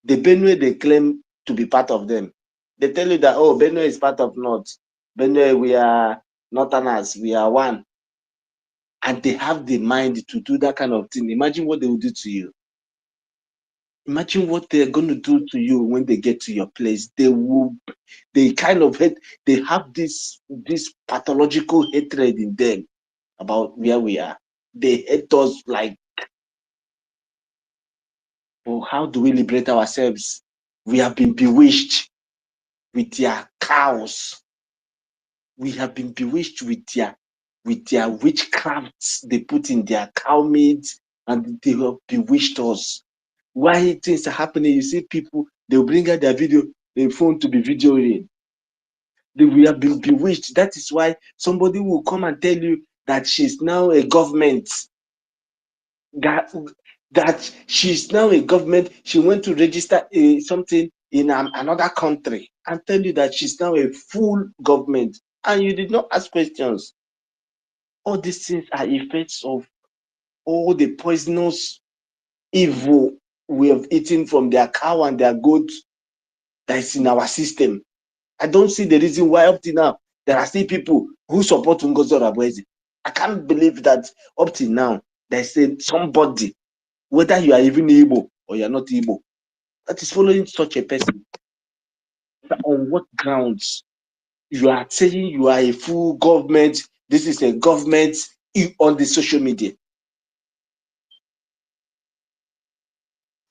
The Benue they claim to be part of them. They tell you that, oh, Benue is part of North. Benue, we are Northerners, we are one. And they have the mind to do that kind of thing. Imagine what they will do to you. Imagine what they're going to do to you when they get to your place. They kind of hate, they have this pathological hatred in them about where we are. They hate us like, well, how do we liberate ourselves? We have been bewitched with their cows. We have been bewitched with their witchcrafts they put in their cow meat, and they have bewitched us. Why things are happening? You see people, they'll bring out their phone to be videoing. We have been bewitched. That is why somebody will come and tell you that she's now a government. That she's now a government. She went to register something in another country and tell you that she's now a full government, and you did not ask questions. All these things are effects of all the poisonous evil we have eaten from their cow and their goat that is in our system. I don't see the reason why up till now there are still people who support NGOZI or BRGIE. I can't believe that up till now there's somebody, whether you are even Igbo or you're not Igbo, that is following such a person. On what grounds? You are saying you are a full government, this is a government on the social media.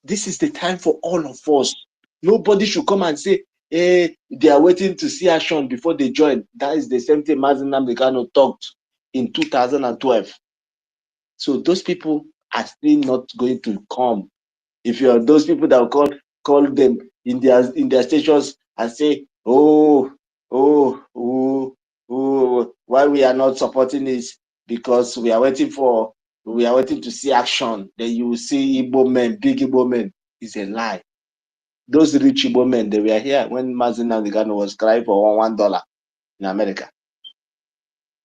This is the time for all of us. Nobody should come and say, hey, they are waiting to see action before they join. That is the same thing Mazi Nnamdi Kanu talked in 2012. So those people are still not going to come. If you are those people that will call them in their stations and say, why we are not supporting this, because we are waiting to see action, then you will see Igbo men, big Igbo men. Is a lie. Those rich Igbo men, they were here when Mazi Nnamdi Kanu was crying for $1 in America.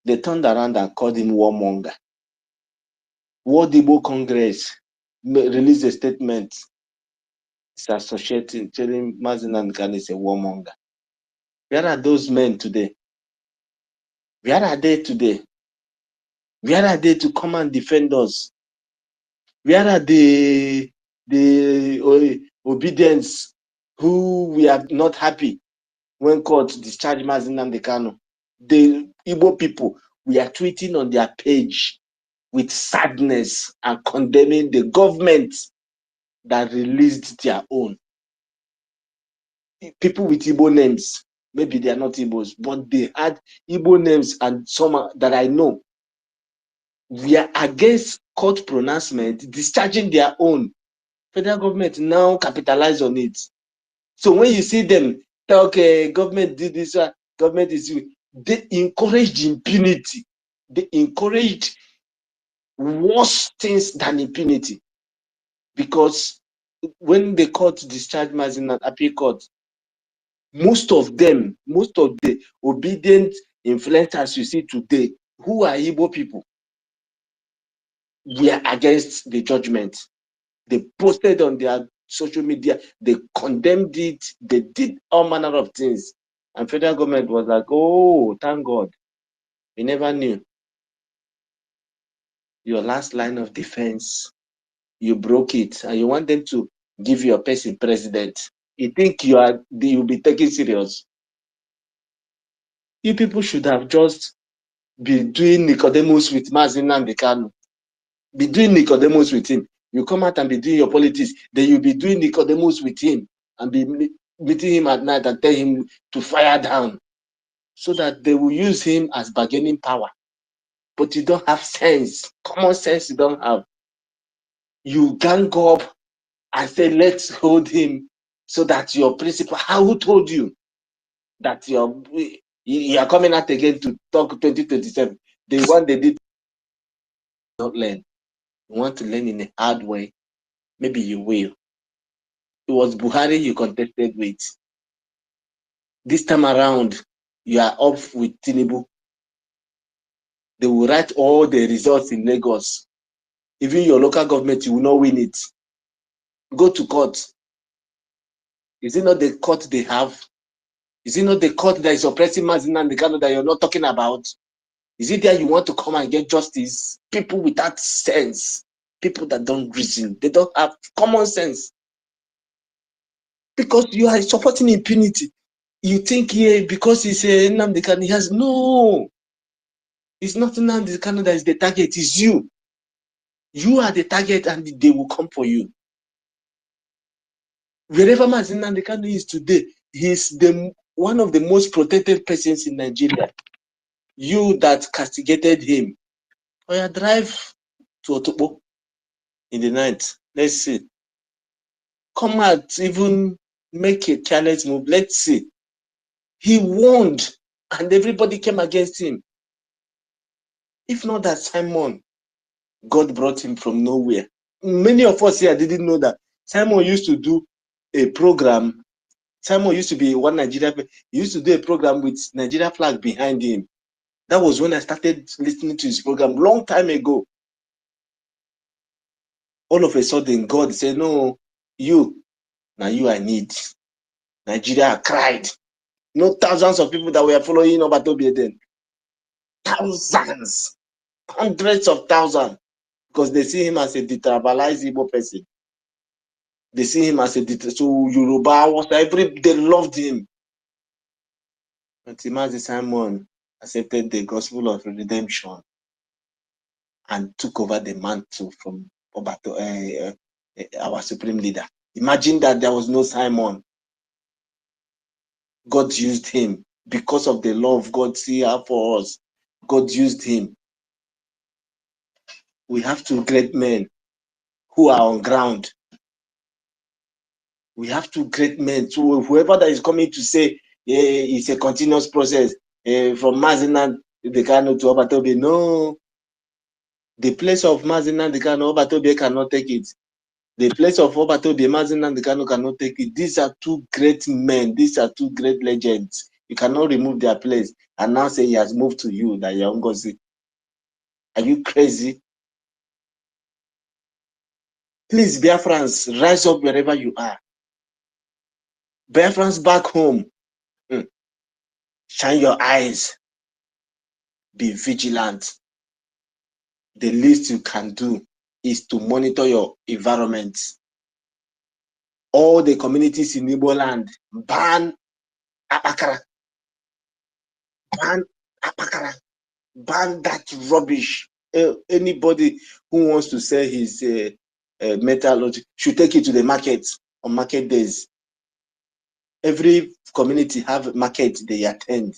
They turned around and called him warmonger. World Igbo Congress released a statement. It's associating, telling Mazi Nnamdi Kanu is a warmonger. Where are those men today? Where are they today? Where are they to come and defend us? Where are the obedience who we are not happy when court discharged Mazi Nnamdi Kanu? The Igbo people, we are tweeting on their page with sadness and condemning the government that released their own. People with Igbo names, maybe they are not Igbos, but they had Igbo names, and some that I know. We are against court pronouncement discharging their own. Federal government now capitalize on it. So when you see them talk, government did this, government is, they encouraged impunity. They encouraged worse things than impunity. Because when the court discharged Mazi Nnamdi, appeal court, most of the obedient influencers you see today, who are Igbo people, we are against the judgment. They posted on their social media, they condemned it, they did all manner of things. And federal government was like, oh, thank God. We never knew. Your last line of defense, you broke it, and you want them to give your person president. You think you'll be taken serious. You people should have just been doing Nicodemus with Mazi Nnamdi Kanu. Be doing Nicodemus with him. You come out and be doing your politics, then you'll be doing Nicodemus with him and be meeting him at night and tell him to fire down, so that they will use him as bargaining power. But you don't have sense. Common sense you don't have. You gang up and say, let's hold him so that your principal, who told you that you are coming out again to talk 2027? The one they did not learn. You want to learn in a hard way, maybe you will. It was Buhari you contested with. This time around, you are up with Tinubu. They will write all the results in Lagos. Even your local government, you will not win it. Go to court. Is it not the court they have? Is it not the court that is oppressing Mazi Nnamdi Kanu that you're not talking about? Is it there you want to come and get justice? People without sense, people that don't reason, they don't have common sense. Because you are supporting impunity. You think, yeah, because he's a Nnamdi Kanu, he has no. It's not Nnamdi Kanu that is the target, it's you. You are the target and they will come for you. Wherever Mazi Nnamdi Kanu is today, he's one of the most protected persons in Nigeria. You that castigated him, or you drive to Otobo in the night. Let's see. Come out, even make a challenge move. Let's see. He warned, and everybody came against him. If not that Simon, God brought him from nowhere. Many of us here didn't know that Simon used to do a program. Simon used to be one Nigeria. He used to do a program with Nigeria flag behind him. That was when I started listening to his program long time ago. All of a sudden, God said, no, now you I need. Nigeria cried. No thousands of people that were following Obatobe then. Thousands. Hundreds of thousands. Because they see him as a detribalized Igbo person. They see him as a so Yoruba, they loved him. Until Mazi Simon accepted the gospel of redemption and took over the mantle from Obato, our supreme leader. Imagine that there was no Simon. God used him because of the love God see for us. God used him. We have two great men who are on ground. We have two great men. So whoever that is coming to say it's a continuous process from Mazi Nnamdi Kanu to Obatobe, no. The place of Mazi Nnamdi Kanu, Obatobe cannot take it. The place of Obatobe, Mazi Nnamdi Kanu cannot take it. These are two great men. These are two great legends. You cannot remove their place and now say he has moved to you, that you're NGOZI. Are you crazy? Please, Biafrans, rise up wherever you are. Biafrans back home. Shine your eyes. Be vigilant. The least you can do is to monitor your environment. All the communities in Igbo land, ban Apakara. Ban Apakara. Ban that rubbish. Anybody who wants to sell his metal should take it to the market on market days. Every community have a market they attend.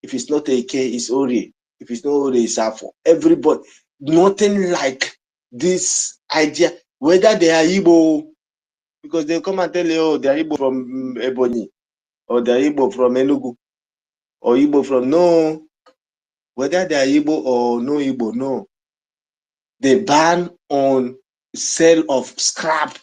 If it's not AK, it's Ori. If it's not Ori, it's Afo. Everybody, nothing like this idea, whether they are Igbo, because they come and tell you, oh, they are Igbo from Ebonyi, or they are Igbo from Enugu, or Igbo from, no, whether they are Igbo or no Igbo, no. The ban on sale of scrap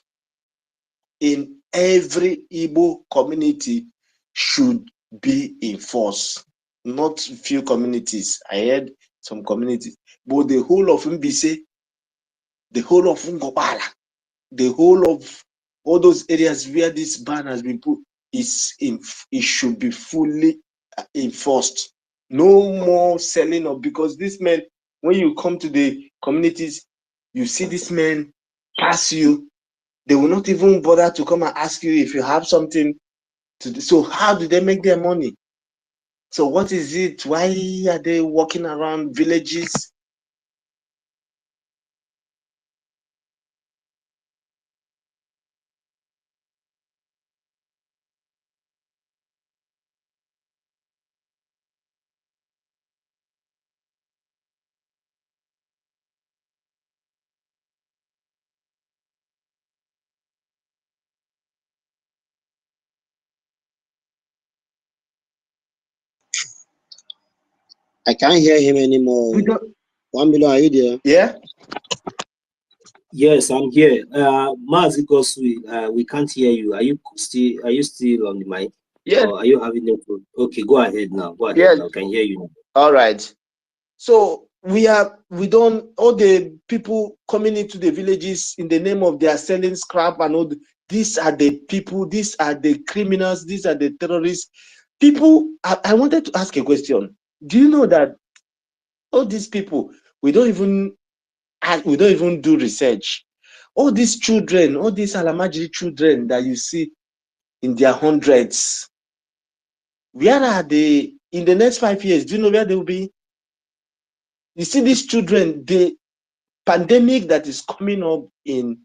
in every Igbo community should be enforced. Not few communities. I heard some communities, but the whole of Mbise, the whole of Ngobala, the whole of all those areas where this ban has been put, it should be fully enforced. No more selling of, because this men, when you come to the communities, you see this men pass you, they will not even bother to come and ask you if you have something to do. So how do they make their money? So what is it? Why are they walking around villages? I can't hear him anymore. 1 million, are you there? Yeah. Yes, I'm here. We can't hear you. Are you still on the mic? Yes. Or are you having no problem? Okay, go ahead now. Go ahead Yes. now. Can hear you now. All right. So we don't, all the people coming into the villages in the name of their selling scrap and all, these are the people, these are the criminals, these are the terrorists. People, I wanted to ask a question. Do you know that all these people, we don't even do research. All these children, all these Alamajiri children that you see in their hundreds, where are they in the next 5 years? Do you know where they will be? You see these children, the pandemic that is coming up in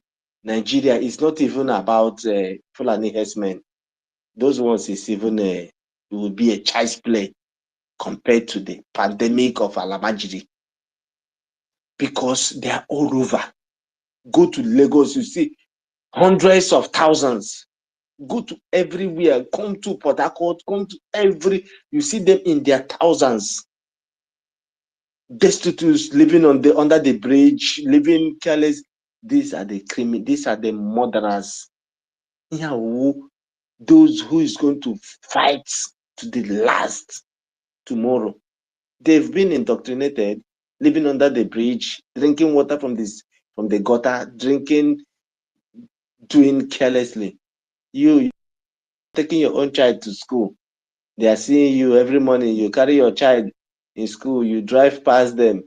Nigeria is not even about Fulani herdsmen. Those ones is even it will be a child's play compared to the pandemic of Alamajiri, because they are all over. Go to Lagos, you see hundreds of thousands. Go to everywhere, come to Port Harcourt, come to you see them in their thousands. Destitutes living under the bridge, living careless. These are the criminals, these are the murderers. Yeah, those who is going to fight to the last tomorrow. They've been indoctrinated, living under the bridge, drinking water from the gutter, doing carelessly. You taking your own child to school. They are seeing you every morning. You carry your child in school. You drive past them.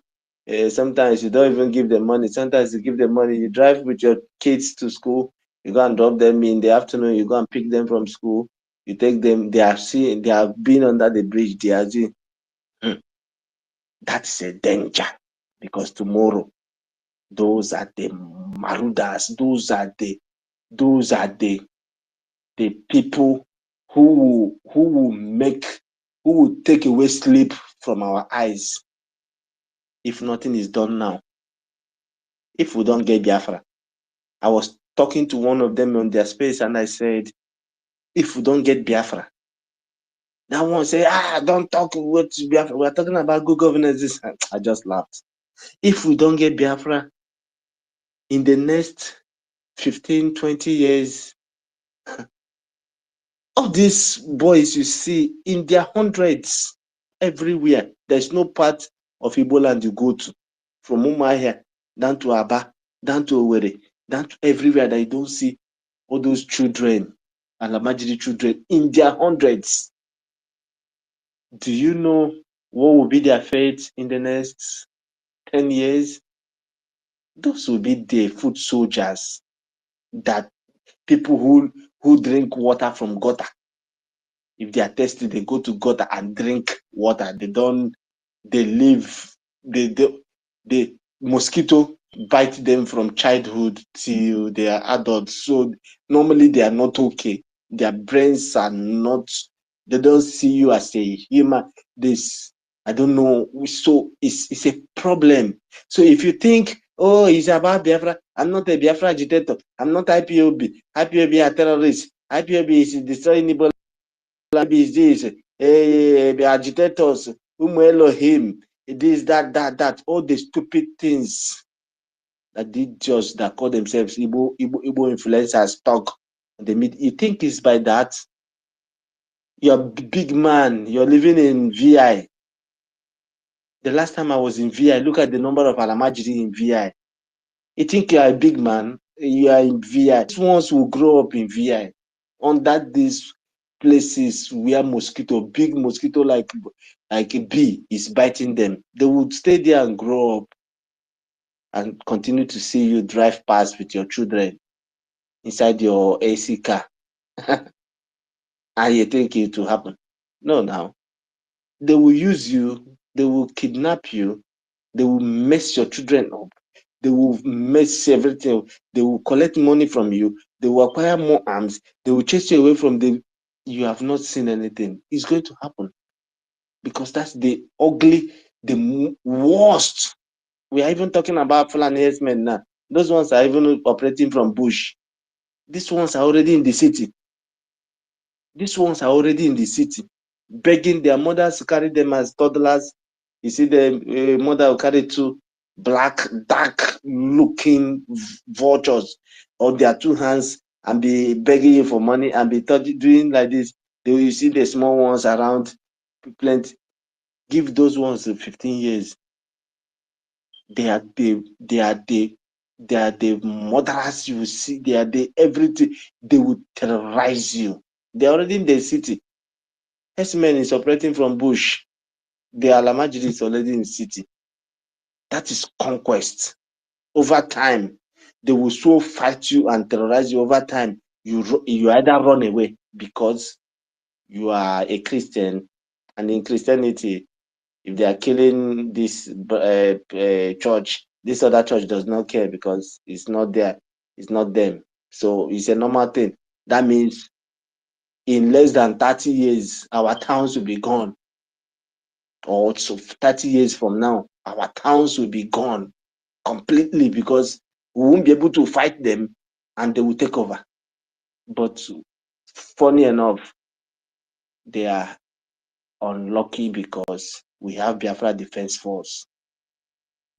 Sometimes you don't even give them money. Sometimes you give them money. You drive with your kids to school. You go and drop them in the afternoon. You go and pick them from school. You take them. They have been under the bridge. They are seeing. That's a danger, because tomorrow, those are the marauders. Those are the people who will take away sleep from our eyes if nothing is done now. If we don't get Biafra, I was talking to one of them on their space, and I said, if we don't get Biafra, that one say, don't talk about Biafra. We're talking about good governance. I just laughed. If we don't get Biafra in the next 15, 20 years, all these boys you see in their hundreds everywhere. There's no part of Igbo land you go to, from Umuahia down to Aba, down to Owerri, down to everywhere, that you don't see all those children, Alamajiri children, in their hundreds. Do you know what will be their fate in the next 10 years? Those will be the foot soldiers, that people who drink water from gutter. If they are thirsty, they go to gutter and drink water. The mosquito bite them from childhood till they are adults. So normally they are not okay. Their brains are not, they don't see you as a human. I don't know. So it's a problem. So if you think, oh, it's about Biafra, I'm not a Biafra agitator. I'm not IPOB. IPOB are terrorists. IPOB is destroying Igbo. Is this the agitators, Elohim, this, that, all the stupid things that did just that call themselves Igbo influencers talk. You think it's by that? You're a big man, you're living in VI. The last time I was in VI, look at the number of Alamajiri in VI. You think you're a big man, you are in VI. These ones will grow up in VI. Under these places where big mosquito like a bee is biting them, they would stay there and grow up and continue to see you drive past with your children inside your AC car. And you think it will happen? No, now. They will use you, they will kidnap you, they will mess your children up, they will mess everything, they will collect money from you, they will acquire more arms, they will chase you away from them. You have not seen anything. It's going to happen, because that's the ugly, the worst. We are even talking about Fulani herdsmen now. Those ones are even operating from bush. These ones are already in the city. These ones are already in the city, begging their mothers to carry them as toddlers. You see the mother will carry two black, dark-looking vultures on their two hands and be begging you for money and be doing like this. You see the small ones around, plenty. Give those ones 15 years. They are the murderers you see. They are the everything. They will terrorize you. They're already in the city. S-Men is operating from bush. The Alamajiri is already in the city. That is conquest. Over time, they will so fight you and terrorize you. Over time, you either run away because you are a Christian, and in Christianity, if they are killing this church, this other church does not care because it's not there. It's not them. So it's a normal thing. That means in less than 30 years, our towns will be gone. Or so 30 years from now, our towns will be gone completely because we won't be able to fight them and they will take over. But funny enough, they are unlucky because we have Biafra Defense Force.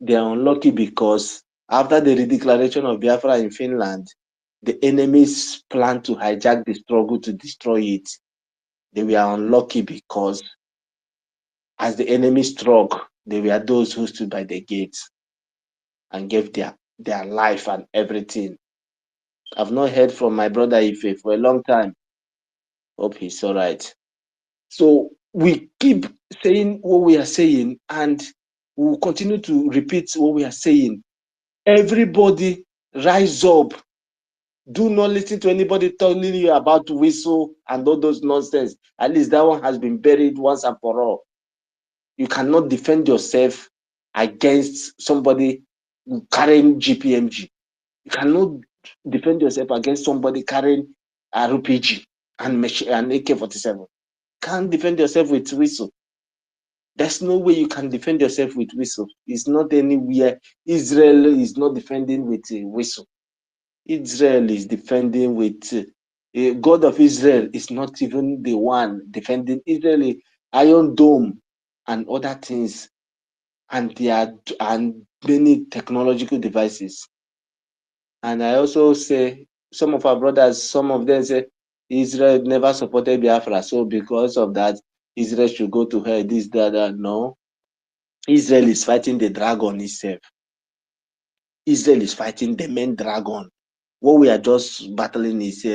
They are unlucky because after the redeclaration of Biafra in Finland, the enemies planned to hijack the struggle to destroy it. They were unlucky because as the enemy struck, they were those who stood by the gates and gave their life and everything. I've not heard from my brother Ife for a long time. Hope he's all right. So we keep saying what we are saying and we'll continue to repeat what we are saying. Everybody rise up. Do not listen to anybody telling you about whistle and all those nonsense. At least that one has been buried once and for all. You cannot defend yourself against somebody carrying GPMG. You cannot defend yourself against somebody carrying RPG and AK-47. Can't defend yourself with whistle. There's no way you can defend yourself with whistle. It's not anywhere. Israel is not defending with a whistle. Israel is defending with God of Israel is not even the one defending Israel. Iron Dome and other things, and many technological devices. And I also say some of our brothers, some of them say Israel never supported Biafra, so because of that, Israel should go to hell. This, that. No, Israel is fighting the dragon itself. Israel is fighting the main dragon. What we are just battling is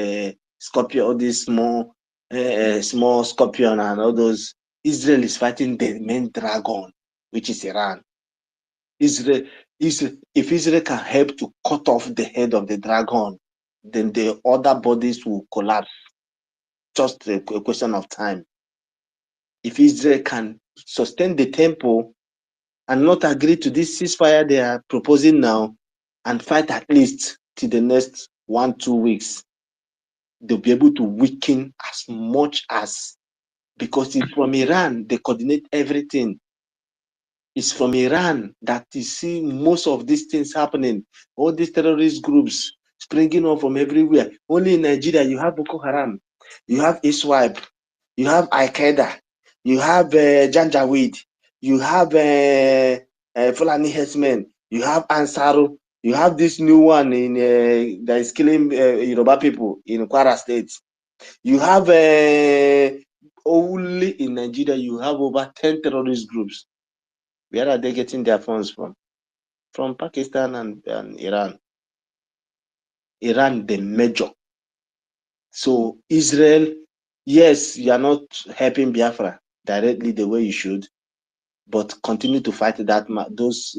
Scorpion, all these small Scorpion and all those. Israel is fighting the main dragon, which is Iran. Israel, if Israel can help to cut off the head of the dragon, then the other bodies will collapse. Just a question of time. If Israel can sustain the temple and not agree to this ceasefire they are proposing now and fight at least till the next 1-2 weeks, they'll be able to weaken as much as, because it's from Iran, they coordinate everything. It's from Iran that you see most of these things happening. All these terrorist groups springing up from everywhere. Only in Nigeria, you have Boko Haram, you have ISWAP, you have IKED, you have Janjaweed, you have Fulani Herdsmen, you have Ansaru, you have this new one in that is killing Yoruba people in Kwara State. You have only in Nigeria, you have over 10 terrorist groups. Where are they getting their funds from? From Pakistan and Iran. Iran, the major. So Israel, yes, you are not helping Biafra directly the way you should, but continue to fight those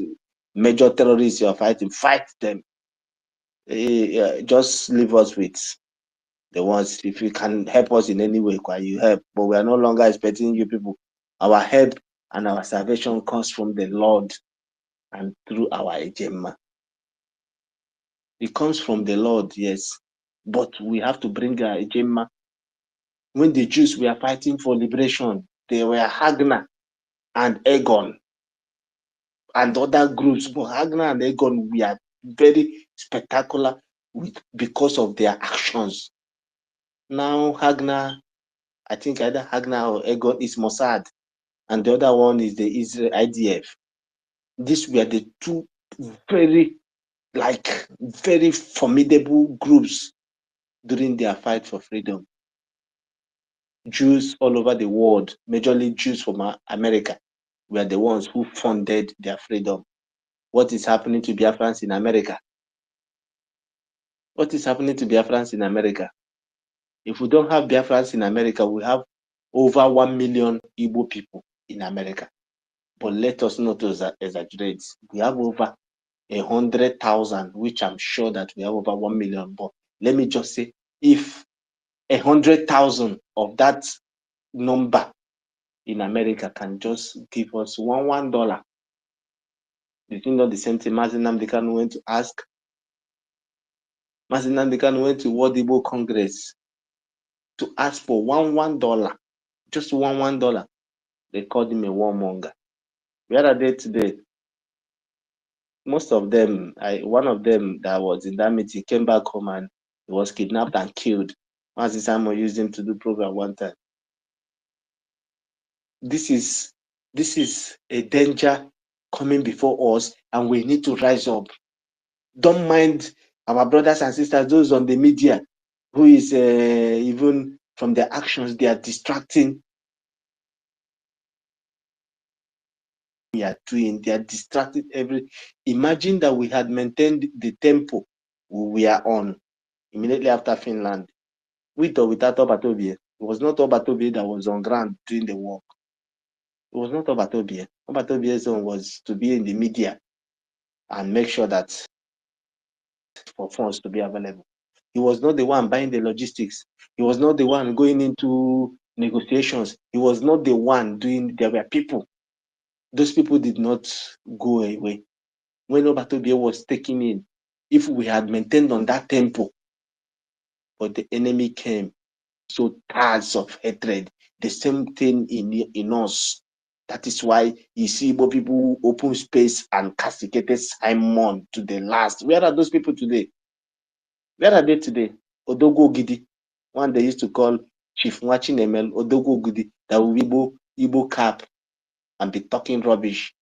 major terrorists you are fighting. Fight them. Just leave us with the ones. If you can help us in any way, you help. But we are no longer expecting you people. Our help and our salvation comes from the Lord and through our Ejema. It comes from the Lord, yes. But we have to bring our Ejema. When the Jews were fighting for liberation, they were Hagna and Egon and other groups. But Hagna and Egon were very spectacular because of their actions. Now Hagna, I think either Hagna or Egon is Mossad, and the other one is the Israel IDF. These were the two very formidable groups during their fight for freedom. Jews all over the world, majorly Jews from America, were the ones who funded their freedom. What is happening to Biafrans in America? What is happening to Biafrans in America? If we don't have Biafrans in America, we have over 1 million Igbo people in America. But let us not exaggerate. We have over 100,000, which I'm sure that we have over 1 million. But let me just say, if 100,000 of that number in America can just give us $1, you think not the same thing Mazi Nnamdi Kanu went to ask Mazi Nnamdi Kanu went to World Igbo Congress to ask for $1, just $1. They called him a warmonger. Where are they today? Most of them, one of them that was in that meeting came back home and he was kidnapped and killed. Mazi Simon used him to do program one time. This is a danger coming before us, and we need to rise up. Don't mind our brothers and sisters, those on the media, who is even from their actions, they are distracting. We are doing, they are distracted imagine that we had maintained the tempo we are on immediately after Finland, with or without Obatobie. It was not Obatobie that was on ground doing the work. It was not Obatobie. Obatobie's own was to be in the media and make sure that for funds to be available. He was not the one buying the logistics. He was not the one going into negotiations. He was not the one doing. There were people. Those people did not go away. When Obatobie was taking in, if we had maintained on that tempo, but the enemy came, so tons of hatred, the same thing in us. That is why you see more people who open space and castigated Simon to the last. Where are those people today? Where are they today? Ogidi, one they used to call Chief Mwachinemel, Ogidi, that will be Igbo cap and be talking rubbish.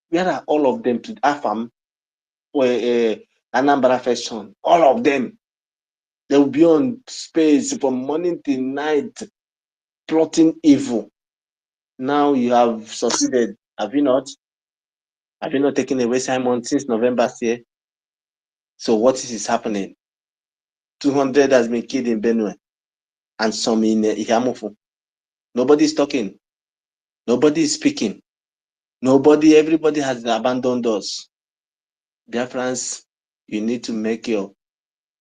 Where are all of them to Afam, Anambra First Son? All of them. They will be on space from morning till night, plotting evil. Now you have succeeded. Have you not? Have you not taken away Simon since November here? So what is happening? 200 has been killed in Benue and some in Ihamufu. Nobody is talking. Nobody is speaking. Everybody has abandoned us. Biafrans, you need to make your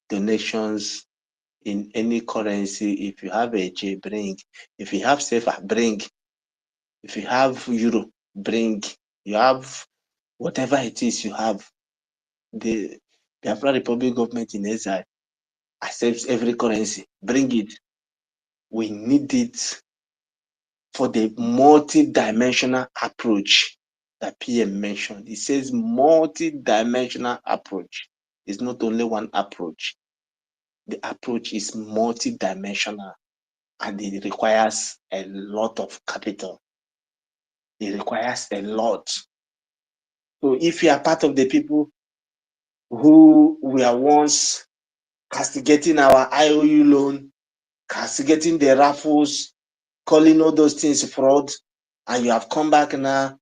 donations in any currency. If you have a J, bring. If you have SEFA, bring. If you have Euro, bring. You have whatever it is you have. The Biafra Republic government in exile accepts every currency. Bring it. We need it for the multi-dimensional approach that PM mentioned. It says multi-dimensional approach. It's not only one approach. The approach is multi-dimensional and it requires a lot of capital. It requires a lot. So if you are part of the people who were once castigating our IOU loan, castigating the raffles, calling all those things fraud, and you have come back now,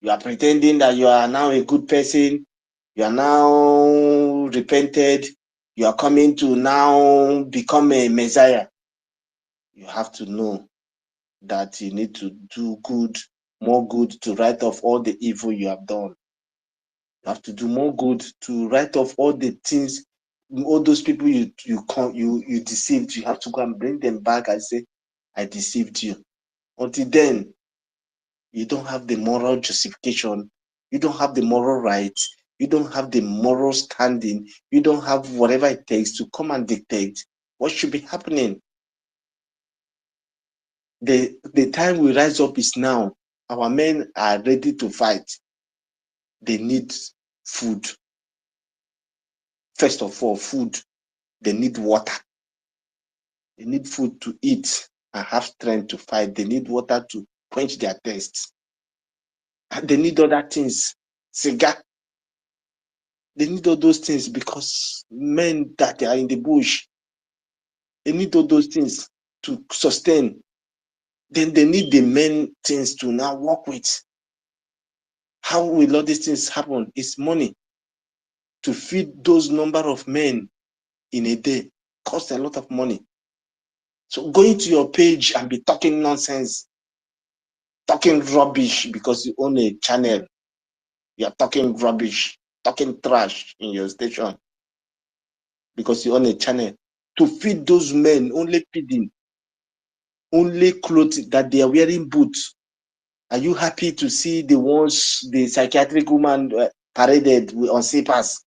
you are pretending that you are now a good person, you are now repented, you are coming to now become a Messiah. You have to know that you need to do good, more good to write off all the evil you have done. You have to do more good to write off all the things, all those people you deceived. You have to go and bring them back and say, I deceived you. Until then, you don't have the moral justification. You don't have the moral rights. You don't have the moral standing. You don't have whatever it takes to come and dictate what should be happening. The time we rise up is now. Our men are ready to fight. They need food. First of all, food. They need water. They need food to eat and have strength to fight. They need water to quench their thirst. And they need other things. Cigar. They need all those things because men that are in the bush, they need all those things to sustain. Then they need the men things to now work with. How will all these things happen? It's money. To feed those number of men in a day costs a lot of money. So going to your page and be talking nonsense, talking rubbish because you own a channel. You are talking rubbish, talking trash in your station because you own a channel. To feed those men, only feeding, only clothes that they are wearing boots. Are you happy to see the ones, the psychiatric woman paraded on slippers?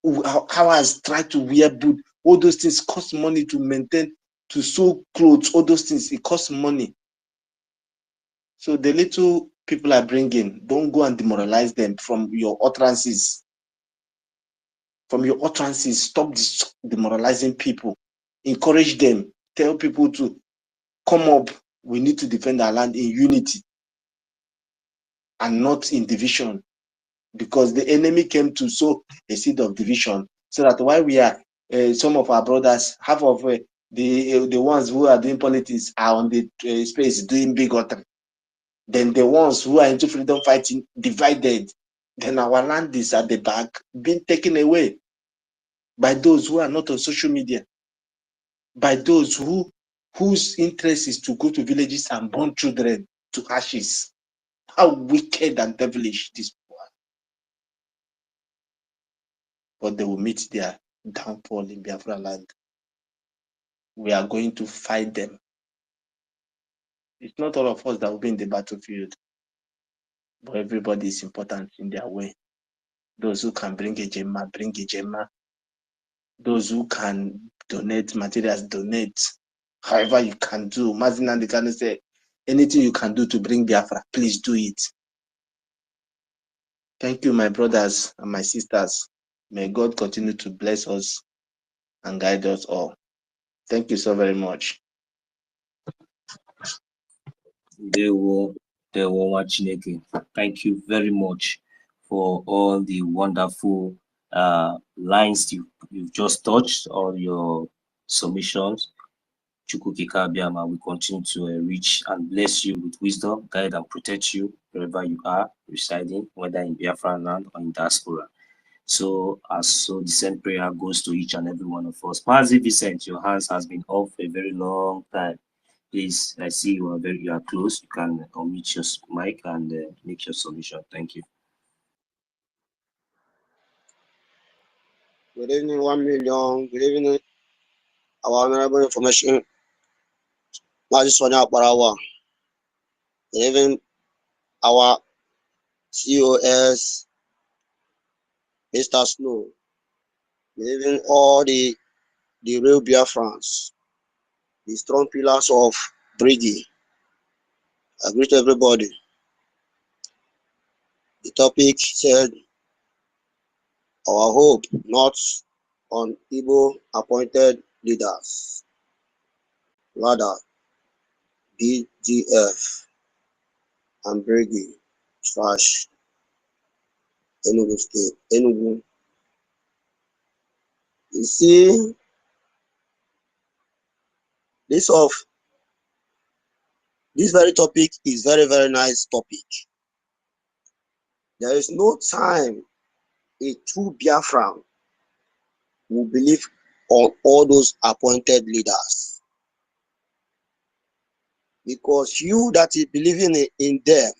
how has tried to wear boot. All those things cost money to maintain, to sew clothes. All those things, it costs money. So the little people are bringing, don't go and demoralize them from your utterances. From your utterances, stop demoralizing people. Encourage them. Tell people to come up. We need to defend our land in unity and not in division, because the enemy came to sow a seed of division, so that while we are some of our brothers, half of the ones who are doing politics are on the space doing bigotry. Then the ones who are into freedom fighting divided. Then our land is at the back being taken away by those who are not on social media, by those whose interest is to go to villages and burn children to ashes. How wicked and devilish this people are. But they will meet their downfall in Biafra land. We are going to fight them. It's not all of us that will be in the battlefield, but everybody is important in their way. Those who can bring a gemma, bring a gemma. Those who can donate materials, donate. However you can do. Mazin and the can say, anything you can do to bring Biafra, please do it. Thank you, my brothers and my sisters. May God continue to bless us and guide us all. Thank you so very much. Thank you very much for all the wonderful lines you've just touched, all your submissions. Chukukika Abiyama will continue to enrich and bless you with wisdom, guide and protect you wherever you are residing, whether in Biafra land or in diaspora. So the same prayer goes to each and every one of us. Mazi Vincent, your hands has been off for a very long time. Please, I see you are close. You can unmute your mic and make your submission. Thank you. Good evening, 1 million. Good evening, our honorable information. Good evening, our COS, Mr. Snow. Good evening, all the real Biafrans, the strong pillars of BRGIE. I greet everybody. The topic said, our hope not on Igbo appointed leaders, rather BGF and BRGIE / Enugu State, Enugu. You see, this very topic is very, very nice topic. There is no time a true Biafran will believe on all those appointed leaders. Because you that is believing in them,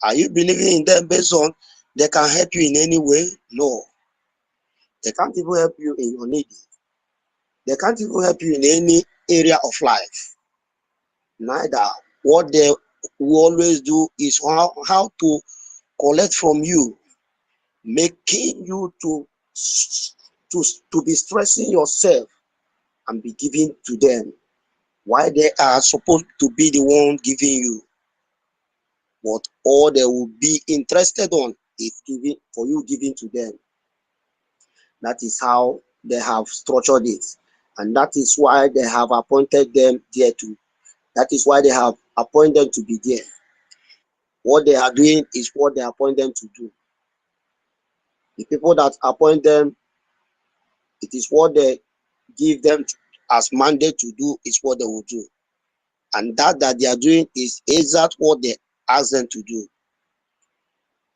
are you believing in them based on they can help you in any way? No. They can't even help you in your need. They can't even help you in any area of life. Neither. What they will always do is how to collect from you, making you to be stressing yourself and be giving to them, why they are supposed to be the one giving you. But all they will be interested on is giving for you, giving to them. That is how they have structured it, and that is why they have appointed them there too. That is why they have appointed them to be there. What they are doing is what they appoint them to do. The people that appoint them, it is what they give them as mandate to do, is what they will do. And that they are doing is exactly what they ask them to do.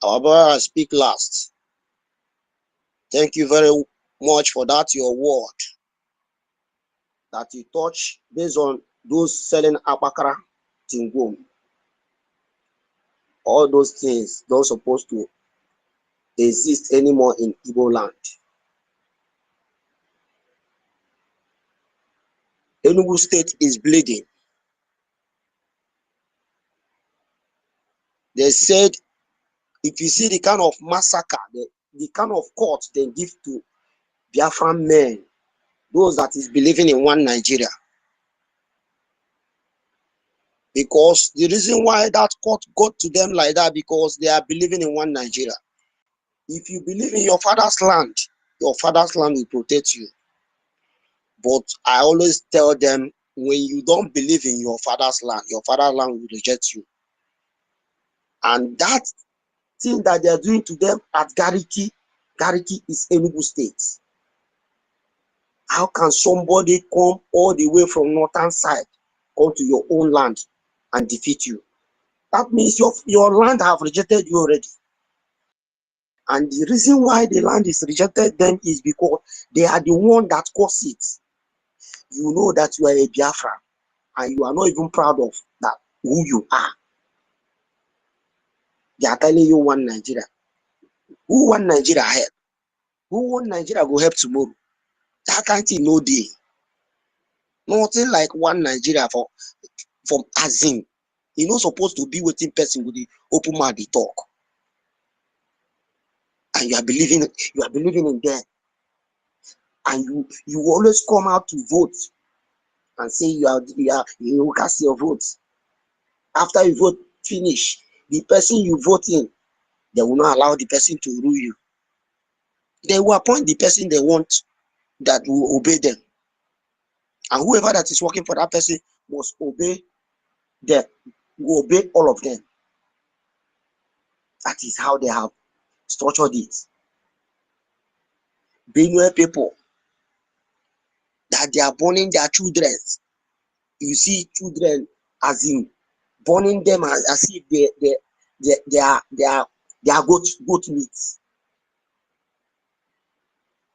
Our brother, I speak last. Thank you very much for that, your word. That you touch based on those selling apakara, tingum. All those things don't supposed to exist anymore in Igbo land. Enugu State is bleeding. They said, if you see the kind of massacre, the kind of court they give to Biafran men, those that is believing in one Nigeria. Because the reason why that court got to them like that, because they are believing in one Nigeria. If you believe in your father's land will protect you. But I always tell them, when you don't believe in your father's land will reject you. And that thing that they are doing to them at Gariki is Enugu State. How can somebody come all the way from northern side, come to your own land and defeat you? That means your land have rejected you already. And the reason why the land is rejected them is because they are the one that caused it. You know that you are a Biafra, and you are not even proud of that who you are. They are telling you one Nigeria. Who want Nigeria help? Who want Nigeria go help tomorrow? That kind of thing no day. Nothing like one Nigeria from Azim. You're not supposed to be waiting person with the open mouth they talk. And you are believing in them. And you always come out to vote and say you cast your votes. After you vote finish, the person you vote in, they will not allow the person to rule you. They will appoint the person they want that will obey them. And whoever that is working for that person must obey them, will obey all of them. That is how they have structured it. Benue people, that they are burning their children. You see children as in burning them as if they are goat meat.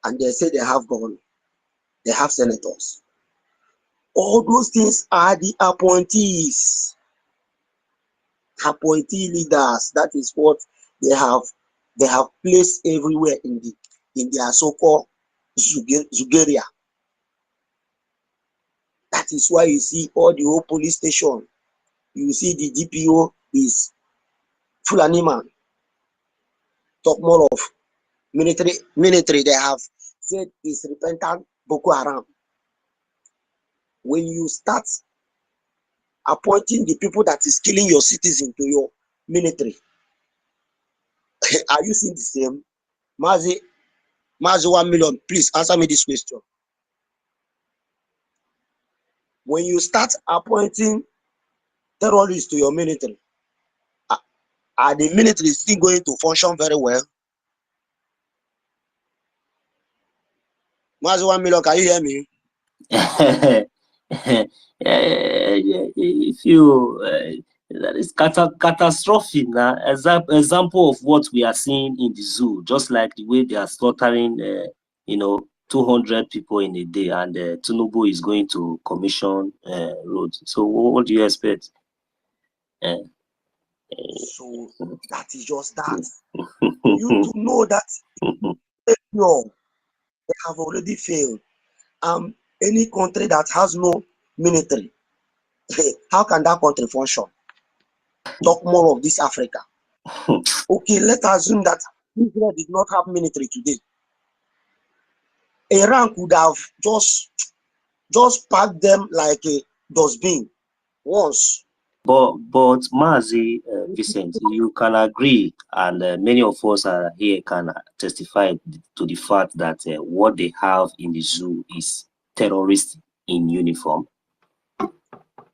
And they say they have government, they have senators. All those things are the appointees, appointee leaders. That is what they have placed everywhere in their so-called Zugeria. That is why you see all the whole police station. You see the DPO is Fulani man. Talk more of military. They have said is repentant Boko Haram. When you start appointing the people that is killing your citizens to your military, are you seeing the same? Mazi 1 million, please answer me this question. When you start appointing terrorists to your military, are the military still going to function very well? Mazi 1 million, can you hear me? If you that is catastrophic now. Example of what we are seeing in the zoo, just like the way they are slaughtering 200 people in a day, and Tinubu is going to commission roads. So what do you expect? So that is just that. You to know that they have already failed. Any country that has no military, how can that country function? Talk more of this Africa. Okay, let's assume that Israel did not have military today. Iran could have just packed them like a dustbin once. But Mazi, Vincent, you can agree, and many of us are here can testify to the fact that what they have in the zoo is terrorists in uniform.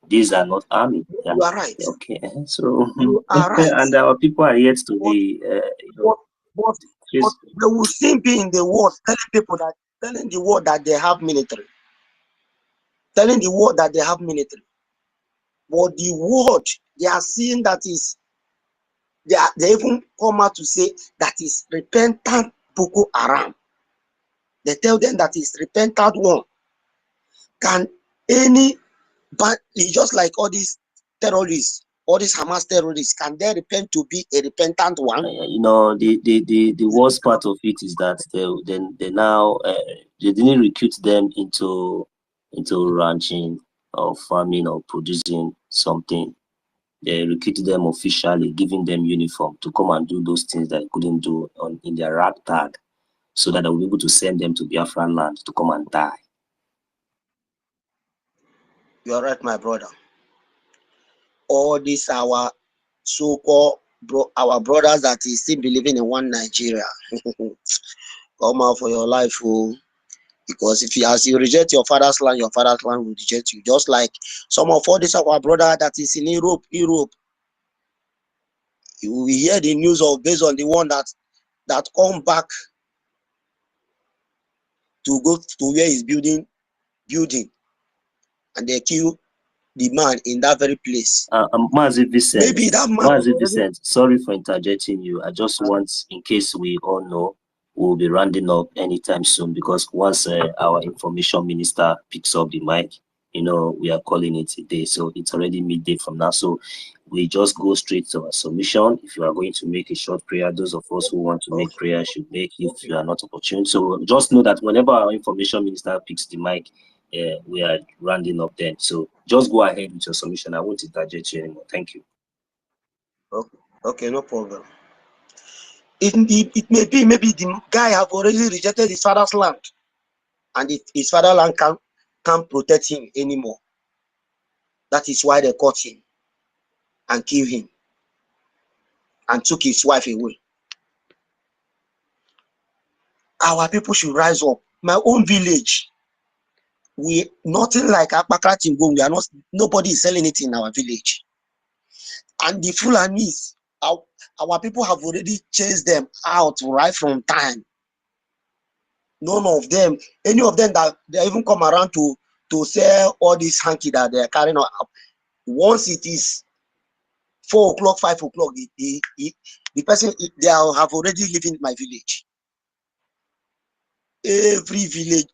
These are not army. You are right. Okay, so you are right. And our people are yet to be. But they will still be in the world telling the world that they have military. Telling the world that they have military. But the world, they are seeing that is, they even come out to say that is repentant Boko Haram. They tell them that is repentant one. Can any, but just like all these terrorists, all these Hamas terrorists, can they repent to be a repentant one? The worst part of it is that they now they didn't recruit them into ranching or farming or producing something. They recruited them officially, giving them uniform to come and do those things that they couldn't do in their ragtag. so that we'll be able to send them to Biafran land to come and die. You're right, my brother. All these our so-called our brothers that is still believing in one Nigeria. Come out for your life, oh. Because if you, as you reject your father's land will reject you. Just like some of all these our brother that is in Europe. You will hear the news of based on the one that come back to go to where he's building, and they kill the man in that very place. Mazi Vincent, maybe that man Mazi Vincent, sorry for interjecting you. I just want, in case we all know, we'll be rounding up anytime soon, because once our information minister picks up the mic, you know, we are calling it a day. So it's already midday from now. So we just go straight to our submission. If you are going to make a short prayer, those of us who want to make prayer should make. If you are not opportune, so just know that whenever our information minister picks the mic, we are rounding up then. So just go ahead with your submission. I won't interject you anymore. Thank you. Okay, no problem. It may be maybe the guy have already rejected his father's land, and his father's land can't protect him anymore. That is why they caught him and killed him and took his wife away. Our people should rise up. My own village, we nothing like Akpakra Tingo. We are not. Nobody is selling it in our village. And the Fulanis, our people have already chased them out right from time. None of them, any of them that they even come around to sell all this hanky that they are carrying out. Once it is 4 o'clock, 5 o'clock, the person, they have already lived in my village. Every village,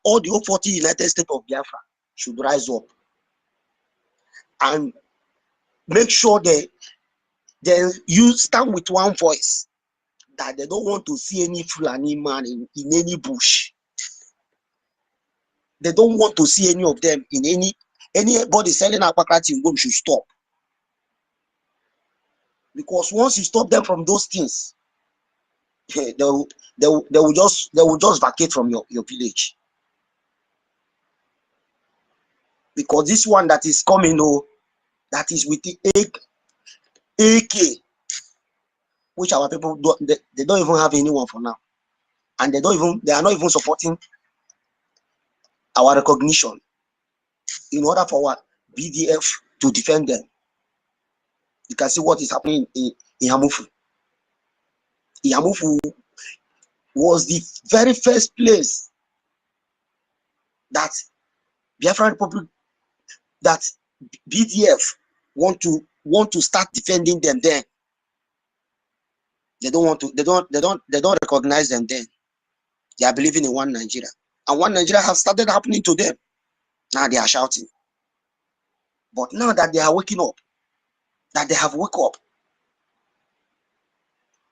all the 40 United States of Biafra should rise up and make sure you stand with one voice, that they don't want to see any Fulani man in any bush. They don't want to see any of them in anybody selling Akpakra Tingo should stop. Because once you stop them from those things, they will just vacate from your village. Because this one that is coming, that is with the AK, which our people they don't even have anyone for now, and they are not even supporting our recognition in order for our BDF to defend them. You can see what is happening in Yamufu. Yamufu was the very first place that Biafran Republic, that BDF want to start defending them. Then they don't recognize them. Then they are believing in one Nigeria, and one Nigeria has started happening to them. Now they are shouting. But now that they are waking up, that they have woke up,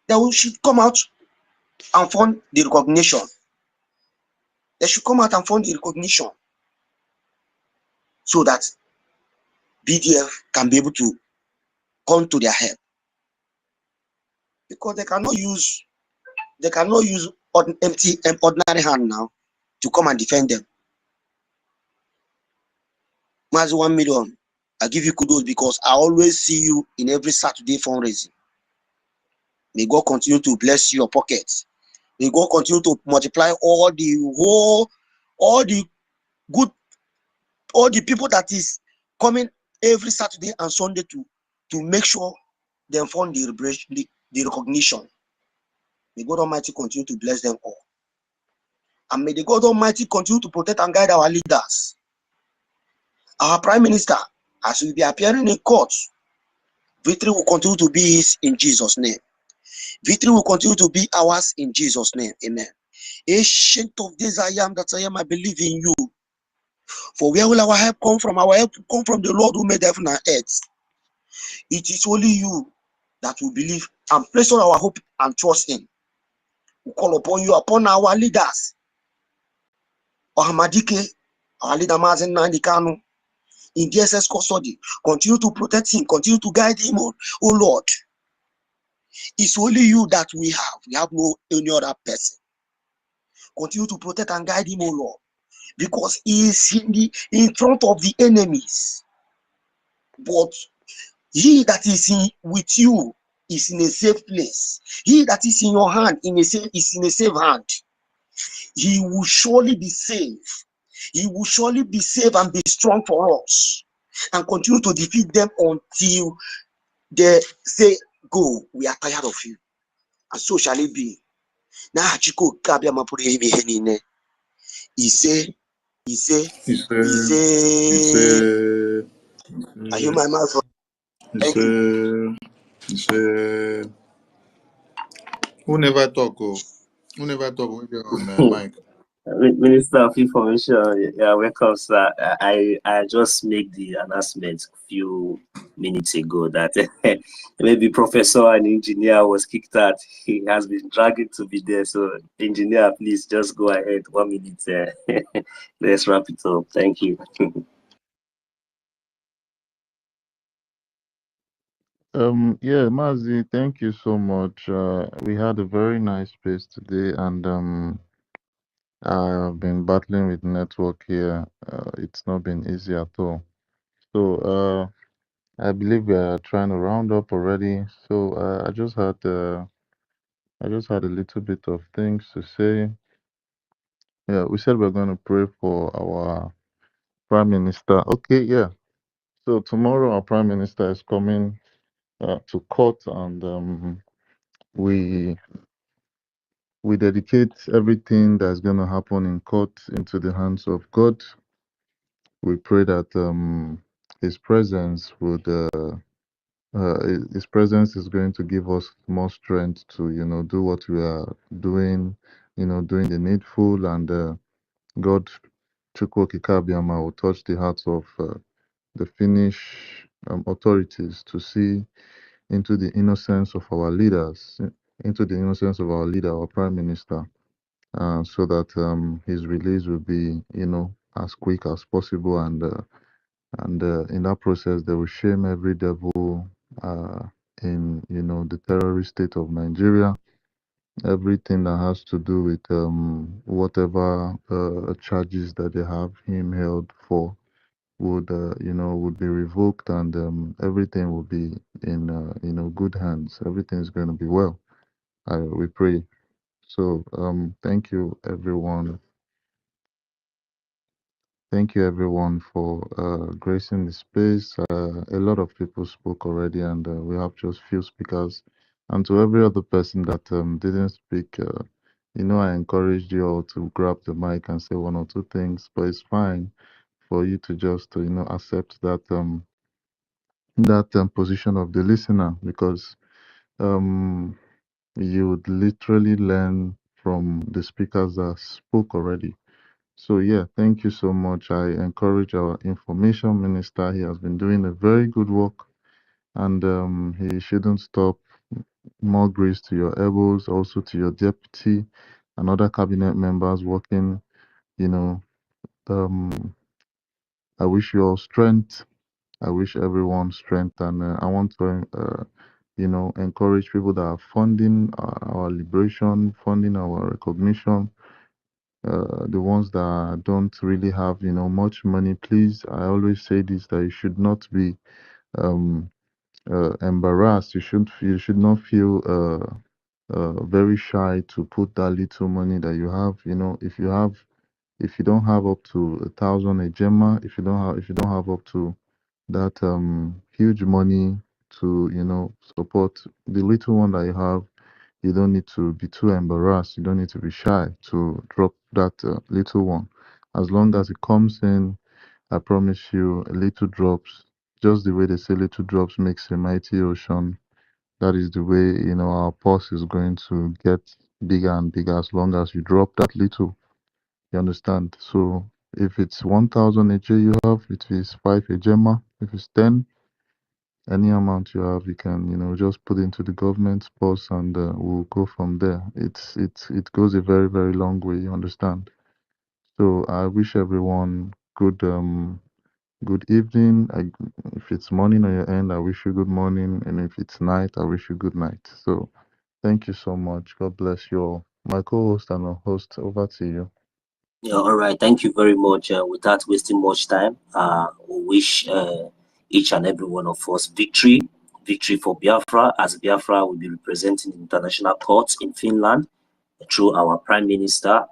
they should come out and fund the recognition. They should come out and fund the recognition so that BDF can be able to come to their help. Because they cannot use ordinary hand now to come and defend them. Mas 1 million, I give you kudos because I always see you in every Saturday fundraising. May God continue to bless your pockets. May God continue to multiply all the people that is coming every Saturday and Sunday to make sure they fund the recognition. May God Almighty continue to bless them all. And may the God Almighty continue to protect and guide our leaders. Our Prime Minister, as we be appearing in court, victory will continue to be his in Jesus' name. Victory will continue to be ours in Jesus' name. Amen. Ancient of days, I am that I am, I believe in you. For where will our help come from? Our help will come from the Lord who made heaven and earth. It is only you that we believe and place all our hope and trust in. We call upon you, upon our leaders. Ohamadike, our leader Mazen Nandikanu, in DSS custody. Continue to protect him, continue to guide him, oh Lord. It's only you that we have. We have no any other person. Continue to protect and guide him, O Lord, because he is in front of the enemies. But he that is with you is in a safe place. He that is in your hand is in a safe hand. He will surely be safe. He will surely be safe and be strong for us, and continue to defeat them until they say, "Go, we are tired of you." And so shall it be. Now, Chiko Kabia Mapure Henine. He say, He said, are you my mouth? Thank you. he said, who never talk? Oh? Who never talk when you're on mic? Minister of Information, yeah, welcome, sir. I just make the announcement a few minutes ago that maybe professor and engineer was kicked out. He has been dragging to be there. So, engineer, please just go ahead. 1 minute. Let's wrap it up. Thank you. Yeah, Mazi, thank you so much. We had a very nice space today, and I've been battling with network here. It's not been easy at all. So, I believe we are trying to round up already. So, I just had a little bit of things to say. Yeah, we said we're going to pray for our Prime Minister. Okay, yeah. So tomorrow our Prime Minister is coming to court, and we dedicate everything that's going to happen in court into the hands of God. We pray that His presence His presence is going to give us more strength to do what we are doing, doing the needful, and God Chukwu Kabiama will touch the hearts of the Finnish authorities to see into the innocence of our leaders, into the innocence of our leader, our Prime Minister, so that his release will be, as quick as possible, and in that process, they will shame every devil in, the terrorist state of Nigeria. Everything that has to do with whatever charges that they have him held for would be revoked, and everything will be in good hands. Everything is going to be well. We pray. So thank you everyone. Thank you everyone for gracing the space. A lot of people spoke already, and we have just few speakers. And to every other person that didn't speak, I encouraged you all to grab the mic and say one or two things. But it's fine for you to just accept that position of the listener, because um, you would literally learn from the speakers that spoke already. So yeah, thank you so much. I encourage our information minister. He has been doing a very good work, and he shouldn't stop. More grace to your elbows, also to your deputy and other cabinet members working. You know, I wish you all strength. I wish everyone strength, and I want to, encourage people that are funding our liberation, funding our recognition. The ones that don't really have, much money, please. I always say this, that you should not be um, embarrassed. You should not feel very shy to put that little money that you have. If you don't have up to 1,000 a gemma, if you don't have up to that huge money to support the little one that you have, you don't need to be too embarrassed. You don't need to be shy to drop that little one. As long as it comes in, I promise you, little drops, just the way they say little drops makes a mighty ocean. That is the way our purse is going to get bigger and bigger as long as you drop that little. You understand? So if it's 1,000 a J you have, if it's 5 a gemma, if it's 10, any amount you have, you can just put into the government's purse, and we'll go from there. It goes a very very long way. You understand? So I wish everyone good evening. If it's morning on your end, I wish you good morning, and if it's night, I wish you good night. So thank you so much. God bless you all. my co-host and host. Over to you. Yeah, all right. Thank you very much. Without wasting much time, we wish each and every one of us victory for Biafra, as Biafra will be representing the international courts in Finland through our Prime Minister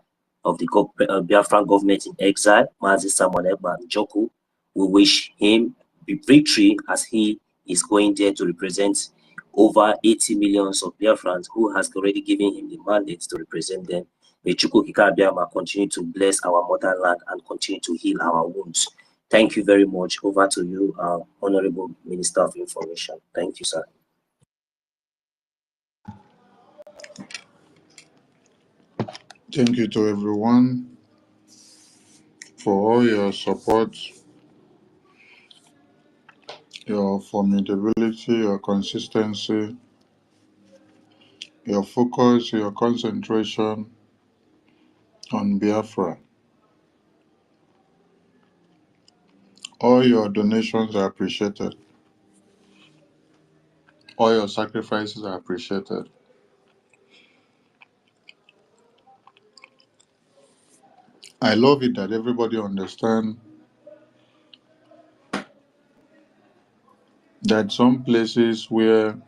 of the Biafran government in exile, Mazi Samoneba Njoku. We wish him victory as he is going there to represent over 80 millions of Biafrans who has already given him the mandate to represent them. May Chukwu Abiyama continue to bless our motherland and continue to heal our wounds. Thank you very much. Over to you, Honorable Minister of Information. Thank you, sir. Thank you to everyone for all your support, your formidability, your consistency, your focus, your concentration on Biafra. All your donations are appreciated. All your sacrifices are appreciated. I love it that everybody understands that some places where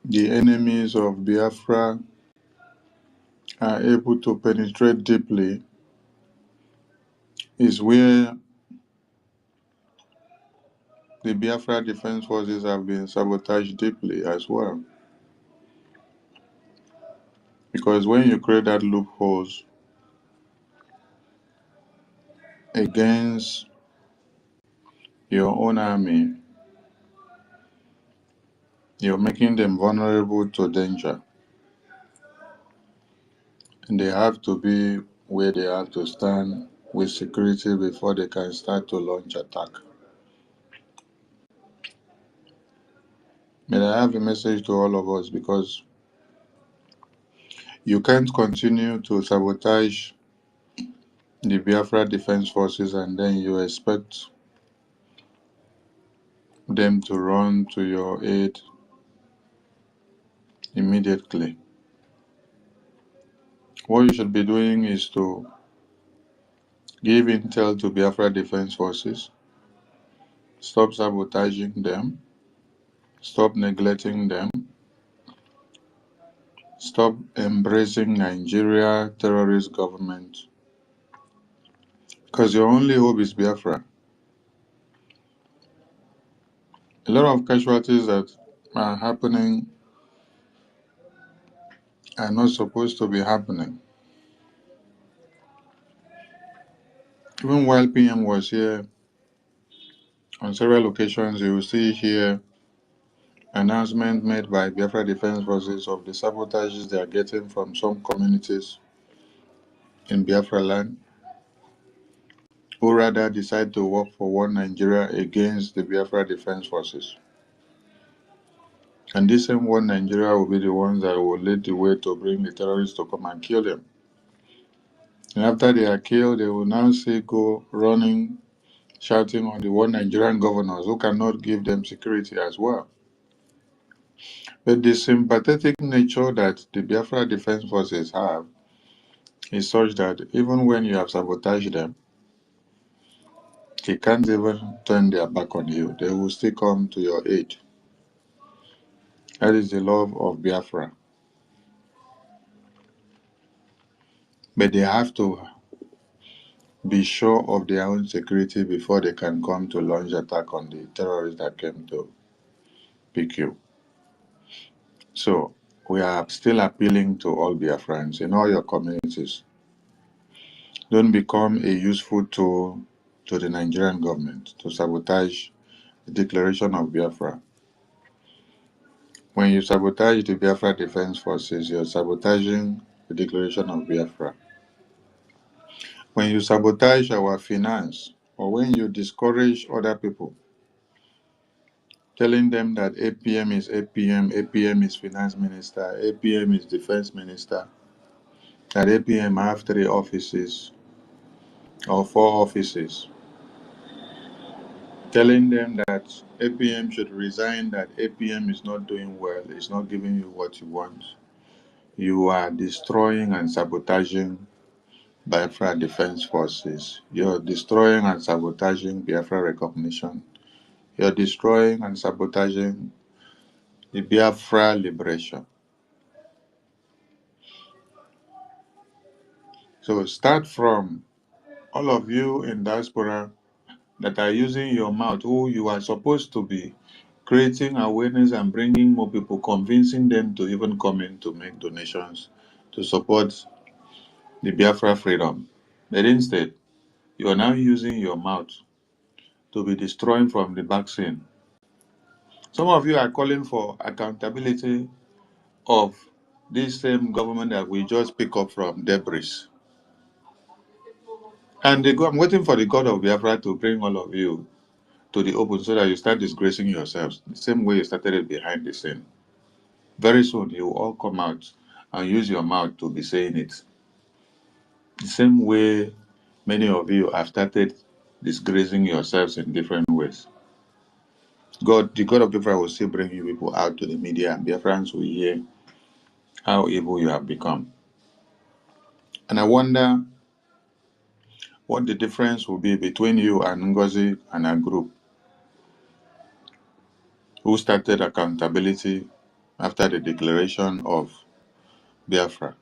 the enemies of Biafra are able to penetrate deeply is where the Biafra Defense Forces have been sabotaged deeply as well. Because when you create that loopholes against your own army, you're making them vulnerable to danger. And they have to be where they have to stand with security before they can start to launch attack. But I have a message to all of us, because you can't continue to sabotage the Biafra Defense Forces and then you expect them to run to your aid immediately. What you should be doing is to give intel to Biafra Defense Forces, stop sabotaging them, stop neglecting them, stop embracing Nigeria terrorist government, because your only hope is Biafra. A lot of casualties that are happening are not supposed to be happening. Even while PM was here, on several occasions you will see here announcement made by Biafra Defense Forces of the sabotages they are getting from some communities in Biafra land, who rather decide to work for one Nigeria against the Biafra Defense Forces. And this same one Nigeria will be the ones that will lead the way to bring the terrorists to come and kill them. And after they are killed, they will now say go running, shouting on the one Nigerian governors who cannot give them security as well. But the sympathetic nature that the Biafra Defense Forces have is such that even when you have sabotaged them, they can't even turn their back on you. They will still come to your aid. That is the love of Biafra. But they have to be sure of their own security before they can come to launch attack on the terrorists that came to pick you. So we are still appealing to all Biafrans in all your communities. Don't become a useful tool to the Nigerian government to sabotage the declaration of Biafra. When you sabotage the Biafra Defense Forces, you're sabotaging the declaration of Biafra. When you sabotage our finance, or when you discourage other people, telling them that APM is APM, APM is finance minister, APM is defense minister, that APM have 3 offices or 4 offices, telling them that APM should resign, that APM is not doing well, it's not giving you what you want. You are destroying and sabotaging Biafra Defense Forces. You're destroying and sabotaging Biafra recognition. You're destroying and sabotaging the Biafra liberation. So start from all of you in diaspora that are using your mouth, who you are supposed to be creating awareness and bringing more people, convincing them to even come in to make donations to support the Biafra freedom. But instead, you are now using your mouth to be destroying from the vaccine. Some of you are calling for accountability of this same government that we just pick up from debris. And I'm waiting for the God of Biafra to bring all of you to the open so that you start disgracing yourselves the same way you started it behind the scene. Very soon you will all come out and use your mouth to be saying it. The same way many of you have started disgracing yourselves in different ways. The God of Biafra will still bring you people out to the media, and Biafrans will hear how evil you have become. And I wonder what the difference will be between you and NGOZI and a group who started accountability after the declaration of Biafra.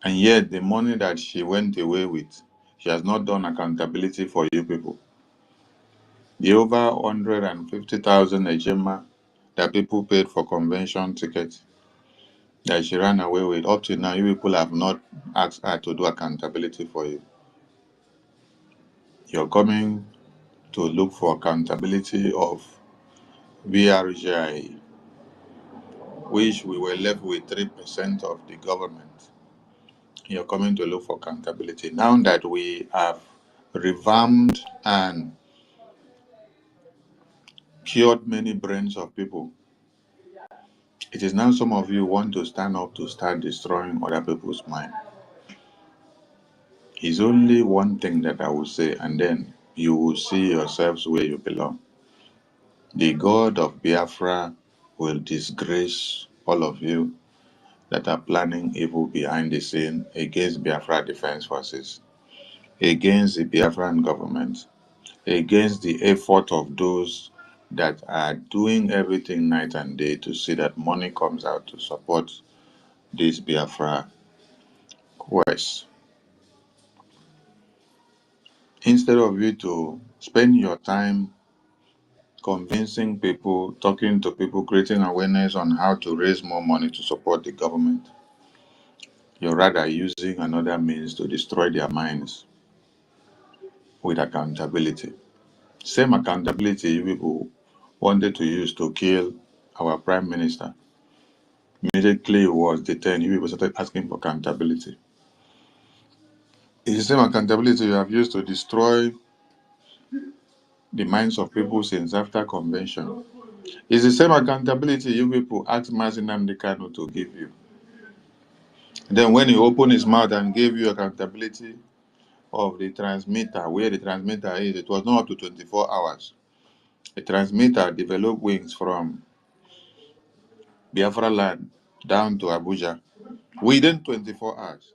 And yet the money that she went away with, she has not done accountability for you people. The over 150,000 Ejema that people paid for convention tickets that she ran away with, up to now, you people have not asked her to do accountability for you. You're coming to look for accountability of BRGIE, which we were left with 3% of the government. You're coming to look for accountability. Now that we have revamped and cured many brains of people, it is now some of you want to stand up to start destroying other people's mind. It's only one thing that I will say, and then you will see yourselves where you belong. The God of Biafra will disgrace all of you that are planning evil behind the scene against Biafra Defense Forces, against the Biafran government, against the effort of those that are doing everything night and day to see that money comes out to support this Biafra quest. Instead of you to spend your time convincing people, talking to people, creating awareness on how to raise more money to support the government, you're rather using another means to destroy their minds with accountability. Same accountability you people wanted to use to kill our Prime Minister. Immediately he was detained, you people started asking for accountability. It's the same accountability you have used to destroy the minds of people since after convention. It's the same accountability you people asked Mazi Nnamdi Kanu to give you. Then when he opened his mouth and gave you accountability of the transmitter, where the transmitter is, it was not up to 24 hours. The transmitter developed wings from Biafra land down to Abuja within 24 hours.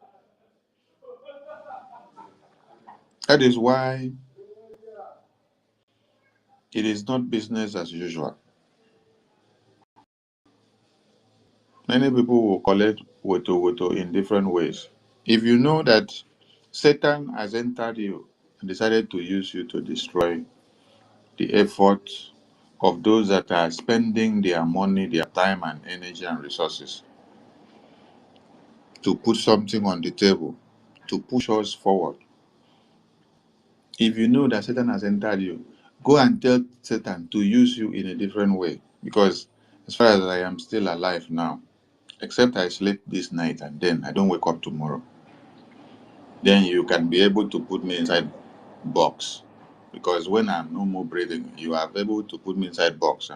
That is why it is not business as usual. Many people will collect woto in different ways. If you know that Satan has entered you and decided to use you to destroy the effort of those that are spending their money, their time and energy and resources to put something on the table, to push us forward. If you know that Satan has entered you, go and tell Satan to use you in a different way. Because as far as I am still alive now, except I sleep this night and then I don't wake up tomorrow, then you can be able to put me inside box. Because when I'm no more breathing, you are able to put me inside box.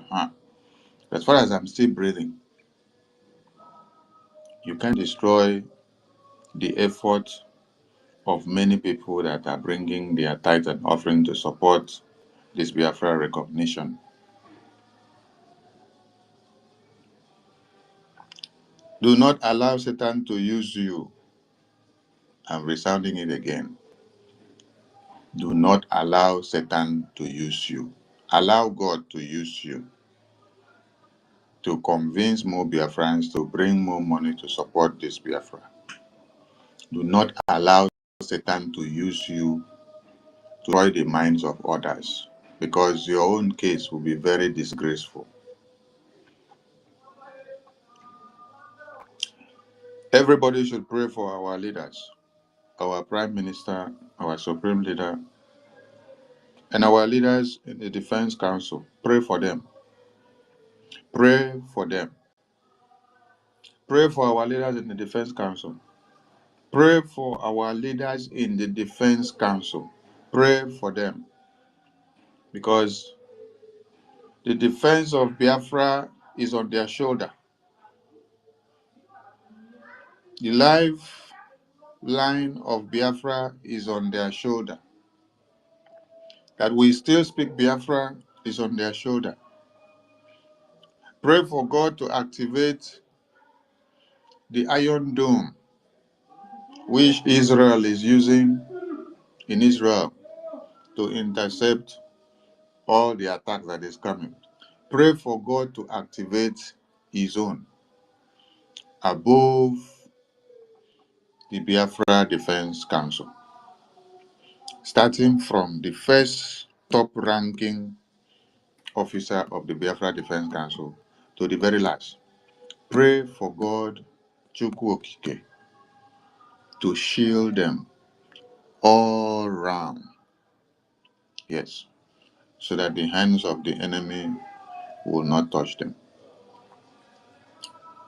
As far as I'm still breathing, you can destroy the effort of many people that are bringing their tithe and offering to support this Biafra recognition. Do not allow Satan to use you. I'm resounding it again. Do not allow Satan to use you. Allow God to use you to convince more Biafrans to bring more money to support this Biafra. Do not allow Satan to use you to destroy the minds of others, because your own case will be very disgraceful. Everybody should pray for our leaders, our Prime Minister, our Supreme Leader, and our leaders in the Defense Council. Pray for them. Pray for them. Pray for our leaders in the Defense Council. Pray for our leaders in the Defense Council. Pray for them. Because the defense of Biafra is on their shoulder. The lifeline of Biafra is on their shoulder. That we still speak Biafra is on their shoulder. Pray for God to activate the Iron Dome, which Israel is using in Israel to intercept all the attack that is coming. Pray for God to activate his own above the Biafra Defense Council, starting from the first top-ranking officer of the Biafra Defense Council to the very last. Pray for God, Chukwu Okike, to shield them all round. Yes, so that the hands of the enemy will not touch them.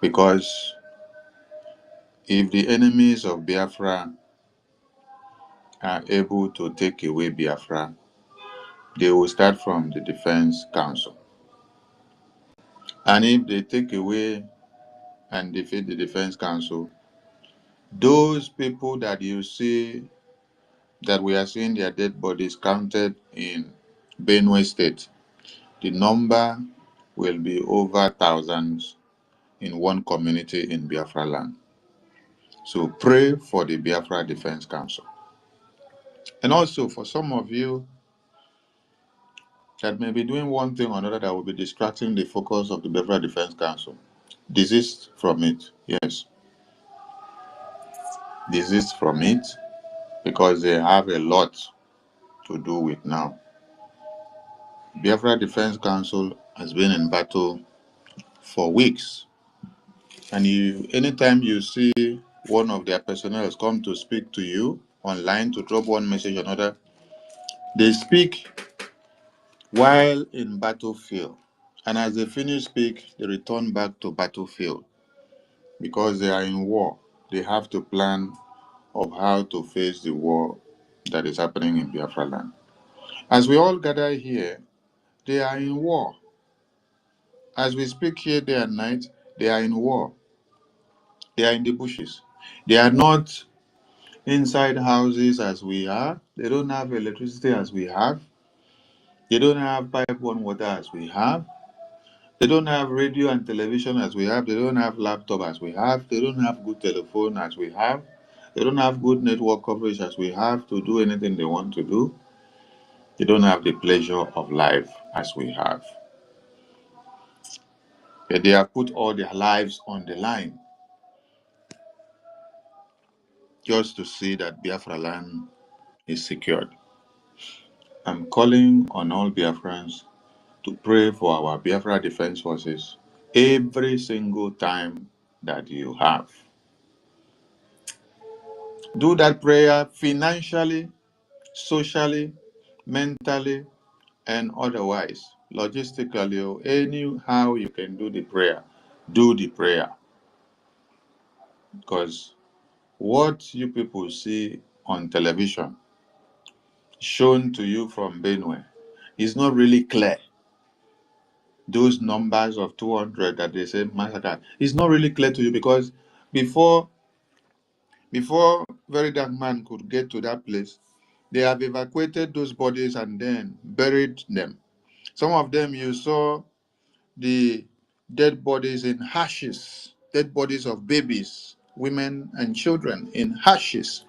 Because if the enemies of Biafra are able to take away Biafra, they will start from the Defense Council. And if they take away and defeat the Defense Council, those people that you see that we are seeing their dead bodies counted in Benue State, the number will be over thousands in one community in Biafra land. So pray for the Biafra Defense Council. And also for some of you that may be doing one thing or another that will be distracting the focus of the Biafra Defense Council, desist from it. Yes, desist from it, because they have a lot to do with now. Biafra Defense Council has been in battle for weeks. And anytime you see one of their personnel come to speak to you online to drop one message or another, they speak while in battlefield. And as they finish speak, they return back to battlefield. Because they are in war, they have to plan of how to face the war that is happening in Biafra land. As we all gather here, they are in war. As we speak here day and night, they are in war. They are in the bushes. They are not inside houses as we are. They don't have electricity as we have. They don't have pipe-borne water as we have. They don't have radio and television as we have. They don't have laptop as we have. They don't have good telephone as we have. They don't have good network coverage as we have to do anything they want to do. They don't have the pleasure of life as we have. But they have put all their lives on the line just to see that Biafra land is secured. I'm calling on all Biafrans to pray for our Biafra Defense Forces every single time that you have. Do that prayer financially, socially, mentally, and otherwise, logistically, or anyhow you can do the prayer. Do the prayer. Because what you people see on television, shown to you from Benue, is not really clear. Those numbers of 200 that they say massacre is not really clear to you, because before Very Dark Man could get to that place, they have evacuated those bodies and then buried them. Some of them you saw the dead bodies in ashes dead bodies of babies, women, and children in hashes.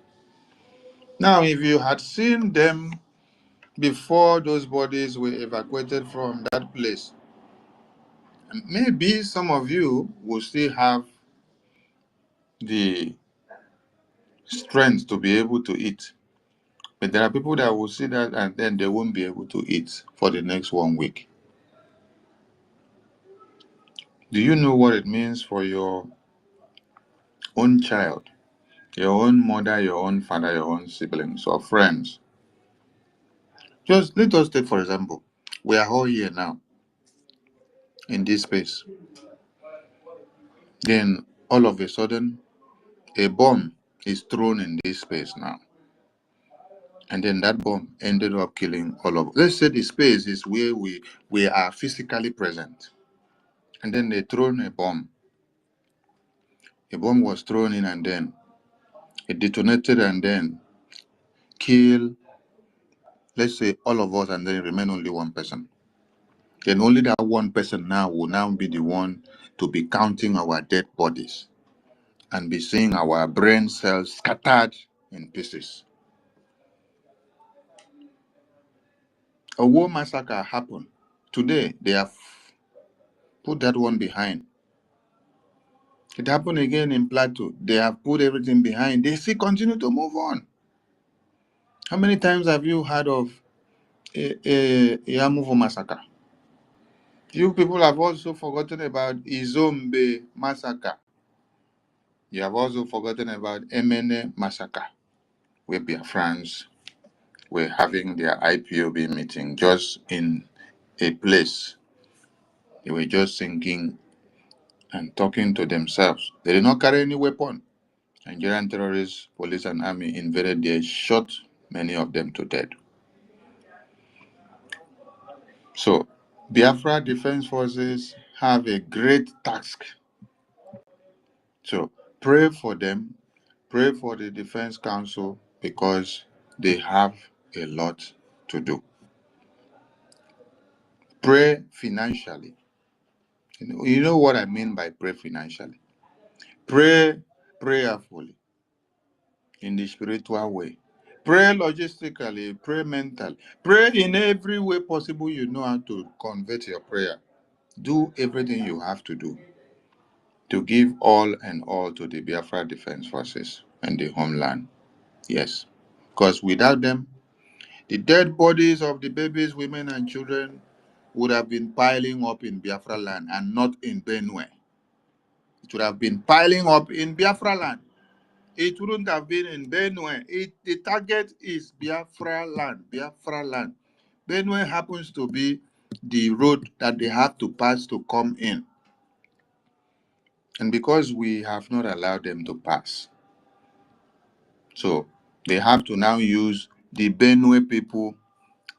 Now, if you had seen them before those bodies were evacuated from that place, maybe some of you will still have the strength to be able to eat. But there are people that will see that and then they won't be able to eat for the next 1 week. Do you know what it means for your own child, your own mother, your own father, your own siblings or friends? Just let us take, for example, we are all here now in this space. Then all of a sudden, a bomb is thrown in this space now. And then that bomb ended up killing all of us. Let's say the space is where we are physically present. And then they thrown a bomb. A bomb was thrown in and then it detonated and then killed, let's say, all of us, and then remain only one person. Then only that one person now will now be the one to be counting our dead bodies and be seeing our brain cells scattered in pieces. A war massacre happened. Today, they have put that one behind. It happened again in Plateau. They have put everything behind. They still continue to move on. How many times have you heard of a Yamuvo massacre? You people have also forgotten about Izombe massacre. You have also forgotten about Emene massacre, where Biafrans were having their IPOB meeting just in a place. They were just thinking and talking to themselves. They did not carry any weapon. Nigerian terrorists, police, and army invaded there, shot many of them to death. So, Biafra Defense Forces have a great task. So, pray for them, pray for the Defense Council, because they have a lot to do. Pray financially. You know what I mean by pray financially? Pray prayerfully in the spiritual way. Pray logistically, pray mentally. Pray in every way possible you know how to convert your prayer. Do everything you have to do to give all and all to the Biafra Defense Forces and the homeland. Yes. Because without them, the dead bodies of the babies, women, and children would have been piling up in Biafra land and not in Benue. It would have been piling up in Biafra land. It wouldn't have been in Benue. The target is Biafra land. Biafra land. Benue happens to be the road that they have to pass to come in. And because we have not allowed them to pass, so they have to now use the Benue people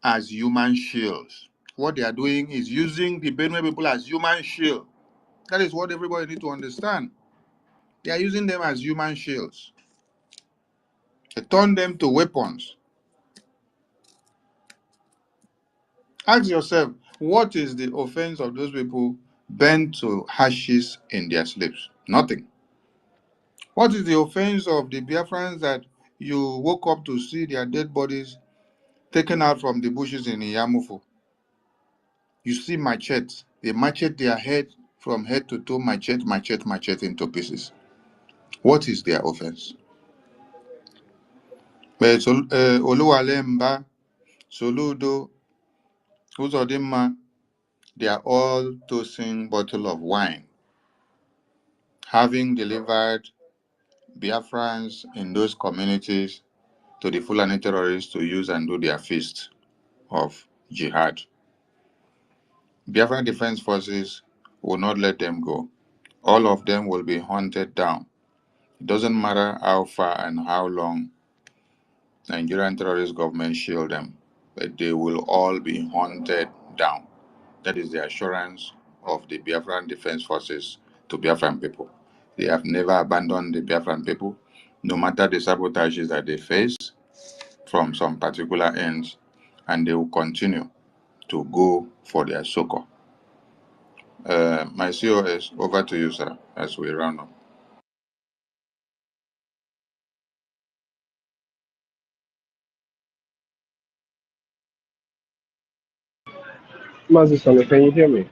as human shields. What they are doing is using the Benue people as human shield. That is what everybody needs to understand. They are using them as human shields. They turn them to weapons. Ask yourself, what is the offense of those people burnt to ashes in their sleeps? Nothing. What is the offense of the Biafrans that you woke up to see their dead bodies taken out from the bushes in Iyamufu? You see machetes. They machete their head from head to toe, machete into pieces. What is their offense? But Oluwalemba, Soludo, Uzodimma, they are all tossing bottle of wine, having delivered Biafrans in those communities to the Fulani terrorists to use and do their feast of Jihad. Biafran Defense Forces will not let them go. All of them will be hunted down. It doesn't matter how far and how long Nigerian terrorist government shield them, but they will all be hunted down. That is the assurance of the Biafran Defense Forces to Biafran people. They have never abandoned the Biafran people, no matter the sabotages that they face from some particular ends, and they will continue to go for their succor. My COS, over to you, sir, as we round up. Mazisane, can you hear me?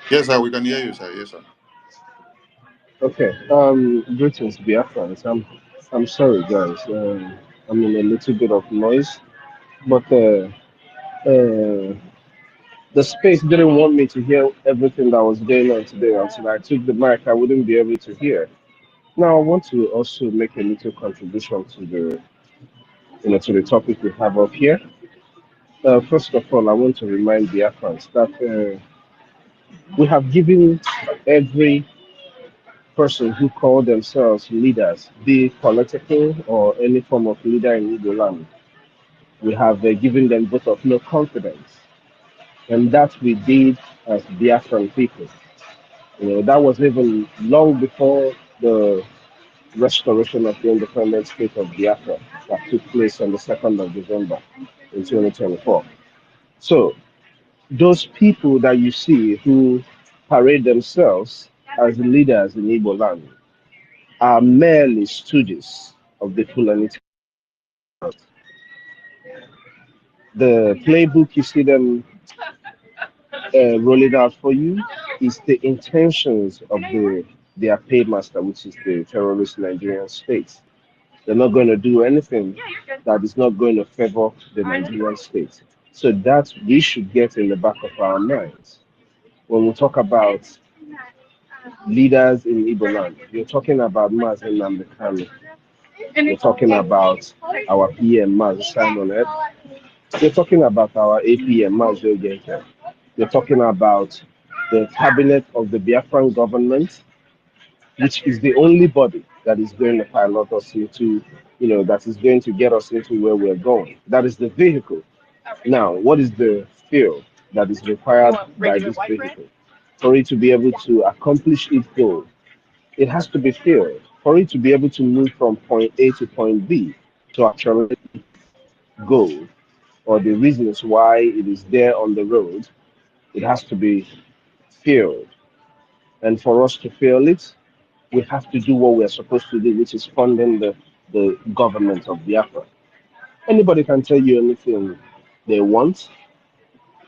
Yes, sir, we can hear you, sir. Yes, sir. Okay. Greetings, Biafrans. I'm sorry, guys. I'm in a little bit of noise, but the space didn't want me to hear everything that was going on today. Until I took the mic, I wouldn't be able to hear. Now, I want to also make a little contribution to to the topic we have up here. First of all, I want to remind Biafrans that we have given every person who call themselves leaders, be it political or any form of leader in Igbo land, we have given them vote of no confidence. And that we did as Biafran people. You know, that was even long before the restoration of the independent state of Biafra that took place on the 2nd of December in 2024. So those people that you see who parade themselves as leaders in Igbo land are merely stooges of the Fulani. The playbook you see them rolling out for you is the intentions of their paymaster, which is the terrorist Nigerian state. They're not going to do anything that is not going to favor the Nigerian state. So that we should get in the back of our minds. When we talk about leaders in Igbo land, you're talking about Mazen Namdekano. You're talking about our PM, Maz Simon Ed. You're talking about our APM, Maz Yogenke. You're talking about the cabinet of the Biafran government, which is the only body that is going to pilot us into, that is going to get us into where we're going. That is the vehicle. Now, what is the fuel that is required by this vehicle? For it to be able to accomplish its goal, it has to be filled. For it to be able to move from point A to point B to actually go, or the reasons why it is there on the road, it has to be filled. And for us to fill it, we have to do what we're supposed to do, which is funding the government of Biafra. Anybody can tell you anything they want.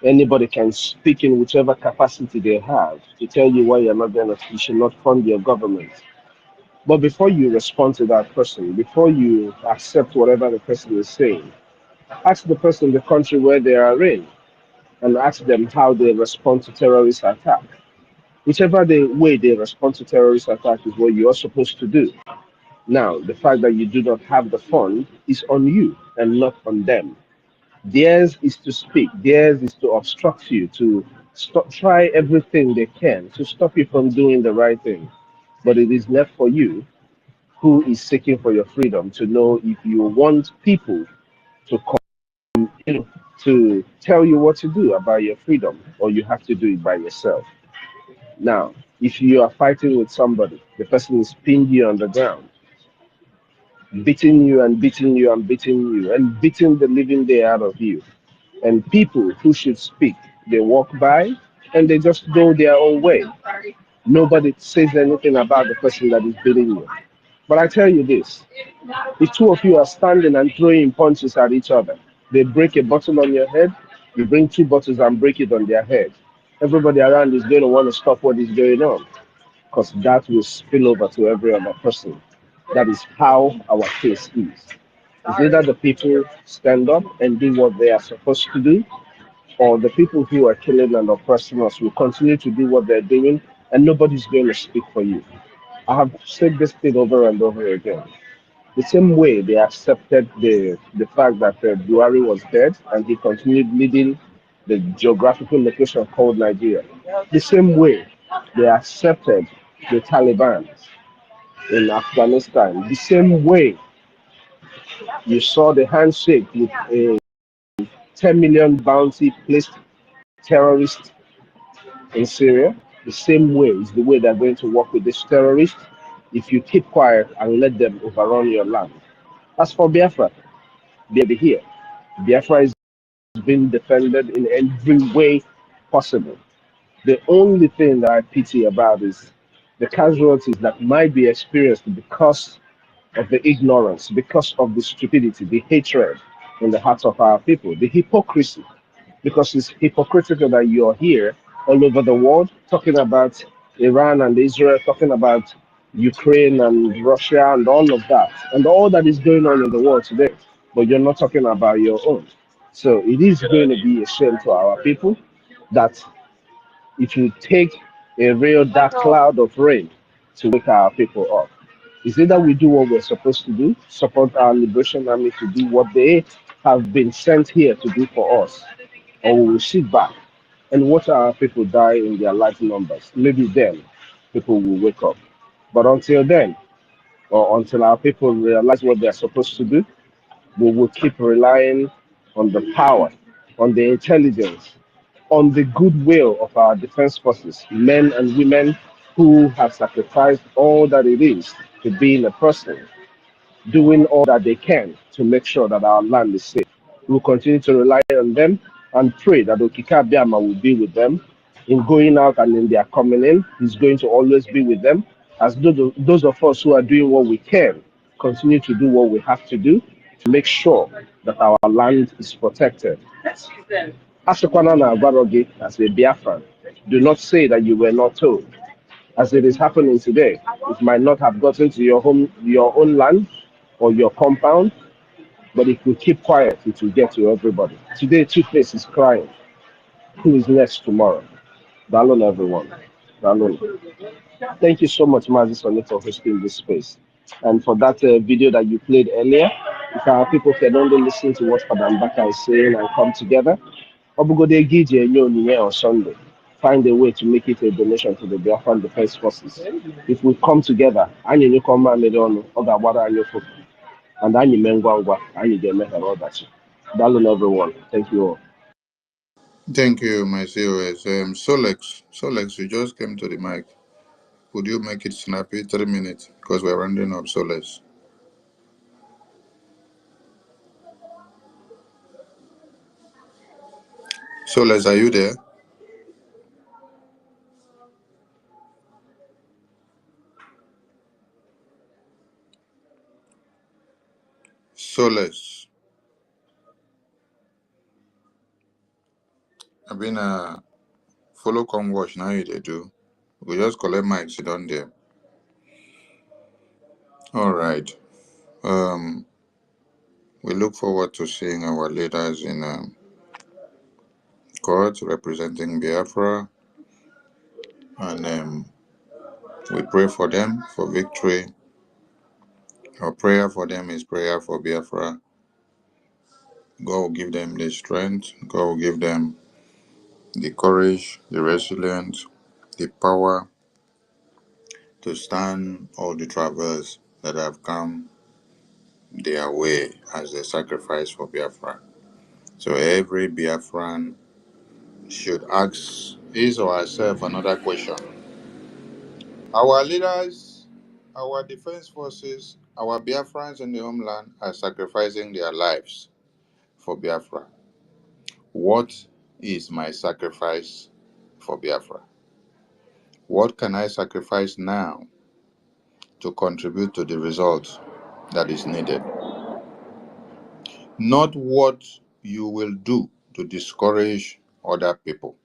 Anybody can speak in whichever capacity they have to tell you why you should not fund your government. But before you respond to that person, before you accept whatever the person is saying, ask the person the country where they are in and ask them how they respond to terrorist attack. Whichever way they respond to terrorist attack is what you are supposed to do. Now, the fact that you do not have the fund is on you and not on them. Theirs is to speak, theirs is to obstruct you, to try everything they can to stop you from doing the right thing. But it is left for you, who is seeking for your freedom, to know if you want people to come in to tell you what to do about your freedom, or you have to do it by yourself. Now, if you are fighting with somebody, the person is pinned you on the ground, beating you and beating you and beating you and beating the living day out of you. And people who should speak, they walk by and they just go their own way. Nobody says anything about the person that is beating you. But I tell you this, if two of you are standing and throwing punches at each other, they break a bottle on your head, you bring two bottles and break it on their head. Everybody around is going to want to stop what is going on, because that will spill over to every other person. That is how our case is. It's either the people stand up and do what they are supposed to do, or the people who are killing and oppressing us will continue to do what they're doing, and nobody's going to speak for you. I have said this thing over and over again. The same way they accepted the fact that Buhari was dead and he continued leading the geographical location called Nigeria. The same way they accepted the Taliban in Afghanistan. The same way you saw the handshake with a 10 million bounty placed terrorist in Syria. The same way is the way they're going to work with these terrorists if you keep quiet and let them overrun your land. As for Biafra, they'll be here. Biafra is being defended in every way possible. The only thing that I pity about is the casualties that might be experienced because of the ignorance, because of the stupidity, the hatred in the hearts of our people, the hypocrisy. Because it's hypocritical that you're here all over the world talking about Iran and Israel, talking about Ukraine and Russia and all of that, and all that is going on in the world today, but you're not talking about your own. So it is going to be a shame to our people that it will take a real dark cloud of rain to wake our people up. It's either we do what we're supposed to do, support our liberation army to do what they have been sent here to do for us, or we will sit back and watch our people die in their large numbers. Maybe then people will wake up. But until then, or until our people realize what they're supposed to do, we will keep relying on the power, on the intelligence, on the goodwill of our defense forces, men and women who have sacrificed all that it is to being a person, doing all that they can to make sure that our land is safe. We'll continue to rely on them and pray that Okika Biama will be with them in going out and in their coming in. He's going to always be with them. As those of us who are doing what we can, continue to do what we have to do to make sure that our land is protected. Asukwana na Agwarogi, as a Biafran, do not say that you were not told. As it is happening today, it might not have gotten to your home, your own land, or your compound, but if we keep quiet, it will get to everybody. Today, Two-Face is crying. Who is next tomorrow? Dalon, everyone. Dalon. Thank you so much, Mazi Sonny, for hosting this space. And for that video that you played earlier, if our people can only listen to what Padam Mbaka is saying and come together, Obugode Gije Enyo on Sunday. Find a way to make it a donation to the Biafran Defense Forces. If we come together, anyị nyekọ mmamịrị ọnụ, ọ ga-agbara anyị ụfụ. And anyị mee ngwa ngwa, anyị ga-emeghara ọdachi. Daalụ everyone. Thank you all. Thank you, my COS. Solex, you just came to the mic. Could you make it snappy? 3 minutes, because we're rounding up, Solex. Solex, are you there? Solex. I've been follow come watch now you they do. We just collect mics, sit down there. All right. We look forward to seeing our leaders in court representing Biafra, and we pray for them for victory. Our prayer for them is prayer for Biafra. God will give them the strength. God will give them the courage, the resilience, the power to stand all the travails that have come their way as a sacrifice for Biafra. So every Biafran should ask his or herself another question. Our leaders, our defense forces, our Biafrans in the homeland are sacrificing their lives for Biafra. What is my sacrifice for Biafra? What can I sacrifice now to contribute to the result that is needed? Not what you will do to discourage other people.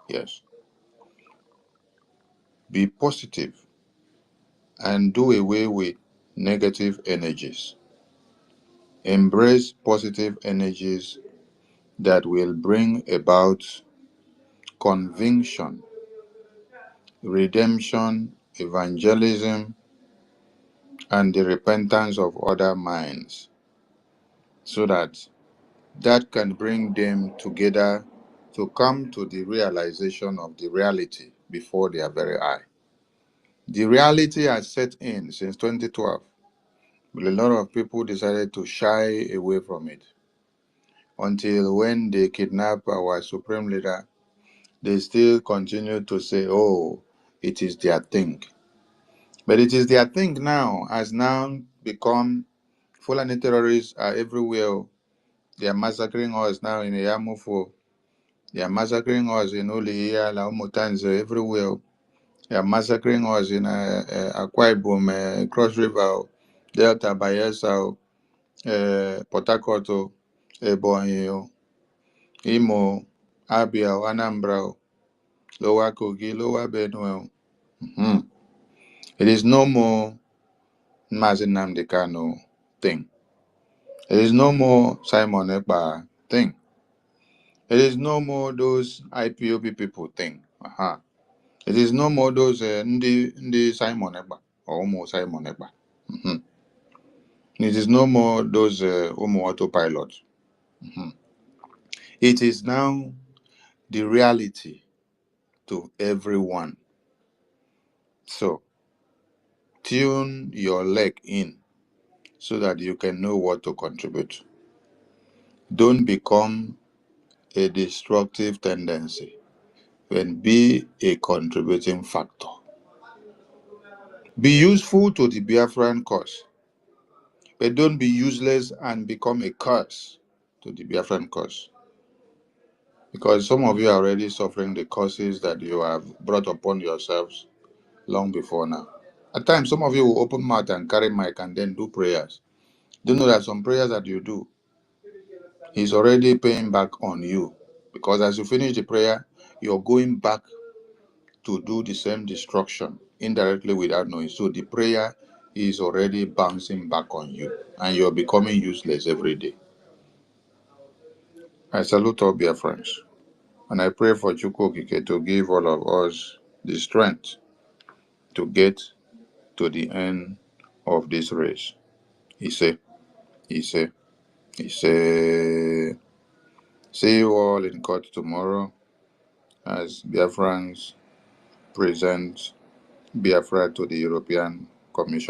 Yes. Be positive and do away with negative energies. Embrace positive energies that will bring about conviction, redemption, evangelism, and the repentance of other minds, so that can bring them together to come to the realization of the reality before their very eye. The reality has set in since 2012, but a lot of people decided to shy away from it until when they kidnap our supreme leader, they still continue to say, oh, it is their thing. But it is their thing now, has now become Fulani terrorists are everywhere. They are massacring us now in Yamufu. They are massacring us in Oliya, Mutanze, everywhere. They are massacring us in Akwa Ibom, Cross River, Delta, Bayelsa, Port Harcourt, Ebonyi, Imo, Abia, Anambra, Lower Kogi, Lower Benue. It is no more Mazi Nnamdi Kanu thing. It is no more Simon Ekpa thing. It is no more those IPOB people thing. It is no more those Ndi Simon Ekpa or Omo Simon Ekpa. It is no more those Omo autopilot. It is now the reality to everyone. So tune your leg in so that you can know what to contribute. Don't become a destructive tendency, and be a contributing factor. Be useful to the Biafran cause, but don't be useless and become a curse to the Biafran cause. Because some of you are already suffering the curses that you have brought upon yourselves long before now. At times, some of you will open mouth and carry mic and then do prayers. Do you know that some prayers that you do, He's already paying back on you? Because as you finish the prayer, you're going back to do the same destruction indirectly without knowing. So the prayer is already bouncing back on you and you're becoming useless every day. I salute all Biafrans and I pray for Chukwu Okike to give all of us the strength to get to the end of this race. He said, he said, he said, see you all in court tomorrow as Biafrans present Biafra to the European Commission.